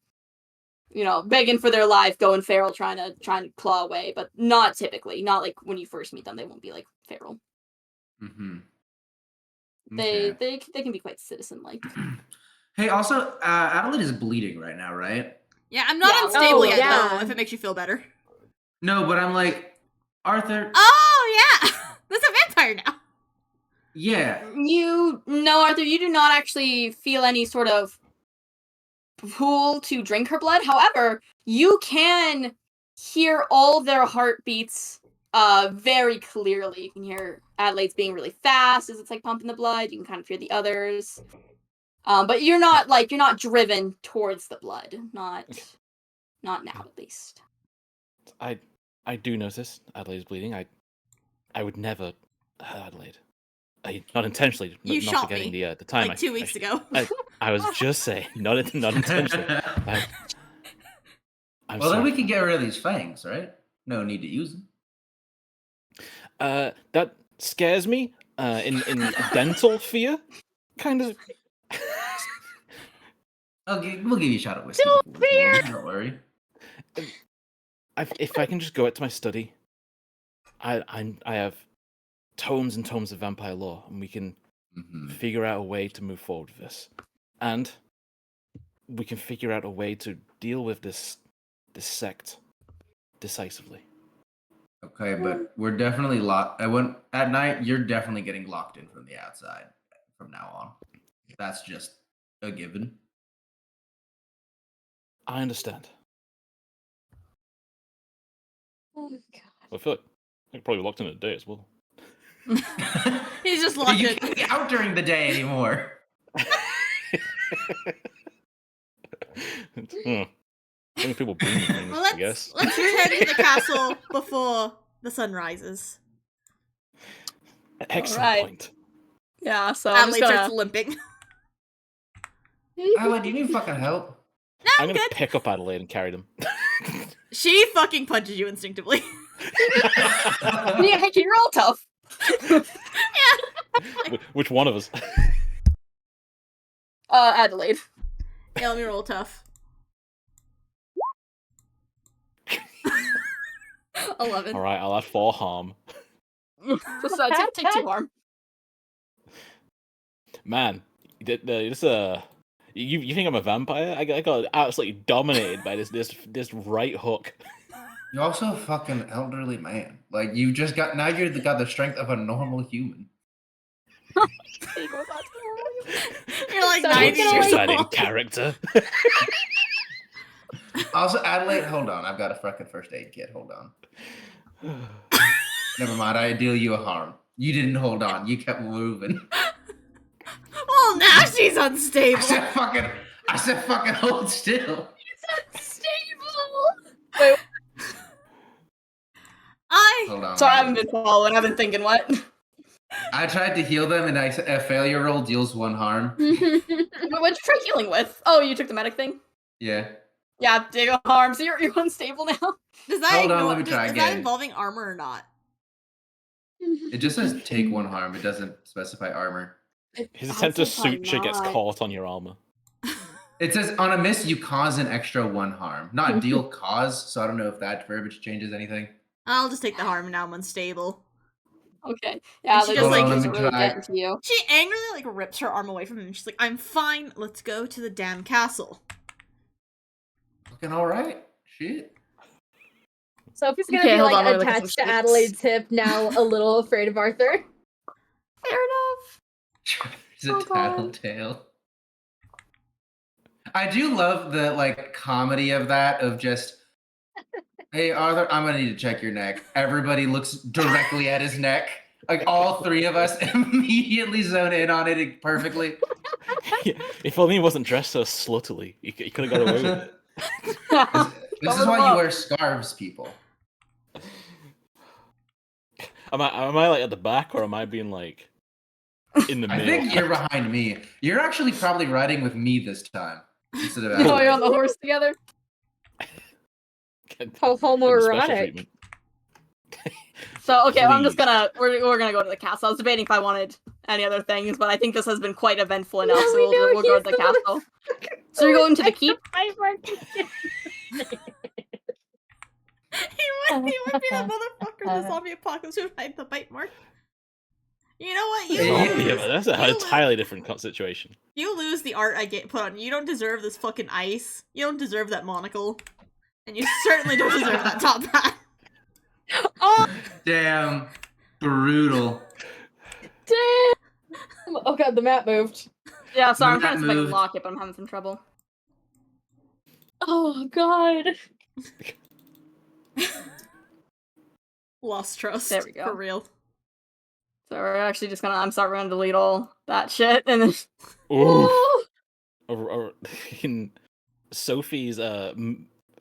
You know, begging for their life, going feral, trying to claw away, but not typically. Not like when you first meet them, they won't be like feral. Mm-hmm. They can be quite citizen-like. Hey, also, Adelaide is bleeding right now, right? Yeah, I'm not Yeah. unstable Oh, yet, yeah. though, if it makes you feel better. No, but I'm like, Arthur. Oh, yeah! There's a vampire now. Yeah. No, Arthur, you do not actually feel any sort of pool to drink her blood. However, you can hear all their heartbeats very clearly. You can hear Adelaide's being really fast as it's like pumping the blood. You can kind of hear the others. But you're not driven towards the blood. Not now, at least. I do notice Adelaide's bleeding. I would never hurt Adelaide. Not intentionally. You not shot forgetting me, the time. like 2 weeks ago. I was just saying, not intentionally. I'm Well, then we sorry. can get rid of these fangs, right? No need to use them. That scares me. In dental fear, kind of. Okay, we'll give you a shot at whiskey. Don't fear! Don't worry. If I can just go out to my study, I have tomes and tomes of vampire lore, and we can figure out a way to move forward with this, and we can figure out a way to deal with this sect decisively. Okay, but we're definitely locked. At night. You're definitely getting locked in from the outside from now on. That's just a given. I understand. Oh god. I feel like I'm probably locked in a day as well. He's just locked You in. can't get out during the day anymore. Only people bring things, Well, I guess. let's return to the castle before the sun rises. Excellent Alright. point. Yeah, so I'm just Adelaide starts gonna... limping. Adelaide, do you need fucking help? No, I'm I'm gonna good. pick up Adelaide and carry them. She fucking punches you instinctively. Yeah, you're all tough. Which one of us? Adelaide. Yeah, let me roll tough. 11. All right, I'll add 4 harm. Just take 2 harm. Man, you think I'm a vampire? I got absolutely dominated by this right hook. You're also a fucking elderly man. Like you've got the strength of a normal human. You're like So 90 you're years gonna, in old. character. Also, Adelaide, hold on. I've got a fucking first aid kit. Hold on. Never mind. I deal you a harm. You didn't hold on. You kept moving. Well, now she's unstable. I said fucking hold still. Stable. Hold on. Sorry, I haven't been following. I've been thinking, what? I tried to heal them, and a failure roll deals 1 harm. What'd you try healing with? Oh, you took the medic thing? Yeah. Yeah, dig a harm, so you're unstable now. Does that Hold on, let me try is that again. involving armor or not? It just says take 1 harm. It doesn't specify armor. His attempt to Absolutely suture gets not. caught on your armor. It says on a miss, you cause an extra 1 harm. Not deal cause, so I don't know if that verbiage changes anything. I'll just take the harm now. I'm unstable. Okay. Yeah, She the just, like, disease let me are really try. getting to you. She angrily like rips her arm away from him. She's like, "I'm fine. Let's go to the damn castle." Fucking alright. Shit. Sophie's gonna Okay, be hold like on, let me look at attached some to sheets. Adelaide's hip, now a little afraid of Arthur. Fair enough. Is it Oh, God. tattletale? I do love the like comedy of that, of just, hey Arthur, I'm gonna need to check your neck. Everybody looks directly at his neck. Like all 3 of us immediately zone in on it perfectly. If only he wasn't dressed so sluttily, he could have got away with it. This is why you wear scarves, people. Am I like at the back, or am I being like in the I middle? think you're behind me. You're actually probably riding with me this time instead of Oh, you're Adelaide. on the horse together? How Special homoerotic. treatment. So, okay, I'm just Please. we're gonna go to the castle. I was debating if I wanted any other things, but I think this has been quite eventful enough, No, so we we'll know go to he's the the castle. So you're going to the keep? He would be the motherfucker in the zombie apocalypse who hide the bite mark. You know what? Yeah, but that's an entirely different situation. You lose the art I get put on. You don't deserve this fucking ice. You don't deserve that monocle. And you certainly don't deserve that top hat. Oh, Damn. Brutal. damn! Oh god, the map moved. Yeah, sorry, I'm Map trying to see if I can moved. lock it, but I'm having some trouble. Oh god. Lost trust. There we go. For real. So we're actually just gonna we're gonna delete all that shit and then Ooh. In Sophie's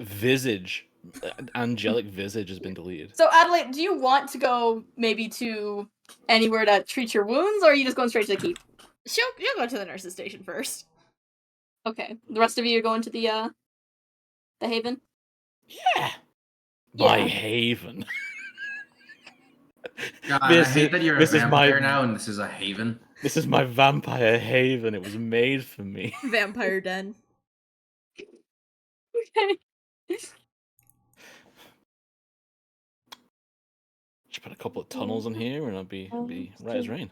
visage, angelic visage has been deleted. So Adelaide, do you want to go maybe to anywhere to treat your wounds, or are you just going straight to the keep? You'll go to the nurse's station first. Okay. The rest of you are going to the haven? Yeah. My Yeah. haven. God, I hate that you're a vampire now, and this is a haven. This is my vampire haven. It was made for me. Vampire den. Okay. Just put a couple of tunnels in here, and I'll be right as rain.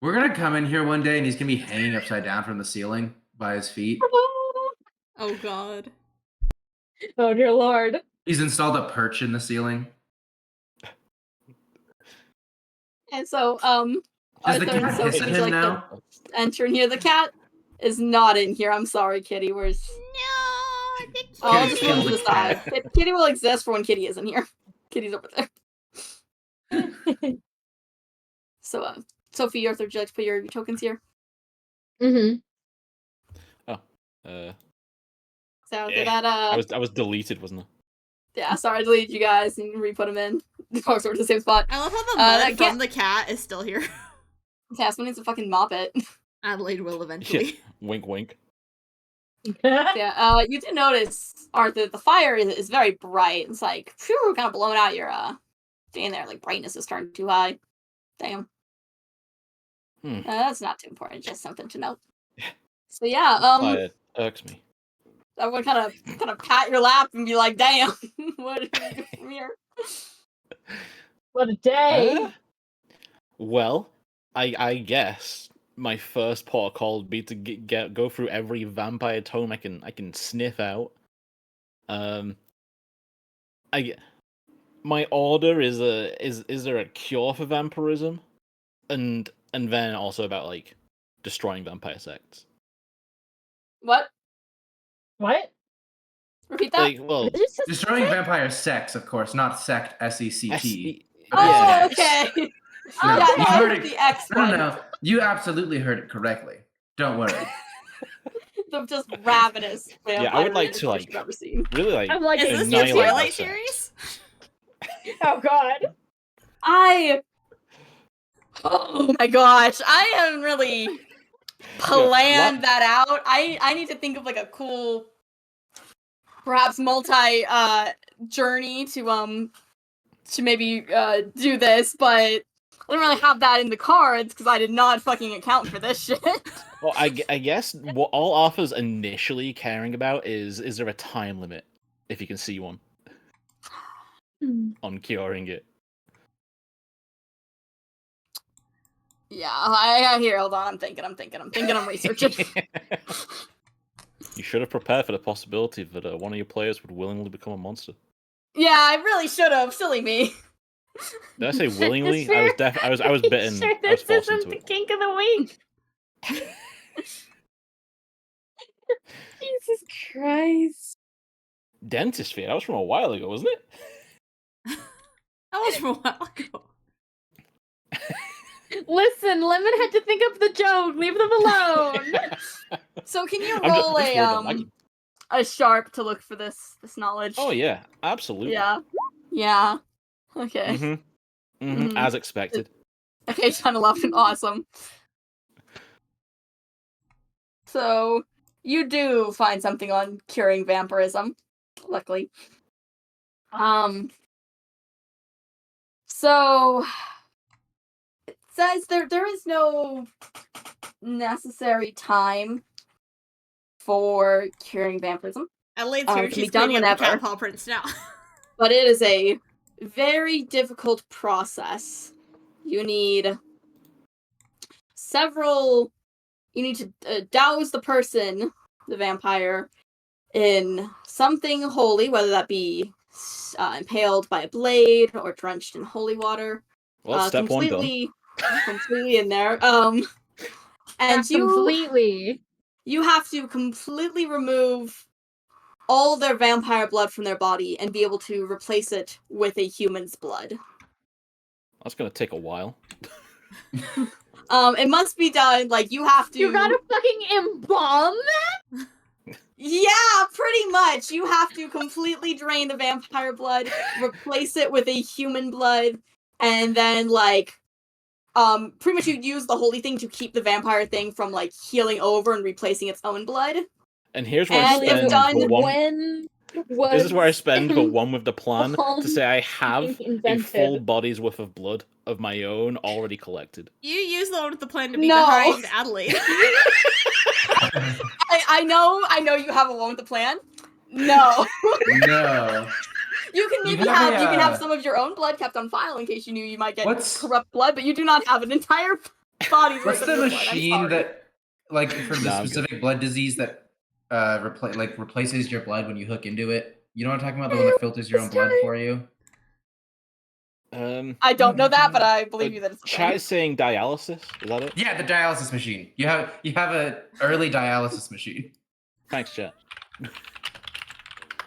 We're gonna come in here one day, and he's gonna be hanging upside down from the ceiling by his feet. Oh god. Oh dear lord. He's installed a perch in the ceiling. And so, Does Arthur the and cat Sophie hiss at would him like now? to enter in here. The cat is not in here. I'm sorry, Kitty. Where's... No, the I'll Kitty just move killed to the the side. cat. Kitty will exist for when Kitty isn't here. Kitty's over there. So, Sophie, Arthur, would you like to put your tokens here? Mm-hmm. So, Eh, that, I was deleted, wasn't I? yeah, sorry, I deleted you guys and re-put them in. Both over to the same spot. I love how the mud that from the cat is still here. Yeah, someone needs to fucking mop it. Adelaide will eventually. Wink, wink. Yeah, you did notice, Arthur, the fire is very bright. It's like, phew, kind of blowing out your, thing there. Like, brightness is starting too high. Damn. That's not too important, just something to note. So yeah, Fire irks me. I would kind of pat your lap and be like, "Damn, what do we do from here?" What a day. Well, I guess my first port of call would be to go through every vampire tome I can sniff out. My order is there a cure for vampirism, and then also about like destroying vampire sects. What? What? Repeat that. Like, well, Destroying vampire sex, of course, not sect, SECT. Oh, Sex. okay. No, Yeah, you no, heard it's it. the X one. No, you absolutely heard it correctly. Don't worry. The just ravenous vampire. Yeah, I would like to you've ever seen. really like. I'm like, Is this annihilate your Twilight that sex. series? oh god. Oh my gosh, I haven't really planned that out. I need to think of like a cool, perhaps multi journey to maybe do this, but I don't really have that in the cards because I did not fucking account for this shit. Well, I guess what all Arthur's initially caring about is there a time limit, if you can see one, on curing it. Yeah, I hear. Hold on, I'm thinking, I'm researching. You should have prepared for the possibility that one of your players would willingly become a monster. Yeah, I really should have. Silly me. Did I say willingly? Sure. I was bitten. Sure, I was this forced isn't into the it. kink of the week. Jesus Christ. Dentist fee. That was from a while ago, wasn't it? That was from a while ago. Listen, Lemon had to think up the joke. Leave them alone. So can you I'm just roll worried about Maggie. a sharp to look for this knowledge? Oh yeah, absolutely. Yeah. Okay. Mhm. As expected. Okay, 10, 11, awesome. So you do find something on curing vampirism, luckily. So it says there is no necessary time for curing vampirism, Adelaide's here. Can be She's done cleaning up the whenever. cat paw prints now. but it is a very difficult process. You need you need to douse the person, the vampire, in something holy, whether that be impaled by a blade or drenched in holy water. Well, step one done. Completely in there. And Completely. you have to completely remove all their vampire blood from their body and be able to replace it with a human's blood. That's gonna take a while. It must be done, like, you have to... You gotta fucking embalm that? Yeah, pretty much. You have to completely drain the vampire blood, replace it with a human blood, and then, like, pretty much you use the holy thing to keep the vampire thing from, like, healing over and replacing its own blood. And here's where I And if spend done- the one. When was This is where I spend the one with the plan embalmed to say I have a invented? full body's worth of blood of my own already collected. You use the one with the plan to be No. behind Adelaide. I know you have a one with the plan. No. No. You can maybe You have have a, you can have some of your own blood kept on file in case you knew you might get What's- corrupt blood, but you do not have an entire body's What's worth of the your blood. I'm machine sorry. that, like, for the Nah, I'm good. specific blood disease that replaces your blood when you hook into it? You know what I'm talking about? The one that filters your own blood for you? I don't know that, but I believe you that it's a Chat thing. is saying dialysis. Is that it? Yeah, the dialysis machine. You have a early dialysis machine. Thanks, chat.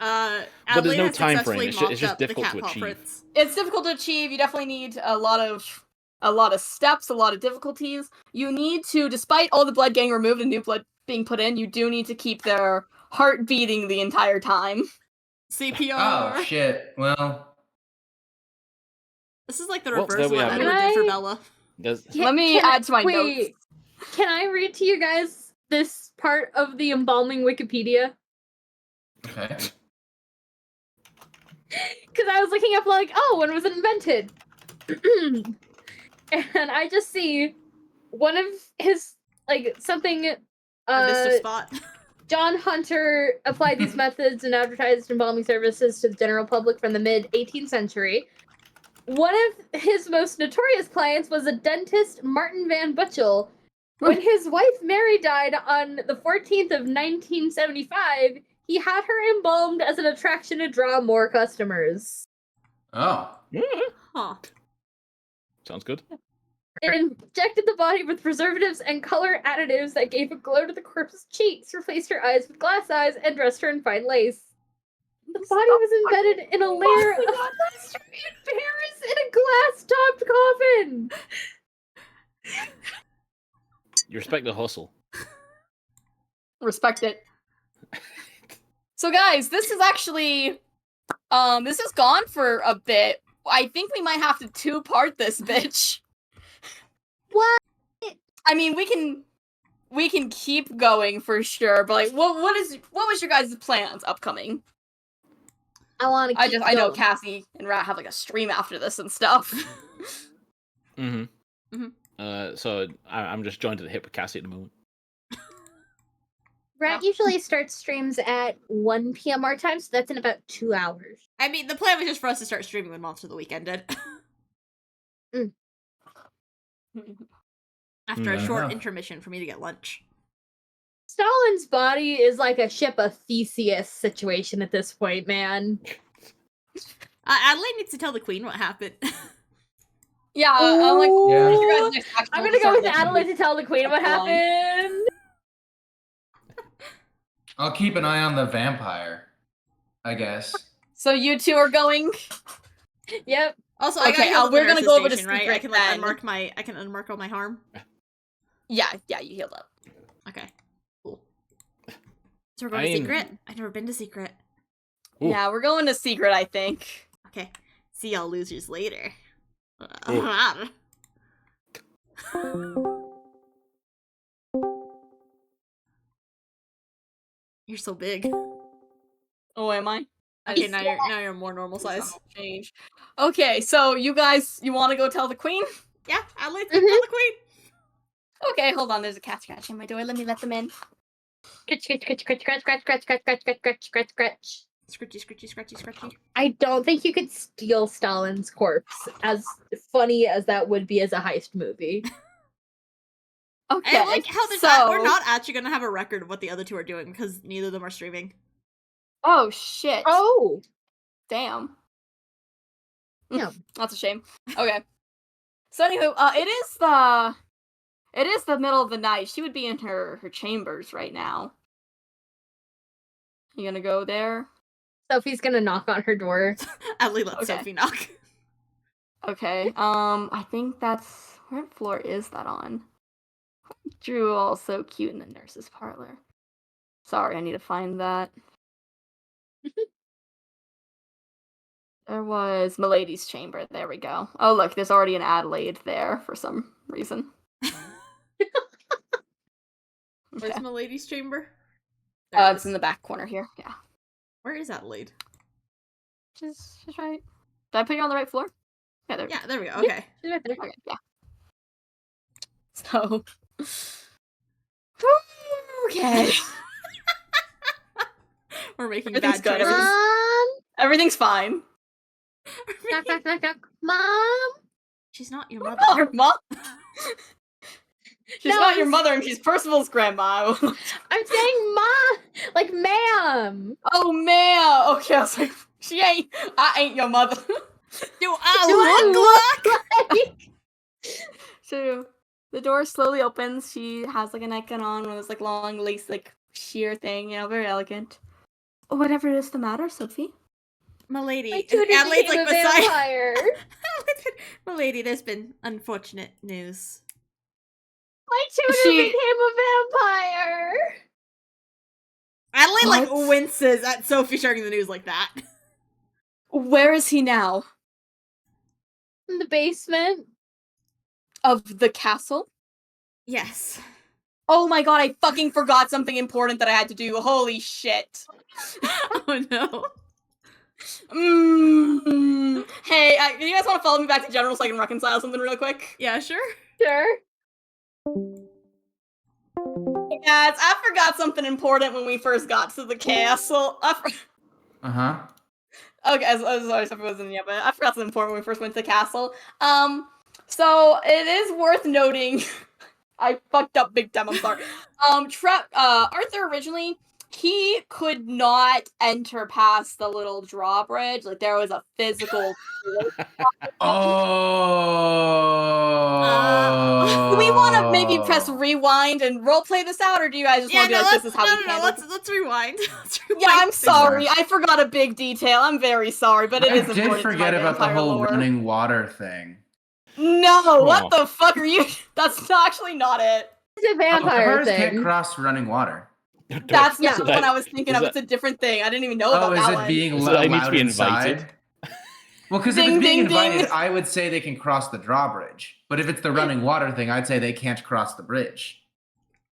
Adelaide there's no has time successfully frame, it's mopped just up the difficult cat to paw achieve. prints. It's difficult to achieve. You definitely need a lot of steps, a lot of difficulties. You need to, despite all the blood getting removed and new blood being put in, you do need to keep their heart beating the entire time. CPR. Oh shit. Well, This is like the Well, reverse there of we what have it. Edward did for Can I- Bella. There's- Let me add to my notes. Can I read to you guys this part of the embalming Wikipedia? okay. Because I was looking up, like, oh, when was it invented? And I just see one of his, like, something, I missed a spot. John Hunter applied these methods and advertised embalming services to the general public from the mid-18th century. One of his most notorious clients was a dentist, Martin Van Butchel. When his wife Mary died on the 14th of 1975, he had her embalmed as an attraction to draw more customers. Oh. Huh. Sounds good. It injected the body with preservatives and color additives that gave a glow to the corpse's cheeks, replaced her eyes with glass eyes, and dressed her in fine lace. The body was embedded in a layer of plaster in Paris in a glass-topped coffin. You respect the hustle. Respect it. So guys, this is actually this has gone for a bit. I think we might have to two-part this bitch. What? I mean, we can keep going for sure, but like what was your guys' plans upcoming? I want to keep I know going. Cassie and Rat have like a stream after this and stuff. Mm-hmm. Mhm. So I'm just joined to the hip with Cassie at the moment. Rat usually starts streams at 1 p.m. our time, so that's in about 2 hours. I mean, the plan was just for us to start streaming when Monster of the Week ended. After a Fair short enough. intermission for me to get lunch. Stalin's body is like a ship of Theseus situation at this point, man. Adelaide needs to tell the queen what happened. Yeah, I'm like, Ooh. what is your guys' next action? I'm We'll gonna go start with next Adelaide week. to tell the queen what Line. happened. I'll keep an eye on the vampire, I guess. So you two are going. Yep. Also, I Okay, got we're gonna go over to station, right? I secret can like then. I can unmark all my harm. Yeah, you healed up. Okay, cool. So we're going to I mean- secret. I've never been to secret. Ooh. Yeah, we're going to secret, I think. Okay, see y'all losers later. You're so big. Oh, am I? Okay, now you're more normal size. Change. Okay, so you guys, you want to go tell the queen? Yeah, Adelaide's gonna tell the queen. Okay, hold on. There's a cat scratching my door. Let me let them in. Scratch, scratch, scratch, scratch, scratch, scratch, scratch, scratch, scratch, scratch, scratch, scratch. Scritchy, scritchy, scratchy, scratchy. I don't think you could steal Stalin's corpse, as funny as that would be as a heist movie. Okay. I like how we're not actually gonna have a record of what the other two are doing because neither of them are streaming. Oh shit. Oh! Damn. Yeah. That's a shame. Okay. So anywho, it is the middle of the night. She would be in her chambers right now. You gonna go there? Sophie's gonna knock on her door. Adley lets Okay. Sophie knock. Okay. I think that's what floor is that on? Drew all so cute in the nurse's parlor. Sorry, I need to find that. There was Milady's chamber. There we go. Oh, look, there's already an Adelaide there for some reason. Where's Okay. Milady's chamber? There it It's is. in the back corner here. Yeah. Where is Adelaide? She's right. Did I put you on the right floor? Yeah, there we Yeah, there we go. Okay. She's right there. go. Okay, yeah. So. Okay. We're making Everything's bad good, choices. Mom! Everything's fine. Knock, knock, knock, knock. Mom! She's not your mother. Oh, her mom. She's No, not your I'm- mother, and she's Percival's grandma. I'm saying mom! Like, ma'am! Oh man. Okay, I was like, I ain't your mother. Do Do I look like? So the door slowly opens. She has like a nightgown on, one of those like long lace like sheer thing, very elegant. Whatever is the matter, Sophie? Milady. My tutor Adelaide's became like a beside. vampire. Milady, there's been unfortunate news. My tutor She- became a vampire. Adelaide like What? winces at Sophie sharing the news like that. Where is he now? In the basement. Of the castle? Yes. Oh my god, I fucking forgot something important that I had to do. Holy shit. Oh no. Hey, do you guys want to follow me back to General so I can reconcile something real quick? Yeah, sure. Sure. Hey guys, I forgot something important when we first got to the castle. Uh-huh. Okay, I'm sorry, Sophie wasn't yet, but I forgot something important when we first went to the castle. So it is worth noting. I fucked up big time. I'm sorry. Arthur originally he could not enter past the little drawbridge. Like there was a physical. Oh. Do we want to maybe press rewind and roleplay this out, or do you guys just Yeah, want to be no, like, let's, this is how no, we no, handle it? let's rewind. Let's rewind. Yeah, I'm things. sorry. I forgot a big detail. I'm very sorry, but it I is did important to forget my about the vampire whole lore. running water thing. No, what Oh. the fuck are you? That's actually not it. It's a vampire Vampires can't thing. cross running water. That's Yeah. not the one I was thinking of. is It's a different thing. I didn't even know Oh, about is that it one. being So I need to allowed be invited? inside? Well, because if Ding, it's being ding, ding. invited, I would say they can cross the drawbridge. But if it's the running water thing, I'd say they can't cross the bridge.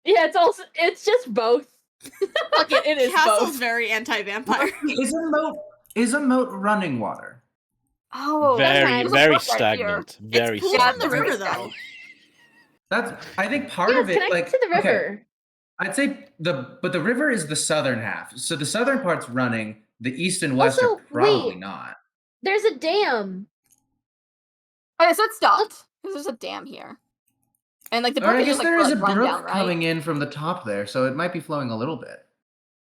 Yeah, it's just both. Fuck it, it is Castle's both. very anti-vampire. Is a moat running water? Oh, very, sometimes. very There's a book right here. stagnant. Very It's pools Yeah, in the stagnant. river, very though. That's I think part Yeah, of it's it connected like to the okay, river. I'd say the river is the southern half. So the southern part's running, the east and west Also, are probably wait. not. There's a dam. Okay, so it stopped. There's a dam here. And like the Or brook I is guess just like there is a run brook down, right? coming in from the top there, so it might be flowing a little bit.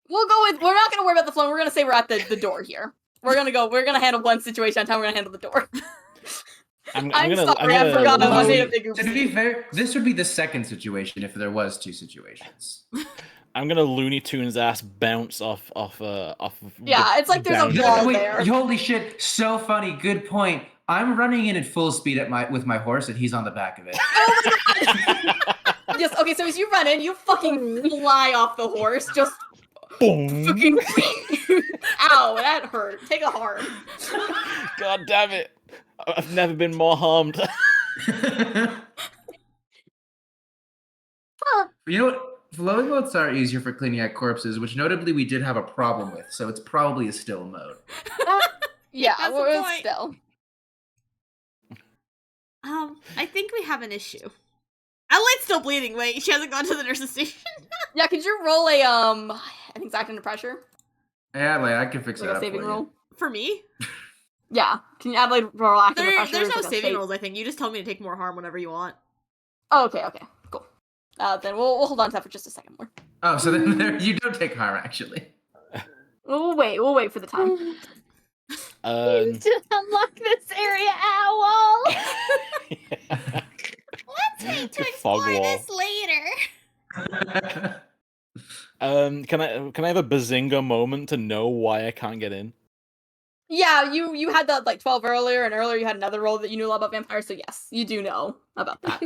We're not gonna worry about the flow, we're gonna say we're at the door here. We're gonna handle one situation at a time, we're gonna handle the door. I'm I'm gonna, sorry, I forgot I made a big To be fair, this would be the second situation if there was two situations. I'm gonna Looney Tunes ass bounce off. Yeah, it's like there's a down wall there. there. Holy shit! So funny. Good point. I'm running in at full speed with my horse, and he's on the back of it. Just okay, so as you run in, you fucking fly off the horse, just Boom! fucking ow, that hurt. Take a harm. God damn it! I've never been more harmed. You know what? Flowing moats are easier for cleaning out corpses, which notably we did have a problem with, so it's probably a still mode. Yeah, That's the we're point. still. I think we have an issue. Adelaide's still bleeding. Wait, she hasn't gone to the nurse's station. Yeah, could you roll a I think it's acting under pressure? Yeah, like I can fix Like that a up saving for roll? For me? Yeah. Can you add like roll acting under pressure? There's It's no like a saving save- rolls, I think. You just told me to take more harm whenever you want. Oh, okay, cool. Then we'll hold on to that for just a second more. Oh, so then you don't take harm, actually. We'll wait for the time. You just unlock this area, owl. Let's wait to Fog explore wall. this later. Can I have a bazinga moment to know why I can't get in? Yeah, you had that like 12 earlier, and earlier you had another role that you knew a lot about vampires, so yes, you do know about that.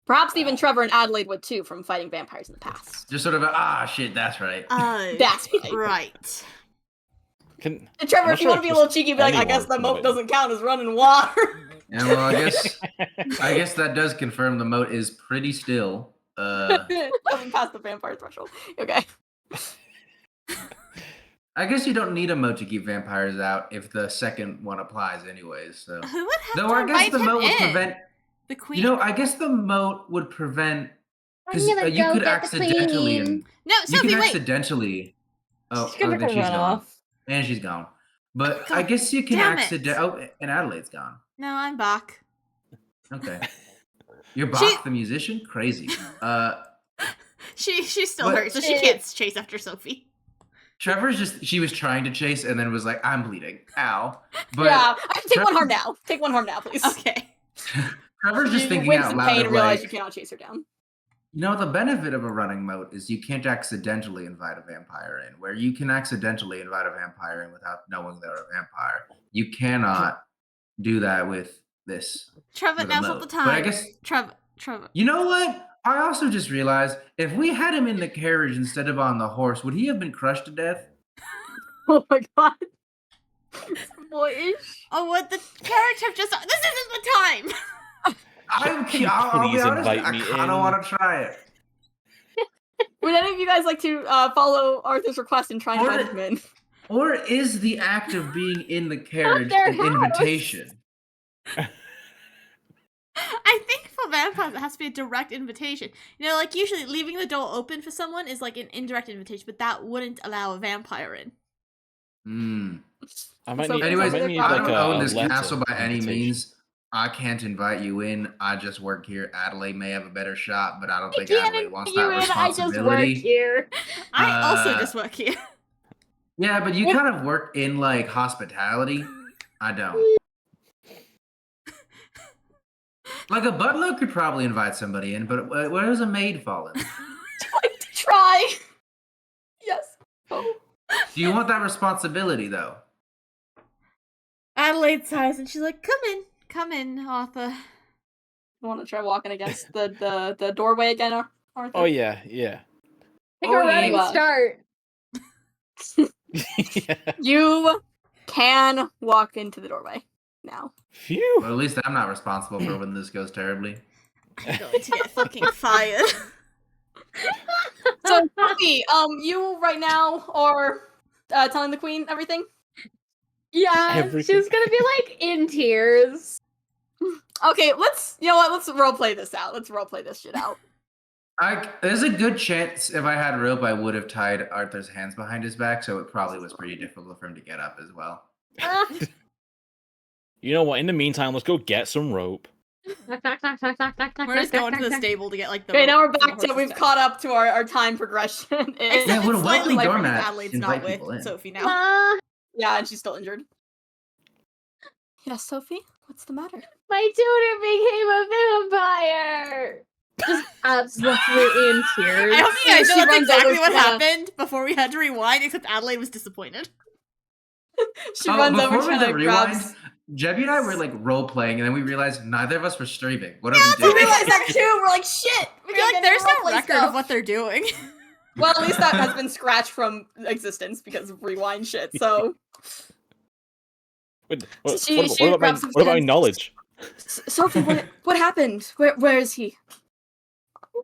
Perhaps even Trevor and Adelaide would too from fighting vampires in the past. Just sort of shit, that's right. That's right. Right. And Trevor, if you want to be a little cheeky, be like, I guess the moat doesn't count as running water. And well, I guess that does confirm the moat is pretty still. Doesn't pass the vampire threshold. Okay. I guess you don't need a moat to keep vampires out if the second one applies anyways. So Who would have though to I guess invite the him moat would in? prevent. The queen. You know, I guess the moat would prevent because I'm gonna you go could get the accidentally queen. and No, you Sophie, can wait. accidentally. She's gonna then she's run gone, off. and she's gone. But God I guess you can damn it. accident. Oh, and Adelaide's gone. No, I'm back. Okay, you're She- Bach the musician. Crazy. She's still But- hurt, so she can't chase after Sophie. Trevor's she was trying to chase and then was like, I'm bleeding. Ow. But yeah, take one harm now. Take one harm now, please. Okay. Trevor's just you thinking win out some loud pain of and realize like, you cannot chase her down. you know, the benefit of a running moat is you can't accidentally invite a vampire in, where you can accidentally invite a vampire in without knowing they're a vampire. You cannot do that with this. Trevor, with a now's not moat. the time. But I guess, Trevor. you know what? I also just realized if we had him in the carriage instead of on the horse, would he have been crushed to death? Oh my god. Boyish. Oh, what the carriage have just. This isn't the time! I'll Can be you please honest, invite I me kind in? of want to try it. Would any of you guys like to follow Arthur's request and try and Or find the- him in? Or is the act of being in the carriage their an house. invitation? I think for vampires, it has to be a direct invitation. You know, like usually leaving the door open for someone is like an indirect invitation, but that wouldn't allow a vampire in. Hmm. I might So need, Anyways, I might need I like don't own a this letter castle by any invitation. means. I can't invite you in. I just work here. Adelaide may have a better shot, but I don't I think can't Adelaide wants invite you that in, I just work responsibility. here. I also Uh, just work here. Yeah, but you What- kind of work in like hospitality. I don't. Like a butler could probably invite somebody in, but where does a maid fall in? Try. Yes. Oh. Do you want that responsibility though? Adelaide sighs and she's like, come in, Arthur. You want to try walking against the doorway again, Arthur? Oh yeah, yeah. Take Oh, a running yeah. start. Yeah. You can walk into the doorway now. Phew. Well, at least I'm not responsible for when this goes terribly. I'm going to get fucking fired. So, Sophie, you right now are telling the queen everything? Yeah, Everything. she's gonna be like in tears. Okay, let's roleplay this out. Let's roleplay this shit out. There's a good chance if I had rope, I would have tied Arthur's hands behind his back, so it probably was pretty difficult for him to get up as well. You know what? In the meantime, let's go get some rope. We're just going to the stable to get like the. Okay, now we're rope for the back to horses we've to- caught up to our time progression. Except Yeah, what a it's slightly welcome different doormat. because Adelaide's Invite not with people in. Sophie now. Yeah, and she's still injured. Yes, Sophie? What's the matter? My tutor became a vampire. Just absolutely in tears. I hope you guys She know that's runs exactly over what to- happened before we had to rewind, except Adelaide was disappointed. She runs over before we to did grabs. rewind, Jebby and I were like role playing, and then we realized neither of us were streaming. What are We we doing? realized that too. We're like, shit. We I feel gotta like get there's into no roleplay record stuff. of what they're doing. Well, at least that has been scratched from existence because of rewind shit. So, What, She- what, she what about my, grabs some what about my pens. knowledge? Sophie, what happened? Where is he?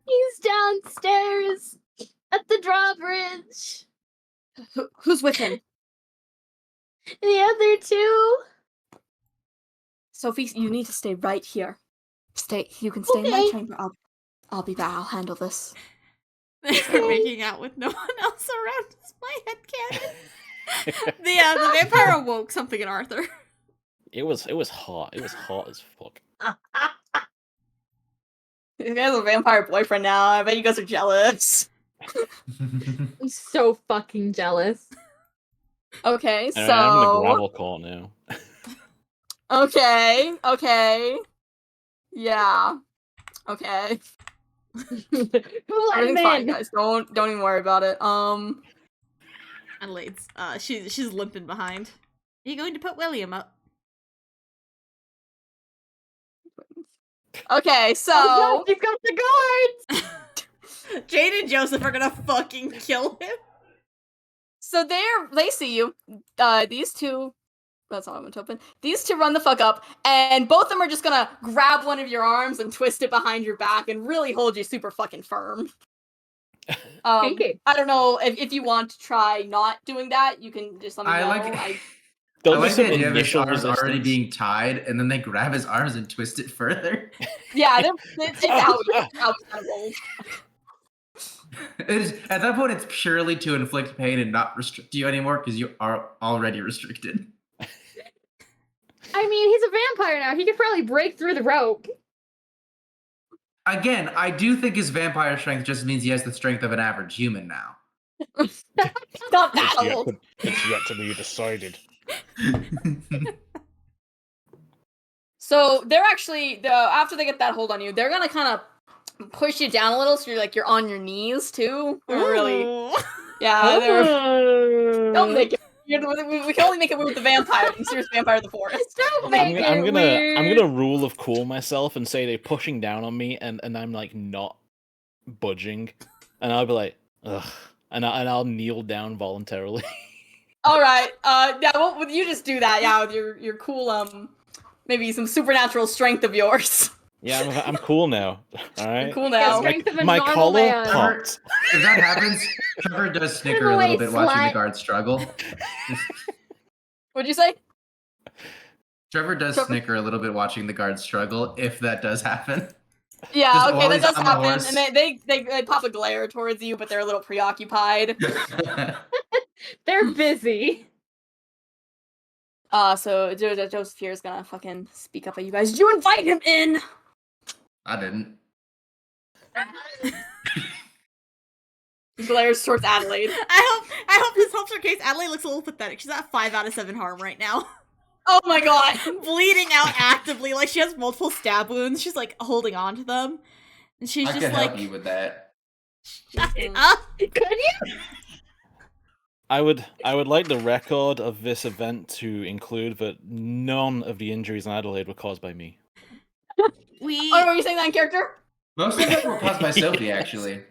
He's downstairs at the drawbridge. Who's with him? The other two. Sophie, you need to stay right here. Stay. You can stay in my Okay. chamber. I'll be back. I'll handle this. They start making out with no one else around. It's my headcanon. The vampire awoke something in Arthur. It was hot. It was hot as fuck. You guys have a vampire boyfriend now. I bet you guys are jealous. I'm so fucking jealous. Okay, And I'm in the so gravel call now. okay, yeah, okay. Who let him Everything's fine, in? guys. Don't even worry about it. Adelaide's she's limping behind. Are you going to put William up? Okay, so Oh, no, you've got the guards! Jade and Joseph are gonna fucking kill him. so they see you. These two. That's all I want to open. These two run the fuck up, and both of them are just gonna grab one of your arms and twist it behind your back and really hold you super fucking firm. Kinky. I don't know if you want to try not doing that. You can just let me know. I There'll be like some the idea of his initial arms already resistance. being tied, and then they grab his arms and twist it further. Yeah, it's how it's kind of rolled. At that point, it's purely to inflict pain and not restrict you anymore because you are already restricted. I mean, he's a vampire now. He could probably break through the rope. Again, I do think his vampire strength just means he has the strength of an average human now. Not that old. It's yet to be decided. So they're actually after they get that hold on you, they're gonna kind of push you down a little, so you're on your knees too. They're really, yeah. They're don't make it. We can only make it with the vampire, the serious vampire of the forest. Don't make it I'm weird. gonna rule of cool myself and say they're pushing down on me, and I'm like not budging, and I'll be like, ugh, and I'll kneel down voluntarily. All right. Yeah. Well, you just do that. Yeah, with your cool maybe some supernatural strength of yours. Yeah, I'm cool now. All right. You're cool The now. strength of a My normal collar man. popped. If that happens, Trevor does snicker a away, little bit watching the slut. guards struggle. What'd you say? Trevor does Trevor? snicker a little bit watching the guards struggle if that does happen. Yeah. Just Okay, while that he's does on the happen, horse. and they pop a glare towards you, but they're a little preoccupied. They're busy. So Joseph here is gonna fucking speak up at you guys. Did you invite him in? I didn't. Glares towards Adelaide. I hope this helps her case. Adelaide looks a little pathetic. She's at 5 out of 7 harm right now. Oh my god. Bleeding out actively, like she has multiple stab wounds. She's like holding on to them. And she's I just could like help you with that. Shut Mm. up. Could you? I would like the record of this event to include that none of the injuries in Adelaide were caused by me. We Oh, were you saying that in character? Most of them were caused by Sophie, actually.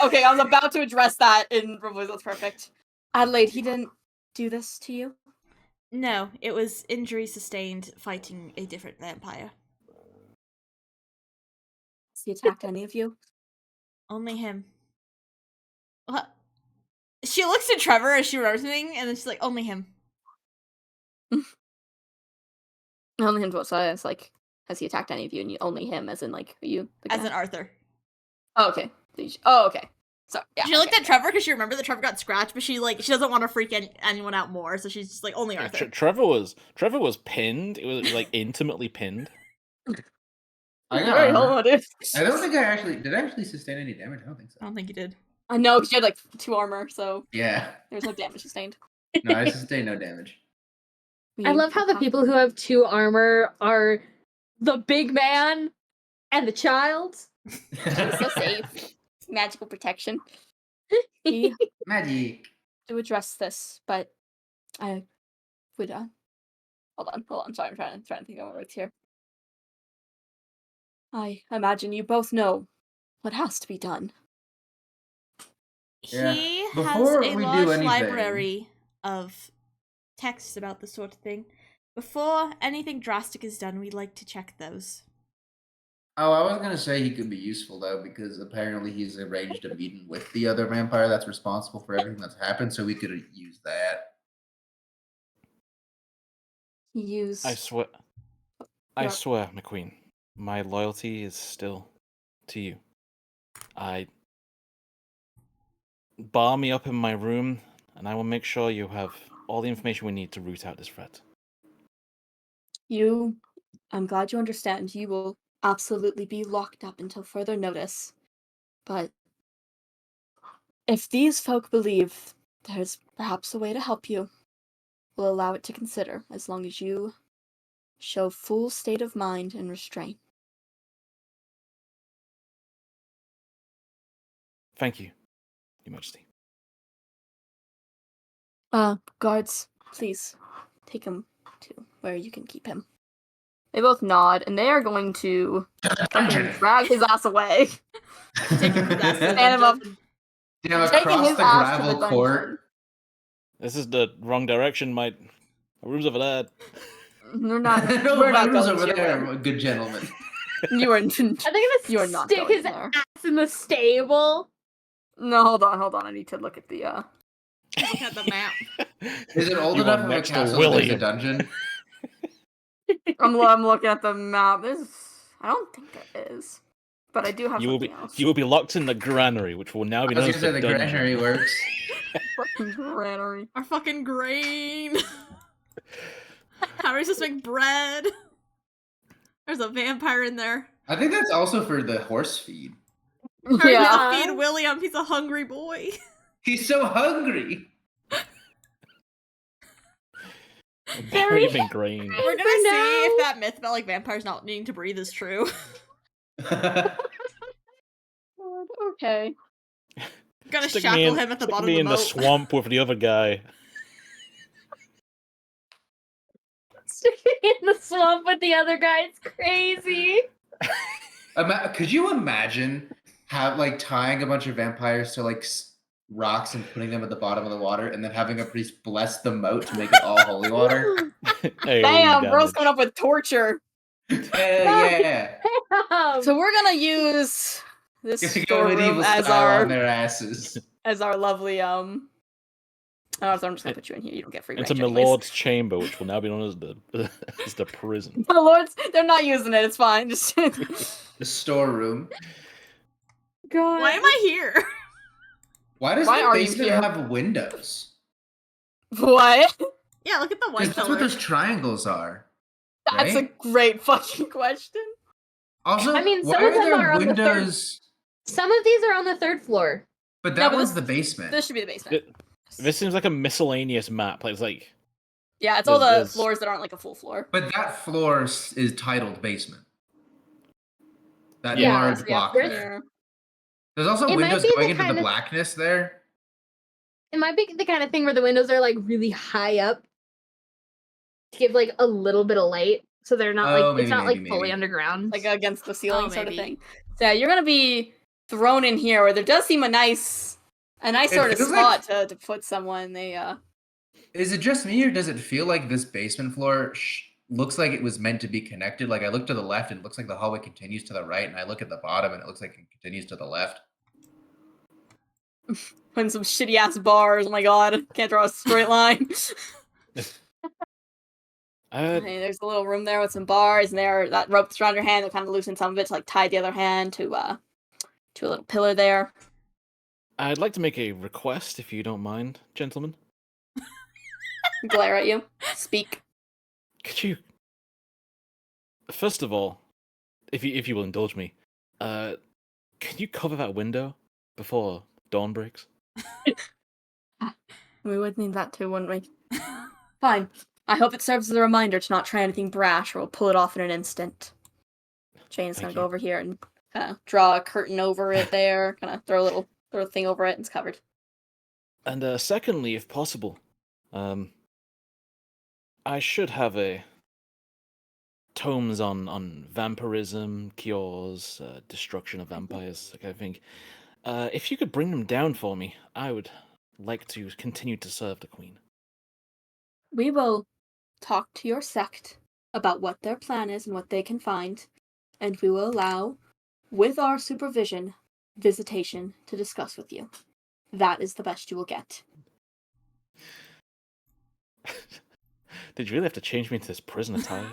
Okay, I was about to address that in Revoice. That's perfect. Adelaide, he didn't do this to you? No, it was injury sustained fighting a different vampire. Has he attacked any of you? Only him. What? She looks at Trevor as she remembers something, and then she's like, only him. Only him. So it's like, has he attacked any of you? And you only him, as in like you? The As guy? in Arthur. Oh, okay. Oh, okay. So yeah. She looked at Trevor because she remembered that Trevor got scratched, but she doesn't want to freak anyone out more, so she's just like, only Yeah, Arthur. Trevor was pinned. It was like intimately pinned. I got Alright, hold armor. on, dude. I don't think did I actually sustain any damage? I don't think so. I don't think you did. I know, because you had like 2 armor, so Yeah. there's no damage sustained. No, I sustained no damage. I love how the people who have 2 armor are the big man and the child. so safe. Magical protection. We Magic. to address this, but I would hold on. Sorry, I'm trying to think of my words here. I imagine you both know what has to be done. Yeah. He has Before a we do large anything- library of texts about this sort of thing. Before anything drastic is done, we'd like to check those. Oh, I was gonna say he could be useful though, because apparently he's arranged a meeting with the other vampire that's responsible for everything that's happened, so we could use that. He used. I swear, Yeah. McQueen, my loyalty is still to you. Bar me up in my room, and I will make sure you have all the information we need to root out this threat. I'm glad you understand. You will absolutely be locked up until further notice. But if these folk believe there's perhaps a way to help you, we'll allow it to consider, as long as you show full state of mind and restraint. Thank you, Your Majesty. Guards, please take him to where you can keep him. They both nod, and they are going to fucking drag his ass away. Taking his ass to the Stand him up. dungeon. Damn, Taking across his the ass to the gravel dungeon. court. This is the wrong direction, mate. Our room's over there. We're not. No, we're my not room's going over to your there, room. good gentlemen. You are. Are they gonna You are not stick going his there. ass in the stable? No, hold on. I need to look at the. Look at the map. Is it old You enough are of a next to castle that there's a William. dungeon? I'm looking at the map. I don't think there is, but I do have You will something be else. you will be locked in the granary, which will now be I was known gonna as say the the dungeon. granary works. Fucking granary. Our fucking grain. Harry's just make bread. There's a vampire in there. I think that's also for the horse feed. Harry Yeah. gonna feed William. He's a hungry boy. He's so hungry. Buried him in grain. We're gonna For see now. if that myth about like vampires not needing to breathe is true. Okay. Gonna Stick shackle him at the stick bottom me of in the the moat. swamp with the other guy. Sticking in the swamp with the other guy. It's crazy. Could you imagine tying a bunch of vampires to rocks and putting them at the bottom of the water, and then having a priest bless the moat to make it all holy water? AoE Damn, bro's damage. coming up with torture. Yeah. So we're gonna use this Get to go medieval storeroom style on their asses. as our lovely Oh, so I'm just gonna put you in here. You don't get free Into range my anyways. lord's chamber, which will now be known as the as the prison. My lords, they're not using it. It's fine. Just The storeroom. God. Why am I here? Why does Why the are you basement here? have windows? what? Yeah, look at the white Because that's color. what those triangles are. That's a Right? great fucking question. Also, I mean, why some of them there are on the third- windows? Some of these are on the third floor. But No, that but one's this- the basement. This should be the basement. This seems like a miscellaneous map. Like, it's like Yeah, it's all the there's- floors that aren't like a full floor. But that floor is titled basement. That Yeah, large block there's- there. There's also It might windows be the going into kind the of- blackness there. It might be the kind of thing where the windows are like really high up to give like a little bit of light, so they're not Oh, like it's maybe, not like maybe, fully maybe. underground. Like against the ceiling Oh, sort of maybe. thing. So yeah, you're gonna be thrown in here where there does seem a nice It sort of feels spot like- to put someone. Is it just me, or does it feel like this basement floor looks like it was meant to be connected? Like I look to the left, and it looks like the hallway continues to the right, and I look at the bottom, and it looks like it continues to the left. Putting some shitty ass bars. Oh my god, can't draw a straight line. Okay, there's a little room there with some bars, and there that rope that's around your hand. They'll kind of loosen some of it to like tie the other hand to a little pillar there. I'd like to make a request, if you don't mind, gentlemen. Glare at you. Speak. Could you, first of all, if you will indulge me, can you cover that window before dawn breaks? We would need that too, wouldn't we? Fine. I hope it serves as a reminder to not try anything brash, or we'll pull it off in an instant. Jane's Thank gonna you. go over here and kind of draw a curtain over it there. Kind of throw a thing over it, and it's covered. And secondly, if possible, I should have a tomes on vampirism, cures, destruction of vampires, that kind of thing. If you could bring them down for me, I would like to continue to serve the queen. We will talk to your sect about what their plan is and what they can find, and we will allow, with our supervision, visitation to discuss with you. That is the best you will get. Did you really have to change me into this prison attire?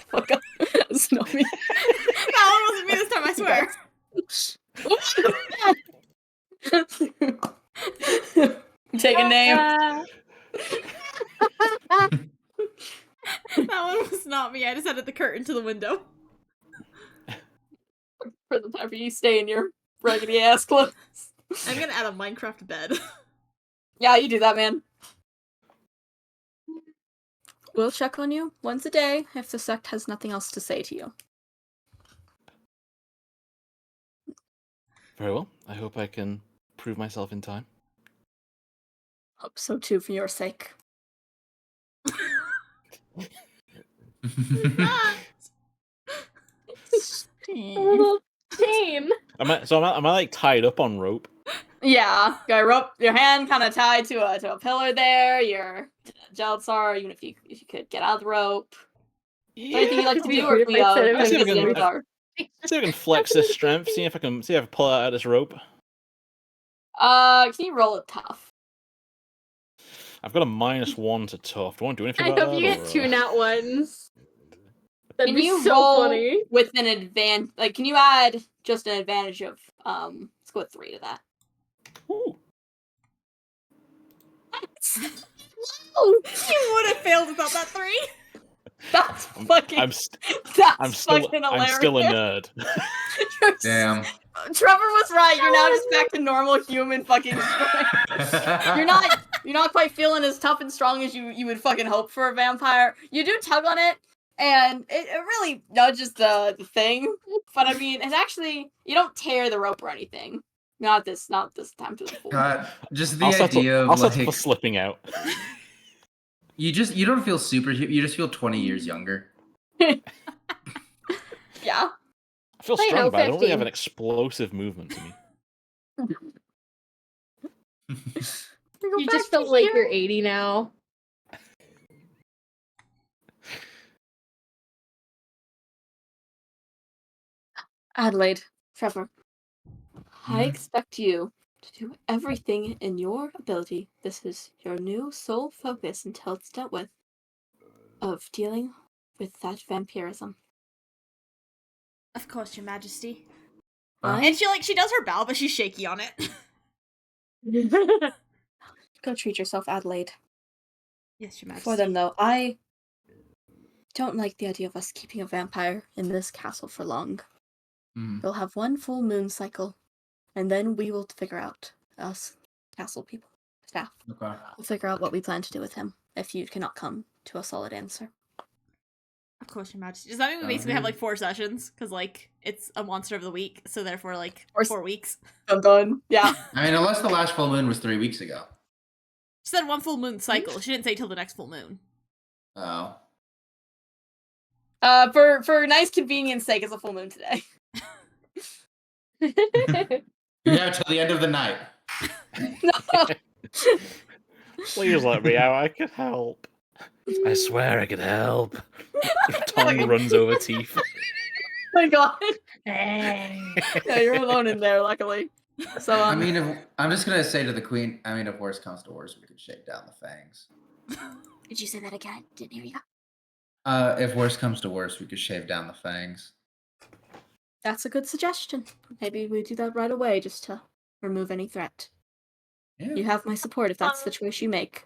Fuck up. That's not me. That one wasn't me this time, I swear. Take a name. That one was not me. I just added the curtain to the window. For the time you stay in your raggedy ass clothes. I'm gonna add a Minecraft bed. Yeah, you do that, man. We'll check on you once a day if the sect has nothing else to say to you. Very well. I hope I can prove myself in time. Hope so too, for your sake. A little tame. Am I like tied up on rope? Yeah, got your hand kind of tied to a pillar there. Your gels are, even if you could get out of the rope. Is there anything you like to do, or If we I said it was see gonna- what are? See if I can flex this strength. See if I can pull out of this rope. Can you roll it tough? I've got a -1 to tough. Do I want to do anything I about hope that? you get 2 nat ones. That'd Can be you so roll funny. with an advantage? Like, can you add just an advantage of let's go with 3 to that. Ooh. Oh, You would have failed without that 3. that's fucking. I'm that's still fucking hilarious. I'm still a nerd. Damn. Trevor was right. You're now just back to normal human fucking strength. You're not quite feeling as tough and strong as you would fucking hope for a vampire. You do tug on it, and it really nudges the thing. But I mean, it's actually, you don't tear the rope or anything. Not this time to the full. God, just the I'll idea of settle for like slipping out. you don't feel super. You just feel 20 years younger. Yeah. I feel I strong, know, but I don't really have 15. an explosive movement to me. You just feel like you're 80 now. Adelaide, Trevor, I Mhm. expect you to do everything in your ability. This is your new sole focus until it's dealt with, of dealing with that vampirism. Of course, Your Majesty. Huh? And she does her bow, but she's shaky on it. Go treat yourself, Adelaide. Yes, Your Majesty. For them, though, I don't like the idea of us keeping a vampire in this castle for long. Mhm. We'll have one full moon cycle, and then we will figure out, us castle people, staff, Okay. we'll figure out what we plan to do with him if you cannot come to a solid answer. Of course, Your Majesty. Does that mean we basically have like 4 sessions? Because like it's a monster of the week, so therefore like 4 weeks. I'm done. Yeah. I mean, unless the last full moon was 3 weeks ago. She said 1 full moon cycle. She didn't say till the next full moon. Oh. For nice convenience sake, it's a full moon today. You have till the end of the night. Please let me out. I could help. I swear I could help. Tongue runs over teeth. My God. Yeah, you're alone in there, luckily. So I mean, I'm just gonna say to the queen. I mean, if worse comes to worse, we could shave down the fangs. Did you say that again? Didn't hear you. If worse comes to worse, we could shave down the fangs. that's a good suggestion. Maybe we do that right away, just to remove any threat. Yeah. You have my support if that's the choice you make.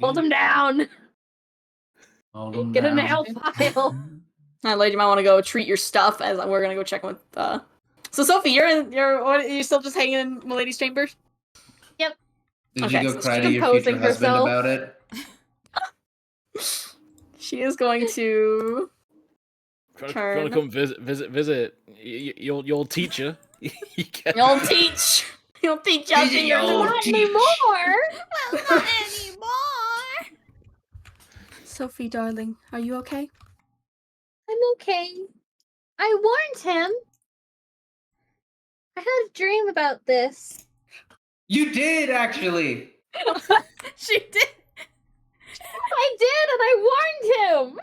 Hold him down. Hold 'em Get a down. nail file. Adelaide, you might want to go treat your stuff, as we're gonna go check with. So Sophie, you're still just hanging in Milady's chambers? Did Okay, you go so cry she's to your composing future husband herself. about it? She is going to. Trying Turn. to come visit your old teacher. You'll teach. You'll teach us in your You'll Not teach. anymore. Not anymore. Sophie, darling, are you okay? I'm okay. I warned him. I had a dream about this. You did actually. She did. I did, and I warned him.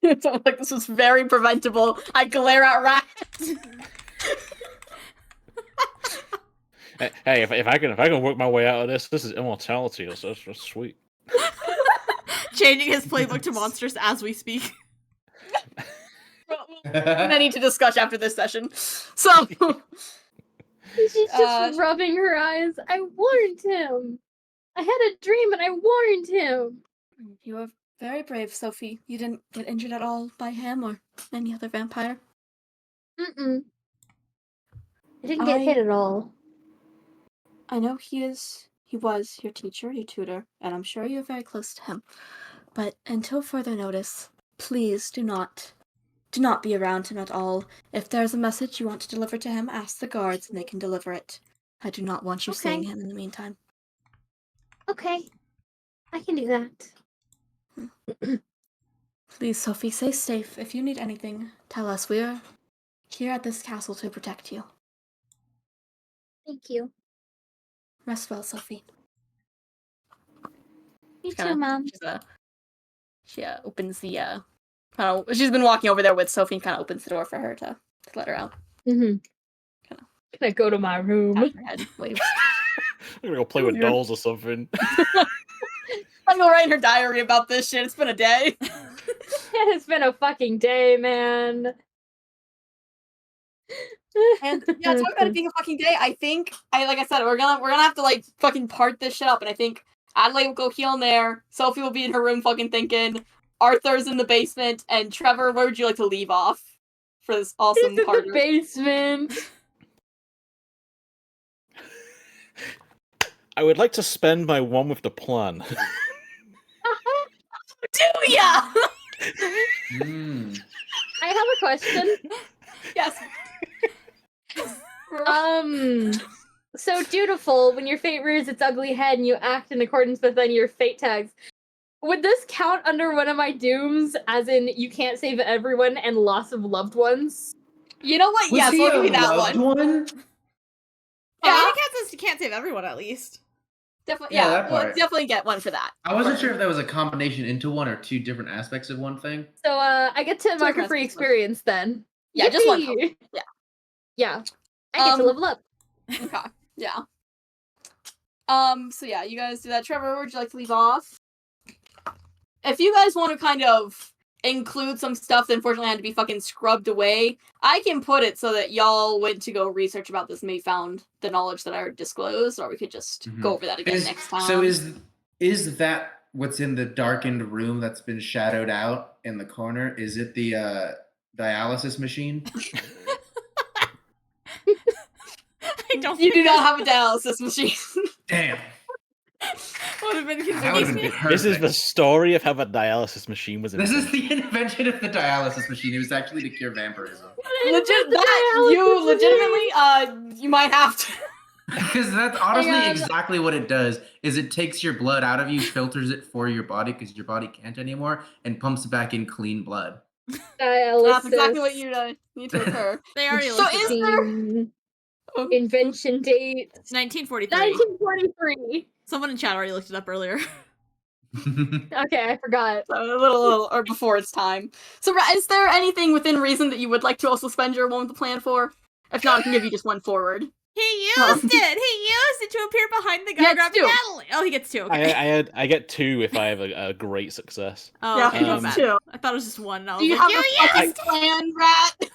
It sounds like this was very preventable. I glare at Rat. Hey, if I can work my way out of this is immortality. That's sweet. Changing his playbook to monsters as we speak. Many to discuss after this session. So, She's just rubbing her eyes. I warned him. I had a dream, and I warned him. you were very brave, Sophie. You didn't get injured at all by him or any other vampire. Mm-mm. I didn't get hit at all. I know he was your teacher, your tutor, and I'm sure you're very close to him. But until further notice, please do not do not be around him at all. If there's a message you want to deliver to him, ask the guards and they can deliver it. I do not want you seeing him in the meantime. Okay. I can do that. Please, Sophie, stay safe. If you need anything, tell us. We are here at this castle to protect you. Thank you. Rest well, Sophie. You too, Mom. She opens the she's been walking over there with Sophie and kind of opens the door for her to let her out. Mm-hmm. Can I go to my room? Taps her head, waves. I'm gonna go play with dolls or something. I'm gonna write in her diary about this shit. It's been a day. It's been a fucking day, man. And yeah, talk about it being a fucking day. I think like I said, we're gonna have to like fucking part this shit up, and I think Adelaide will go heal in there. Sophie will be in her room fucking thinking. Arthur's in the basement, and Trevor, where would you like to leave off for this awesome He's in part? the basement. I would like to spend my one with the plan. Do ya? I have a question. Yes. So dutiful, when your fate rears its ugly head and you act in accordance with any of your fate tags, would this count under one of my dooms, as in you can't save everyone and loss of loved ones? You know what? Was Yes, he we'll give a you that loved one. one? Yeah, Yeah. you can't save everyone at least. Definitely, Yeah, yeah, that we'll part. definitely get one for that. I wasn't sure if that was a combination into one or two different aspects of one thing. So I get to mark a free experience then. Yeah, just one. Yippee! Yeah. Yeah. I get to level up. Okay. Yeah. So yeah, you guys do that. Trevor, where would you like to leave off? If you guys want to kind of include some stuff that unfortunately had to be fucking scrubbed away, I can put it so that y'all went to go research about this and maybe found the knowledge that I already disclosed, or we could just go over that again next time. So is that what's in the darkened room that's been shadowed out in the corner? Is it the dialysis machine? I don't. You do not have a dialysis machine. Damn. Would have been That would've been confusing. This is the perfect. story of how the dialysis machine was This invented. is the invention of the dialysis machine. It was actually to cure vampirism. You might have to. Because that's honestly Hang on. exactly what it does. Is it takes your blood out of you, filters it for your body because your body can't anymore, and pumps back in clean blood. Dialysis. That's exactly what you need to occur. They already So looked is it up. there? Invention date 1943. 1943. Someone in chat already looked it up earlier. Okay, I forgot. A little, or before it's time. So, is there anything within reason that you would like to also spend your one with the plan for? If not, I can give you just one forward. He used it! He used it to appear behind the guy Gets grabbing two. Natalie! Oh, he gets two, okay. I get 2 if I have a great success. Oh, Yeah, okay, he my gets bad. two. I thought it was just one. And I was Do you like, have a fucking plan, Rat?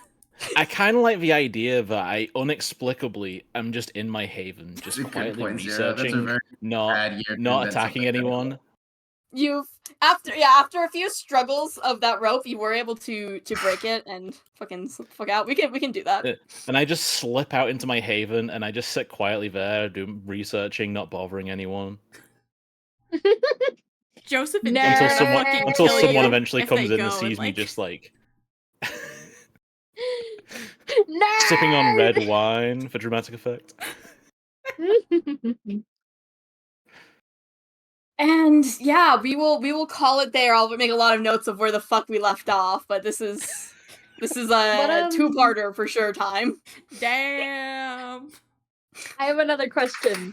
I kind of like the idea that I inexplicably am just in my haven, just That's a good quietly point, Zero. That's a researching, very not bad year to not invent attacking something like that. anyone. You've after a few struggles of that rope, you were able to break it and fucking slip the fuck out. We can do that. And I just slip out into my haven and I just sit quietly there, do researching, not bothering anyone. Joseph and Nerd. Jared Until are someone fucking until kill someone you eventually if comes they in and go sees me like- just like Nerd! sipping on red wine for dramatic effect. And yeah, we will call it there. I'll make a lot of notes of where the fuck we left off, but this is a two-parter for sure time. Damn. I have another question.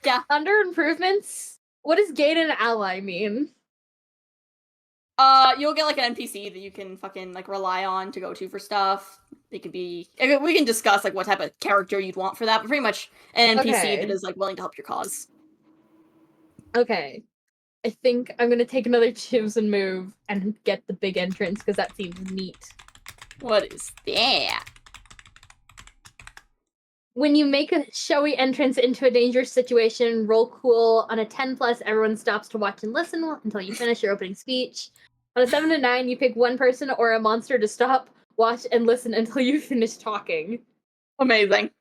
Yeah. Under improvements, what does gain an ally mean? You'll get like an NPC that you can fucking like rely on to go to for stuff. They could be. We can discuss like what type of character you'd want for that, but pretty much an NPC Okay. that is like willing to help your cause. Okay. I think I'm gonna take another chosen move and get the big entrance because that seems neat. What is that? When you make a showy entrance into a dangerous situation, roll cool. On a 10+, everyone stops to watch and listen until you finish your opening speech. On a 7 to 9, you pick one person or a monster to stop, watch, and listen until you finish talking. Amazing.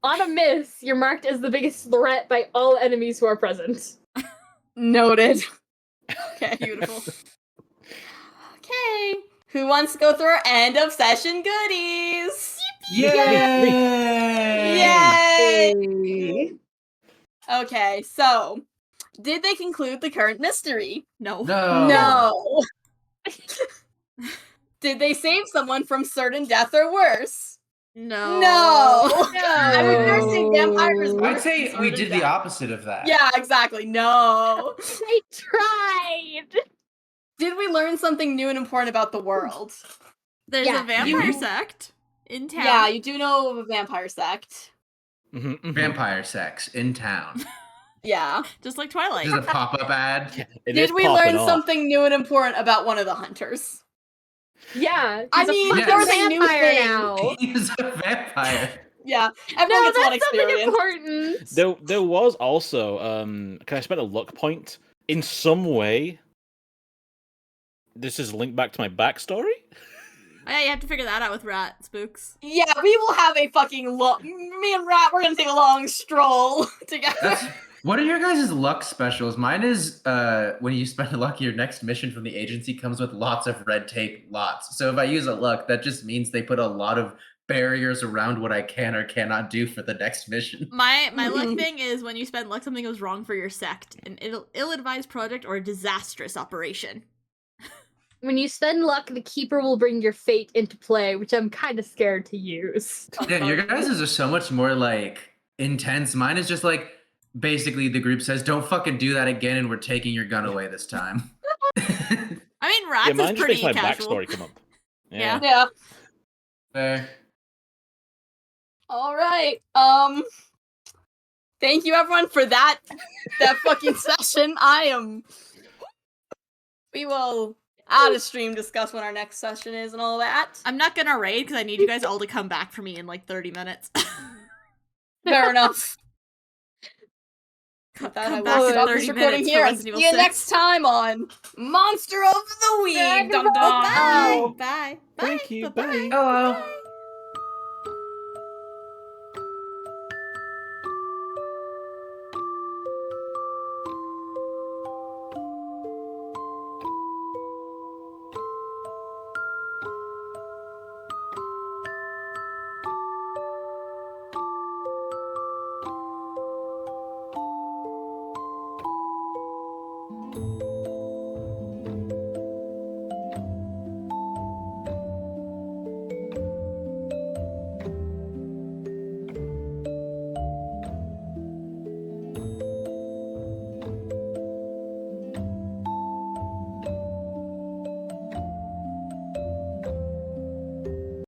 On a miss, you're marked as the biggest threat by all enemies who are present. Noted. Okay. Beautiful. Okay. Who wants to go through our end of session goodies? Yay! Yay! Okay, so did they conclude the current mystery? No. No. Did they save someone from certain death or worse? No. No. I mean, they're saying vampires. No. I'd worse say than we certain did the death. opposite of that. Yeah, exactly. No. I tried. Did we learn something new and important about the world? There's Yeah. a vampire You- sect in town. Yeah, you do know of a vampire sect. Vampire sex in town. Yeah. Just like Twilight. This is a pop-up ad. It is Did we popping learn off. something new and important about one of the hunters? Yeah. I he's a mean, fucking there was a new vampire thing. now. He's a vampire. Yeah, No, everyone gets one that's something experience. important. There was also can I spend a luck point in some way? This is linked back to my backstory. Oh, yeah, you have to figure that out with Rat Spooks. Yeah, we will have a fucking me and Rat, we're gonna take a long stroll together. What are your guys' luck specials? Mine is when you spend luck, your next mission from the agency comes with lots of red tape, lots. So if I use a luck, that just means they put a lot of barriers around what I can or cannot do for the next mission. My luck thing is when you spend luck, something goes wrong for your sect. An ill-advised project or a disastrous operation. When you spend luck, the keeper will bring your fate into play, which I'm kind of scared to use. Yeah, your guys' are so much more like intense. Mine is just like basically the group says, "Don't fucking do that again," and we're taking your gun away this time. I mean, Rat's Yeah, mine is just pretty makes my casual. backstory come up. Yeah. Yeah. Fair. All right. Thank you everyone for that fucking session. We will out of stream discuss when our next session is and all that. I'm not gonna raid because I need you guys all to come back for me in like 30 minutes. Fair enough. Come That I back will in stop 30 this recording minutes here for and Resident see Evil you 6. next time on Monster of the Week. Dun, dun. Bye. Bye. Bye. Thank you. Bye-bye. Bye. Hello.